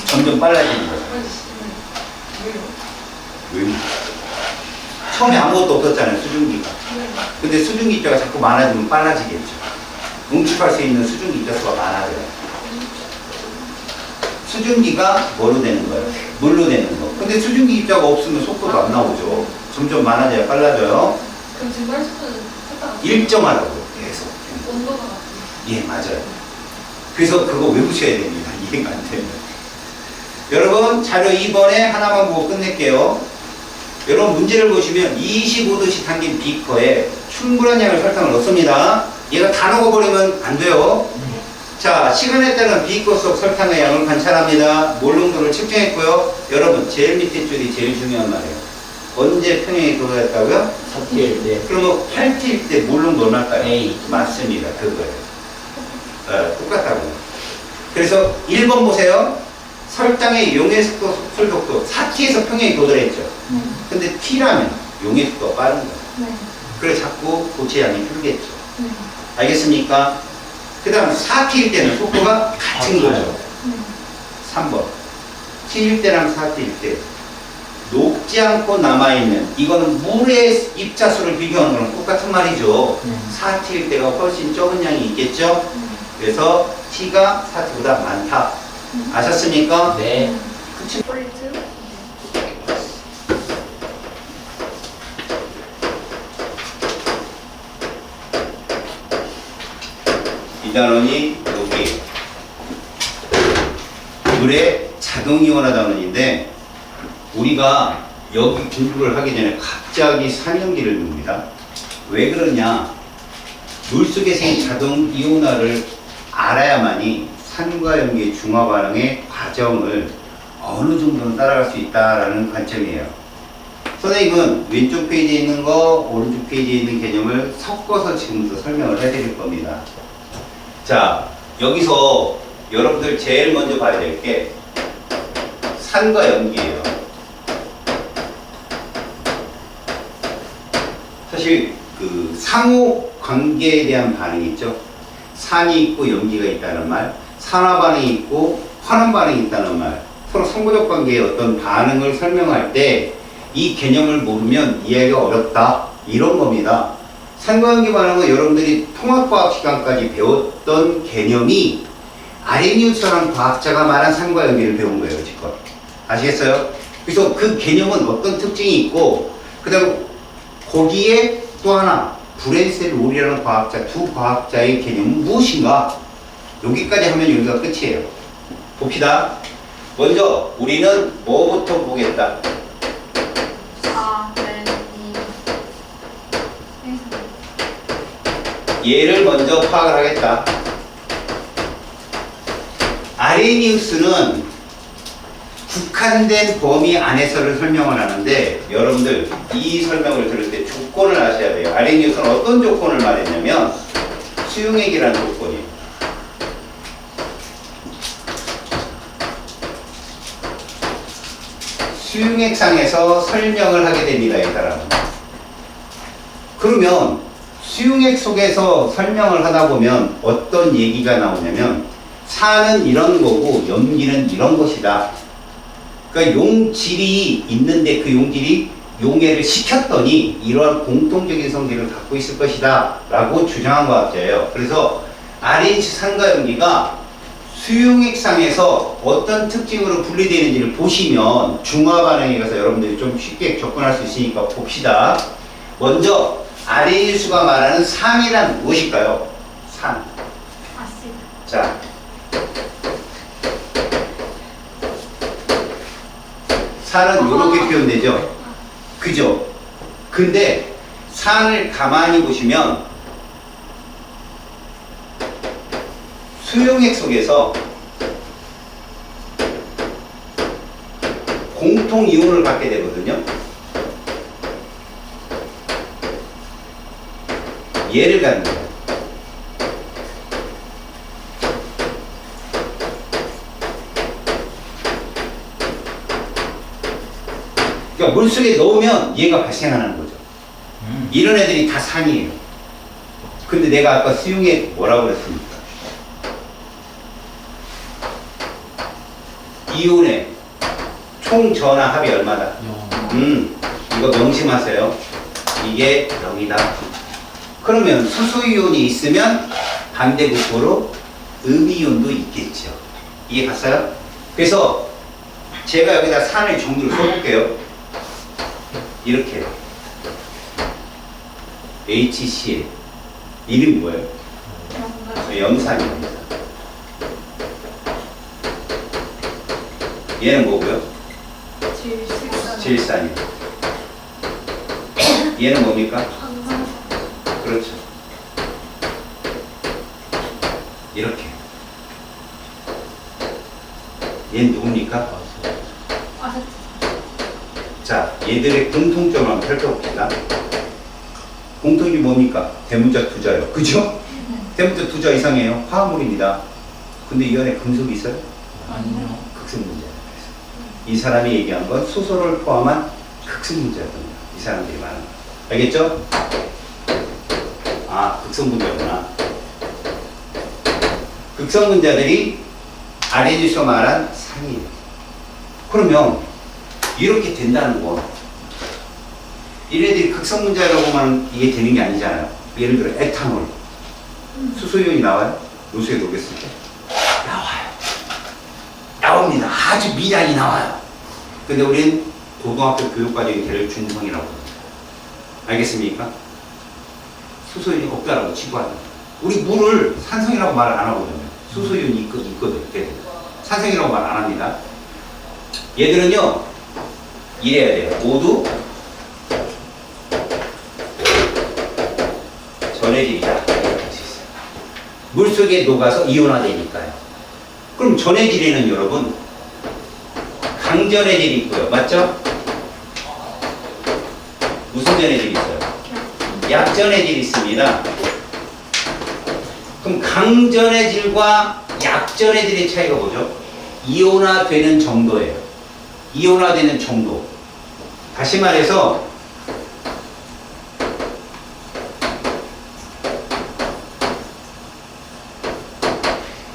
점점 빨라지는 거죠. 왜? 처음에 아무것도 없었잖아요, 수증기가. 근데 수증기 입자가 자꾸 많아지면 빨라지겠죠. 응축할 수 있는 수증기 입자 수가 많아져요. 수증기가 뭐로 되는 거예요? 물로 되는 거. 근데 수증기 입자가 없으면 속도도 안 나오죠. 점점 많아져야 빨라져요. 그럼 증발 속도는 똑같아? 일정하다고 계속. 온도가 같아. 예, 맞아요. 그래서 그거 외우셔야 됩니다. 이해가 안 되면. 여러분, 자료 2번에 하나만 보고 끝낼게요. 여러분 문제를 보시면 25도씨 담긴 비커에 충분한 양의 설탕을 넣습니다. 얘가 다 녹아버리면 안 돼요. 자, 시간에 따른 비커 속 설탕의 양을 관찰합니다. 몰농도를 측정했고요. 여러분 제일 밑에 줄이 제일 중요한 말이에요. 언제 평행에 도달했다고요? 4T일 때 그러면 8T일 때 몰농도 얼마일까요? A. 맞습니다. 그거예요. 똑같다고요. 그래서 1번 보세요. 설탕의 용해 속도, 속솔속도 4T에서 평행에 도달했죠. 근데 T라면 용해 속도가 빠른 거예요. 네. 그래서 자꾸 고체 양이 줄겠죠. 네. 알겠습니까? 그 다음 4T일 때는 속도가 같은 거죠. 네. 3번. T일 때랑 4T일 때 녹지 않고 남아있는, 이거는 물의 입자수를 비교하는 거랑 똑같은 말이죠. 4T일 때가 훨씬 적은 양이 있겠죠. 그래서 T가 4T보다 많다. 아셨습니까? 네. 그치? 폴리트. 이 단원이 여기 물의 자동이온화 단원인데, 우리가 여기 공부를 하기 전에 갑자기 산염기를 봅니다. 왜 그러냐? 물속에 생긴 자동 이온화를 알아야만이 산과 염기의 중화 반응의 과정을 어느 정도는 따라갈 수 있다라는 관점이에요. 선생님은 왼쪽 페이지에 있는 거, 오른쪽 페이지에 있는 개념을 섞어서 지금부터 설명을 해드릴 겁니다. 자, 여기서 여러분들 제일 먼저 봐야 될 게 산과 염기예요. 사실 그 상호 관계에 대한 반응이 있죠. 산이 있고 염기가 있다는 말, 산화 반응이 있고 환원 반응이 있다는 말, 서로 상호적 관계의 어떤 반응을 설명할 때 이 개념을 모르면 이해하기가 어렵다, 이런 겁니다. 산과 염기 반응은 여러분들이 통합과학 시간까지 배웠던 개념이 아레니우스라는 과학자가 말한 산과 염기를 배운 거예요, 지금. 아시겠어요? 그래서 그 개념은 어떤 특징이 있고, 그 다음에 거기에 또 하나 브랜셀 롤이라는 과학자, 두 과학자의 개념은 무엇인가? 여기까지 하면 여기가 끝이에요. 봅시다. 먼저 우리는 뭐부터 보겠다? 얘를 먼저 파악을 하겠다. 아레니우스는 국한된 범위 안에서를 설명을 하는데, 여러분들 이 설명을 들을 때 조건을 아셔야 돼요. 아레니우스는 어떤 조건을 말했냐면 수용액이라는 조건이에요. 수용액상에서 설명을 하게 됩니다, 이 사람은. 그러면 수용액 속에서 설명을 하다 보면 어떤 얘기가 나오냐면 산은 이런 거고 염기는 이런 것이다. 그러니까 용질이 있는데 그 용질이 용해를 시켰더니 이러한 공통적인 성질을 갖고 있을 것이다 라고 주장한 과학자예요. 그래서 RH 산과 염기가 수용액상에서 어떤 특징으로 분리되는지를 보시면 중화 반응에 가서 여러분들이 좀 쉽게 접근할 수 있으니까 봅시다. 먼저 아레니우스가 말하는 산이란 무엇일까요? 산. 아시드. 자, 산은 이렇게 표현되죠. 그죠? 근데 산을 가만히 보시면 수용액 속에서 공통 이온을 갖게 되거든요. 얘를 갖는 거예요. 그러니까 물속에 넣으면 얘가 발생하는 거죠. 이런 애들이 다 산이에요. 근데 내가 아까 수용액 뭐라고 그랬습니까? 이온의 총 전하 합이 얼마다? 이거 명심하세요. 이게 0이다. 그러면 수소이온이 있으면 반대국부로 음이온도 있겠죠. 이해 갔어요? 그래서 제가 여기다 산의 종류를 써볼게요. 이렇게 HCl 이름이 뭐예요? 염산입니다. 얘는 뭐고요? 질산. 질산이요. 얘는 뭡니까? 그렇죠. 이렇게. 얘는 누굽니까? 아세트. 자, 얘들의 공통점을 한번 살펴봅시다. 공통이 뭡니까? 대문자 투자요. 그죠? 대문자 투자 이상이에요. 화합물입니다. 근데 이 안에 금속이 있어요? 아니요. 극성 문제예요. 이 사람이 얘기한 건 수소를 포함한 극성 문제였습니다. 이 사람들이 말하는 거. 알겠죠? 아, 극성 문제구나. 극성 문자들이 아래에서 말한 상이에요. 그러면 이렇게 된다는 거. 얘네들이 극성 문자라고 하면 이게 되는 게 아니잖아요. 예를 들어 에탄올. 수소이온이 나와요? 요수에 녹였을 때? 나와요. 나옵니다. 아주 미량이 나와요. 근데 우린 고등학교 교육과정이 될 중성이라고 합니다. 알겠습니까? 수소이온이 없다라고 치부하는. 우리 물을 산성이라고 말을 안 하거든요. 수소이온이 있거든. 산성이라고 말 안 합니다. 얘들은요, 이래야 돼요. 모두 전해질이다. 이렇게 할 수 있어요. 물 속에 녹아서 이온화되니까요. 그럼 전해질에는 여러분, 강전해질이 있고요. 맞죠? 무슨 전해질이 있어요? 약전해질이 있습니다. 그럼 강전해질과 약전해질의 차이가 뭐죠? 이온화되는 정도예요. 이온화되는 정도. 다시 말해서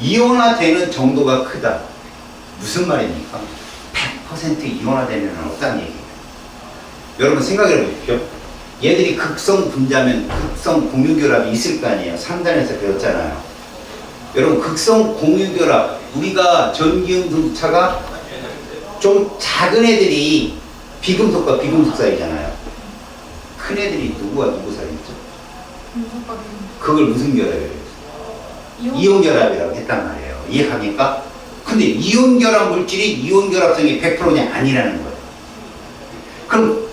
이온화되는 정도가 크다. 무슨 말입니까? 100% 이온화되면 없다는 얘기예요. 여러분 생각해 보십시오. 얘들이 극성 분자면 극성 공유결합이 있을 거 아니에요. 상단에서 배웠잖아요. 여러분 극성 공유결합, 우리가 전기음성차가 좀 작은 애들이 비금속과 비금속 사이잖아요. 큰 애들이 누구와 누구 사이죠? 그걸 무슨 결합이에요? 이온 결합이라고 했단 말이에요. 이해합니까? 근데 이온 결합 물질이 이온 결합성이 100%냐? 아니라는 거예요. 그럼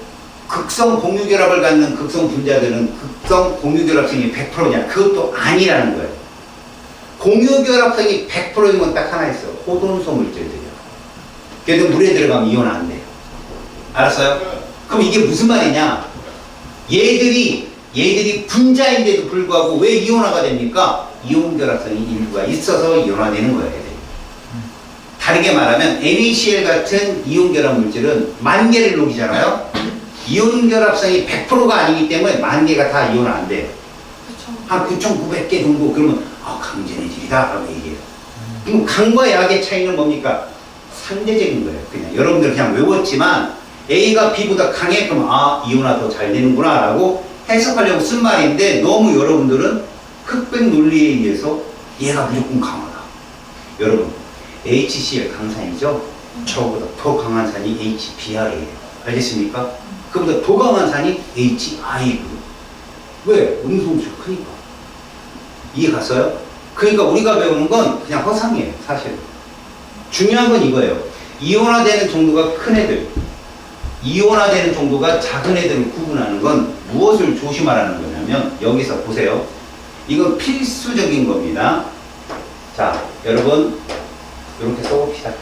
극성 공유 결합을 갖는 극성 분자들은 극성 공유 결합성이 100%냐? 그것도 아니라는 거예요. 공유 결합성이 100%인 건 딱 하나 있어요. 호돈소 물질들이요. 그래도 물에 들어가면 이온 안 돼요. 알았어요? 그럼 이게 무슨 말이냐? 얘들이 분자인데도 불구하고 왜 이온화가 됩니까? 이온 결합성이 일부가 있어서 이온화되는 거예요. 얘들이. 다르게 말하면 NaCl 같은 이온 결합 물질은 10,000개를 녹이잖아요. 이온 결합성이 100%가 아니기 때문에 10,000개가 다 이온화 안 돼요. 한 9,900개 정도. 그러면 강전해질이다 라고 얘기해요. 그럼 강과 약의 차이는 뭡니까? 상대적인 거예요. 그냥 여러분들 그냥 외웠지만 A가 B보다 강해. 그럼 이온화 더 잘 되는구나 라고 해석하려고 쓴 말인데, 너무 여러분들은 흑백 논리에 의해서 얘가 무조건 강하다. 여러분 HCl 강산이죠? 저보다 더 강한 산이 HBr이에요. 알겠습니까? 그보다 더 강한 산이 HI. 왜? 음성수가 크니까. 이해 갔어요? 그러니까 우리가 배우는 건 그냥 허상이에요. 사실 중요한 건 이거예요. 이온화되는 정도가 큰 애들, 이온화되는 정도가 작은 애들을 구분하는 건 무엇을 조심하라는 거냐면, 여기서 보세요. 이건 필수적인 겁니다. 자, 여러분 이렇게 써봅시다.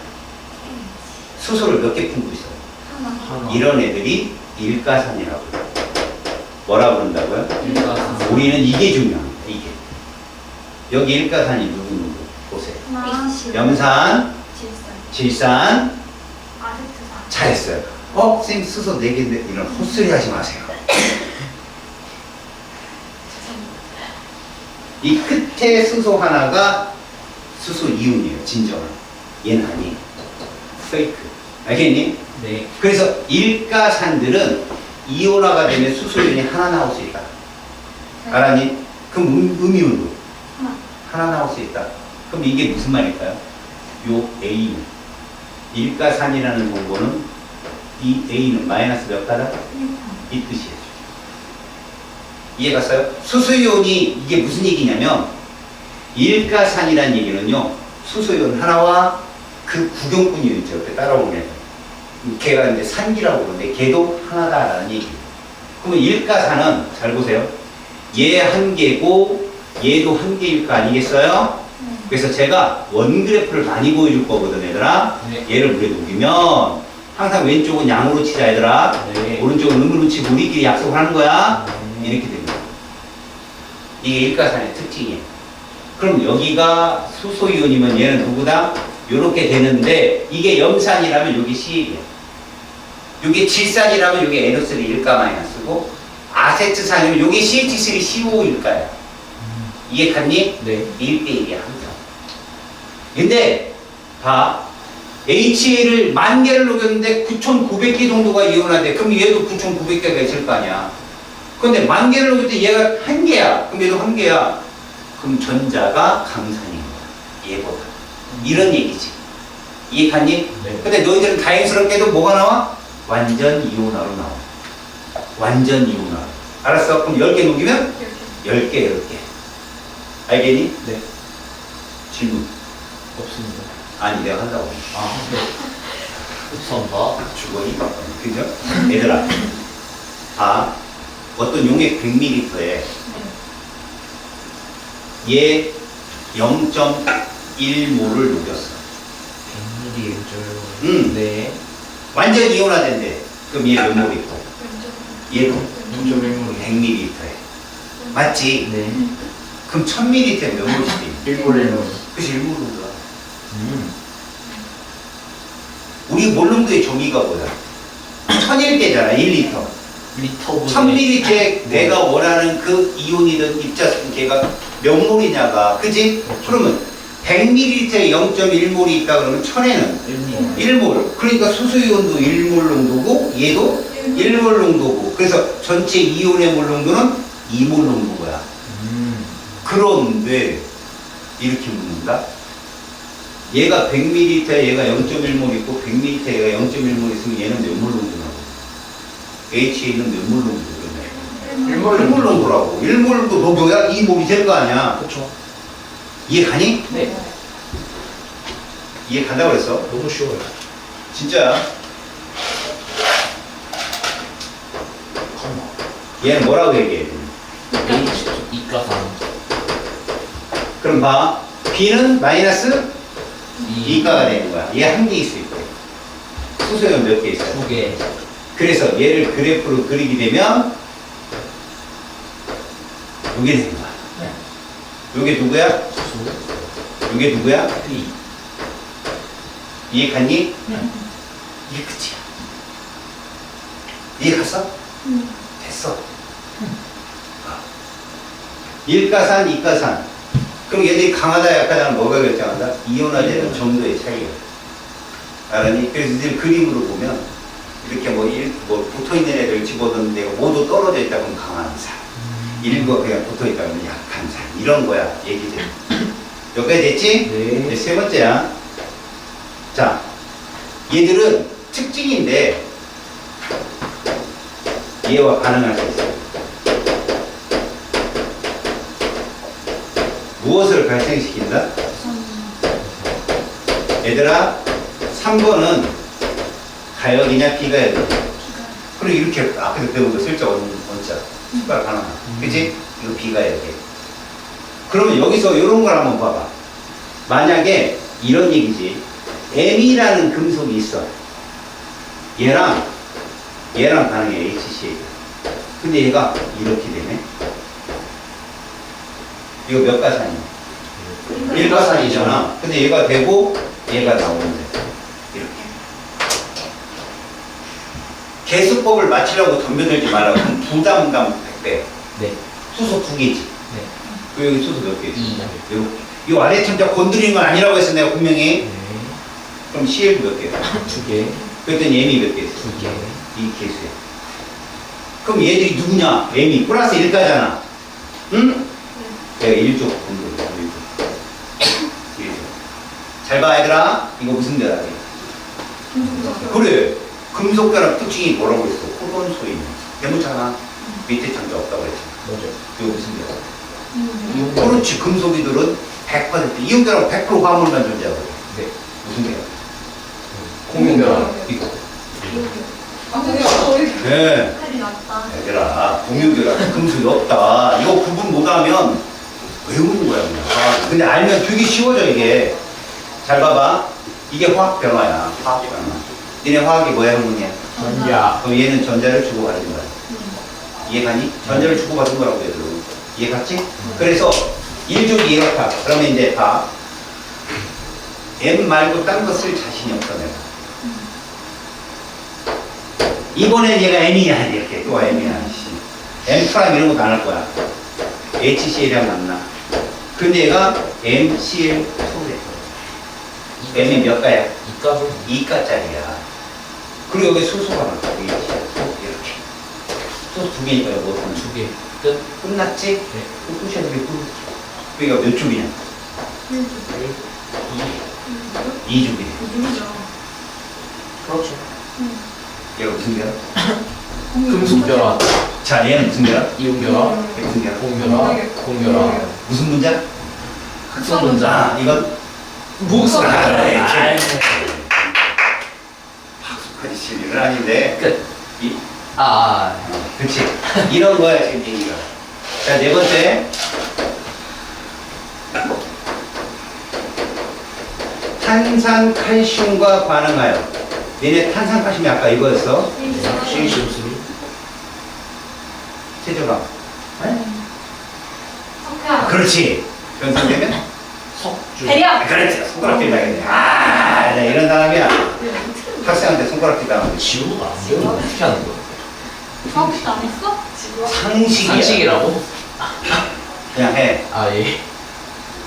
수소를 몇 개 품고 있어요? 하나. 이런 애들이 일가산이라고 해요. 뭐라 그런다고요? 일가산. 우리는 이게 중요합니다. 이게. 여기 일가산이 누구 보세요. 하나. 염산, 질산. 질산. 아세트산. 잘했어요. 선생님 수소 4개인데 이런 헛소리 하지 마세요. 이 끝에 수소 하나가 수소 이온이에요. 진정한. 얘는 아니에요. 페이크. 알겠니? 네. 그래서 일가산들은 이온화가 되면 수소이온이 하나 나올 수 있다. 알았니? 그럼 음이온도 하나 나올 수 있다. 그럼 이게 무슨 말일까요? 요 A는 일가산이라는 정보는 이 A는 마이너스 몇 가다? 이 뜻이에요. 이해갔어요? 수소이온이 이게 무슨 얘기냐면, 일가산이라는 얘기는요, 수소이온 하나와 그 구경꾼이 있죠. 옆에 따라오는 애들. 걔가 이제 산기라고 그러는데 걔도 하나다라는 얘기예요. 그러면 일가사는 잘 보세요. 얘 한 개고 얘도 한 개일 거 아니겠어요? 그래서 제가 원그래프를 많이 보여줄 거거든 얘들아. 네. 얘를 물에 녹이면 항상 왼쪽은 양으로 치자 얘들아. 네. 오른쪽은 음으로 치고 우리끼리 약속을 하는 거야. 이렇게 됩니다. 이게 일가산의 특징이에요. 그럼 여기가 수소이온이면 얘는 누구다? 요렇게 되는데 이게 염산이라면 여기 C1이야. 이게 질산이라면 여기 NO3 일가 마이너스고 아세트산이면 여기 CH3 CO 일가야. 이게 갔니? 네. 1대1이야 항상. 근데 봐. HA를 10,000개를 녹였는데 9,900개 정도가 이온화돼. 그럼 얘도 9,900개가 있을 거 아니야. 근데 10,000개를 녹일 때 얘가 한 개야. 그럼 얘도 한 개야. 그럼 전자가 강산인 거야. 얘보다. 이런 얘기지. 이해 갔니? 네. 근데 너희들은 다행스럽게도 뭐가 나와? 완전 이온화로 나와. 완전 이온화. 알았어? 그럼 10개 녹이면 10개, 10개. 알겠니? 네. 질문. 없습니다. 아니, 내가 한다고. 아, 네. 감사합니다. 주거니? 그죠? 얘들아. 아, 어떤 용액 100ml에 얘 0.1몰을 녹였어. 100ml. 네. 완전 이온화된대. 그럼 얘 몇 몰 있고? 얘도 0.1ml. 100ml에. 맞지? 네. 그럼 1000ml에 몇 몰씩 돼? 1몰. 그치, 1몰 정도야. 우리 몰농도의 정의가 뭐야? 1001개잖아, 1리터. 리터분. 1000ml에 내가 원하는 그 이온이든 입자순 걔가 몇 몰이냐가, 그지? 그러면 100ml에 0.1몰이 있다 그러면 1000에는 1몰. 그러니까 수소이온도 1몰 농도고 얘도 1몰 농도고. 그래서 전체 이온의 몰 농도는 2몰 농도야. 그런데 이렇게 묻는다? 얘가 100ml에 얘가 0.1몰 있고 100ml에 얘가 0.1몰 있으면 얘는 몇 몰 농도라고? HA는 몇 몰 농도겠네? 1몰 농도라고. 1몰도 너 뭐야? 2몰이 될 거 아니야? 그쵸. 이해 가니? 네. 이해 간다고 그랬어? 너무 쉬워요. 진짜. 얘는 뭐라고 얘기해? 이가상. 그럼 봐. B는 마이너스 2가가 되는 거야. 얘 한 개 있을 때. 수소는 몇 개 있어요? 2개. 그래서 얘를 그래프로 그리게 되면 요게 되는 거야. 네. 요게 누구야? 수. 요게 누구야? B. 이해 갔니? 네. 이게 끝이야. 이해 갔어? 됐어. 일가산, 이가산. 그럼 얘들이 강하다, 약하다는 뭐가 결정한다? 이온화되는 정도의 차이야. 알았니? 그래서 이제 그림으로 보면 이렇게 뭐 붙어 있는 애들 집어넣는데 모두 떨어져 있다 그러면 강한 산. 일부가 그냥 붙어 있다 그러면 약한 산. 이런 거야, 얘기들. 여기까지 됐지? 네. 이제 세 번째야. 자, 얘들은 특징인데 얘와 반응할 수 있어요. 무엇을 발생시킨다? 얘들아, 3번은 가역이냐 비가역이냐? 그리고 이렇게 앞에서 배운 거 슬쩍 원자 숟가락 하나. 그치? 이거 비가역이에요. 그러면 여기서 이런 걸 한번 봐봐. 만약에 이런 얘기지. M이라는 금속이 있어. 얘랑 반응해, HCl. 근데 얘가 이렇게 되네. 이거 몇 가산이야? 1가산이잖아. 근데 얘가 되고 얘가 나오는데 이렇게. 개수법을 맞추려고 덤벼들지 말라고. 그럼 부담감 100배. 네. 수소 2개지. 네. 그 여기 수소 몇 개 있어? 2. 이 아래 천자 건드리는 건 아니라고 했어 내가 분명히. 네. 그럼 CL 몇 개? 2개. 그랬더니 M이 몇 개 있어? 2개. 이 개수야. 그럼 얘들이 누구냐? M이 플러스 1가잖아. 응? 내가 1조 공부를 1조. 잘 봐, 얘들아. 이거 무슨 대답이야? 그래. 금속결합 특징이 뭐라고 했어? 호돈소임. 대문자나 밑에 천자 없다고 했잖아. 뭐죠? 이거 무슨 결합? 그렇지. 금속이들은 100% 이온결합 100% 화물만 존재하거든. 네. 무슨 결합? 공용결합. 이거. 근데 우리 네. 칼이 났다. 얘들아, 공유교라 금속이 없다. 이거 구분 못하면 외우는 거야 그냥. 아, 근데 알면 되게 쉬워져 이게. 잘 봐봐. 이게 화학 변화야. 화학 변화. 니네 화학이 뭐야 형님이야? 전자. 그럼 얘는 전자를 주고받은 거야. 이해가니? 전자를 주고받은 거라고 얘들아. 이해갔지? 그래서 1족이 이렇다. 그러면 이제 봐. M 말고 딴 거 쓸 자신이 없어 내가. 이번엔 얘가 M이야 이렇게 또 M이야. M 프라임 이런 것도 안 할 거야. HCl이랑 만나. 근데 얘가 MCl2래. M이 몇 가야? 이과분. 2가짜리야. 그리고 여기 수소가 나와. 이렇게. 또 두 개니까요. 뭐는 두 개. 끝. 끝났지? 네. 또 끝이야. 그게 끝. 그러니까 몇 쪽이냐? 2쪽이네. 누구죠? 그렇죠. 얘가 무슨 결합? 금속 결합. 자, 얘는 무슨 결합? 이온 결합. 얘 무슨 결합? 공결합. 공결합. 무슨 문자? 극성 분자. 자, 이건 무슨 박수까지 실리는 아닌데. 끝. 이, 아. 그치. 이런 거야, 지금 얘기가. 자, 네 번째. 탄산 칼슘과 반응하여. 얘네 탄산 칼슘이 아까 이거였어. 시리시리. 세조가. 석화. 그렇지. 변성되면? 석주. 대략. 그렇지. 손가락질 당했네. 아, 네, 이런 사람이야. 학생한테 손가락질 당하고. 지우가 안 되는 거 어떻게 하는 거야? 수학시도 안 했어? 상식이야. 상식이라고? 그냥 해. 아 예.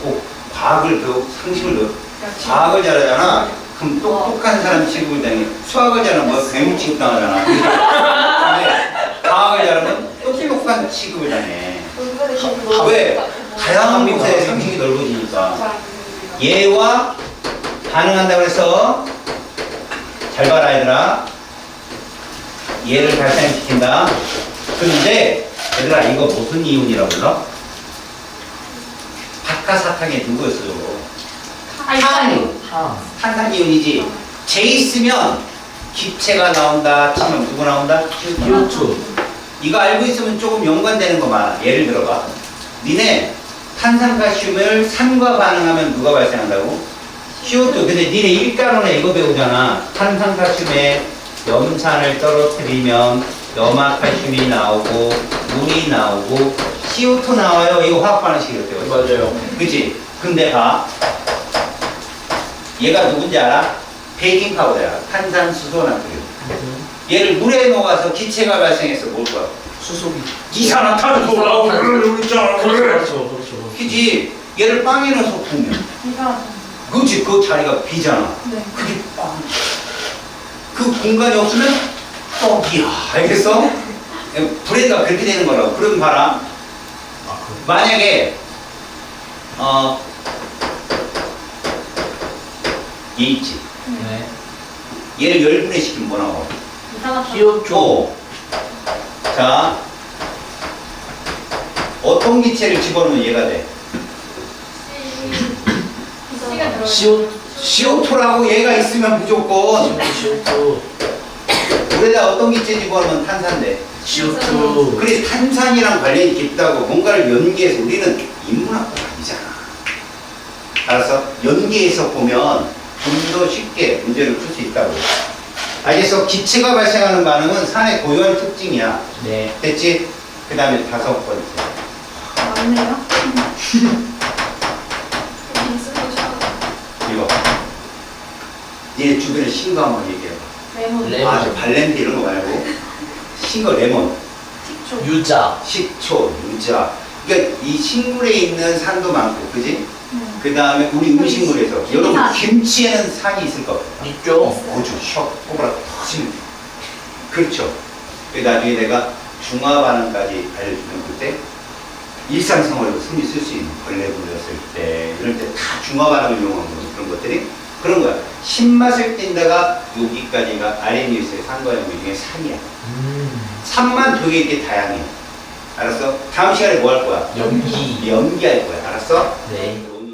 꼭 과학을 배우고 상식을 배우고. 과학을 잘하잖아. 그럼 똑똑한 사람 취급을 당해. 수학을 잘하면 뭐 괴물 취급당하잖아. 근데 과학을 잘하면 똑똑한 취급을 당해. 왜? 다양한 곳에 상식이 넓어지니까. 얘와 반응한다고 해서 잘 봐라 얘들아. 얘를 발생시킨다. 근데 얘들아 이거 무슨 이온이라고 불러? 박하사탕의 누구였어요? 탄! 탕. 탄산이온이지. 재 있으면 기체가 나온다 치면 누구 나온다? CO2. 이거 알고 있으면 조금 연관되는 거 많아. 예를 들어봐. 니네 탄산칼슘을 산과 반응하면 누가 발생한다고? CO2. 근데 니네 1가론에 이거 배우잖아. 탄산칼슘에 염산을 떨어뜨리면 염화칼슘이 나오고 물이 나오고 CO2 나와요. 이거 화학 반응식이었대요. 맞아요. 그치? 근데 봐. 얘가 누군지 알아? 베이킹 파우더야. 탄산수소 나트륨. 얘를 물에 녹아서 기체가 발생해서 뭘 거야? 수소기. 이산화탄소라고 그러잖아. 그렇죠. 그렇죠. 그치? 얘를 빵에 넣어서 구우면. 이거. 그치? 그 자리가 비잖아. 네. 그게 빵. 그 공간이 없으면 떡이야. 알겠어? 브레드가 그렇게 되는 거라고. 그럼 봐라. 아 그래. 만약에 얘 있지. 네. 얘를 열분해 시키면 뭐 나와? 이상하다. CO2. 자, 어떤 기체를 집어넣으면 얘가 돼? C가 들어가. CO2라고 얘가 있으면 무조건. CO2. 물에다 어떤 기체 집어넣으면 탄산 돼. CO2. 그래 탄산이랑 관련이 깊다고 뭔가를 연기해서 우리는 인문학과 아니잖아. 알았어? 연기해서 보면 좀 더 쉽게 문제를 풀 수 있다고. 알겠어? 기체가 발생하는 반응은 산의 고유한 특징이야. 네. 됐지? 그 다음에 5번째. 맞네요. 이거. 얘 주변에 신거 한번 얘기해봐. 레몬. 레몬. 아, 저 발렌티 이런 거 말고. 신거 레몬, 식초. 유자. 식초, 유자. 그러니까 이 식물에 있는 산도 많고, 그지? 그 다음에 우리 음식물에서. 여러분, 김치에는 산이 있을 것 같아요. 있죠. 고추, 셔, 꼬부라, 터지는. 그렇죠. 그 나중에 내가 중화 반응까지 알려주면 그때 일상생활로 흔히 쓸 수 있는 벌레 물렸을 때, 이럴 때 다 중화 반응을 이용한 거죠. 그런 것들이. 그런 거야. 신맛을 띈다가 여기까지가 RNUS의 산과 연기 중에 산이야. 산만 되게 이렇게 다양해. 알았어? 다음 시간에 뭐 할 거야? 연기. 연기할 거야. 알았어? 네.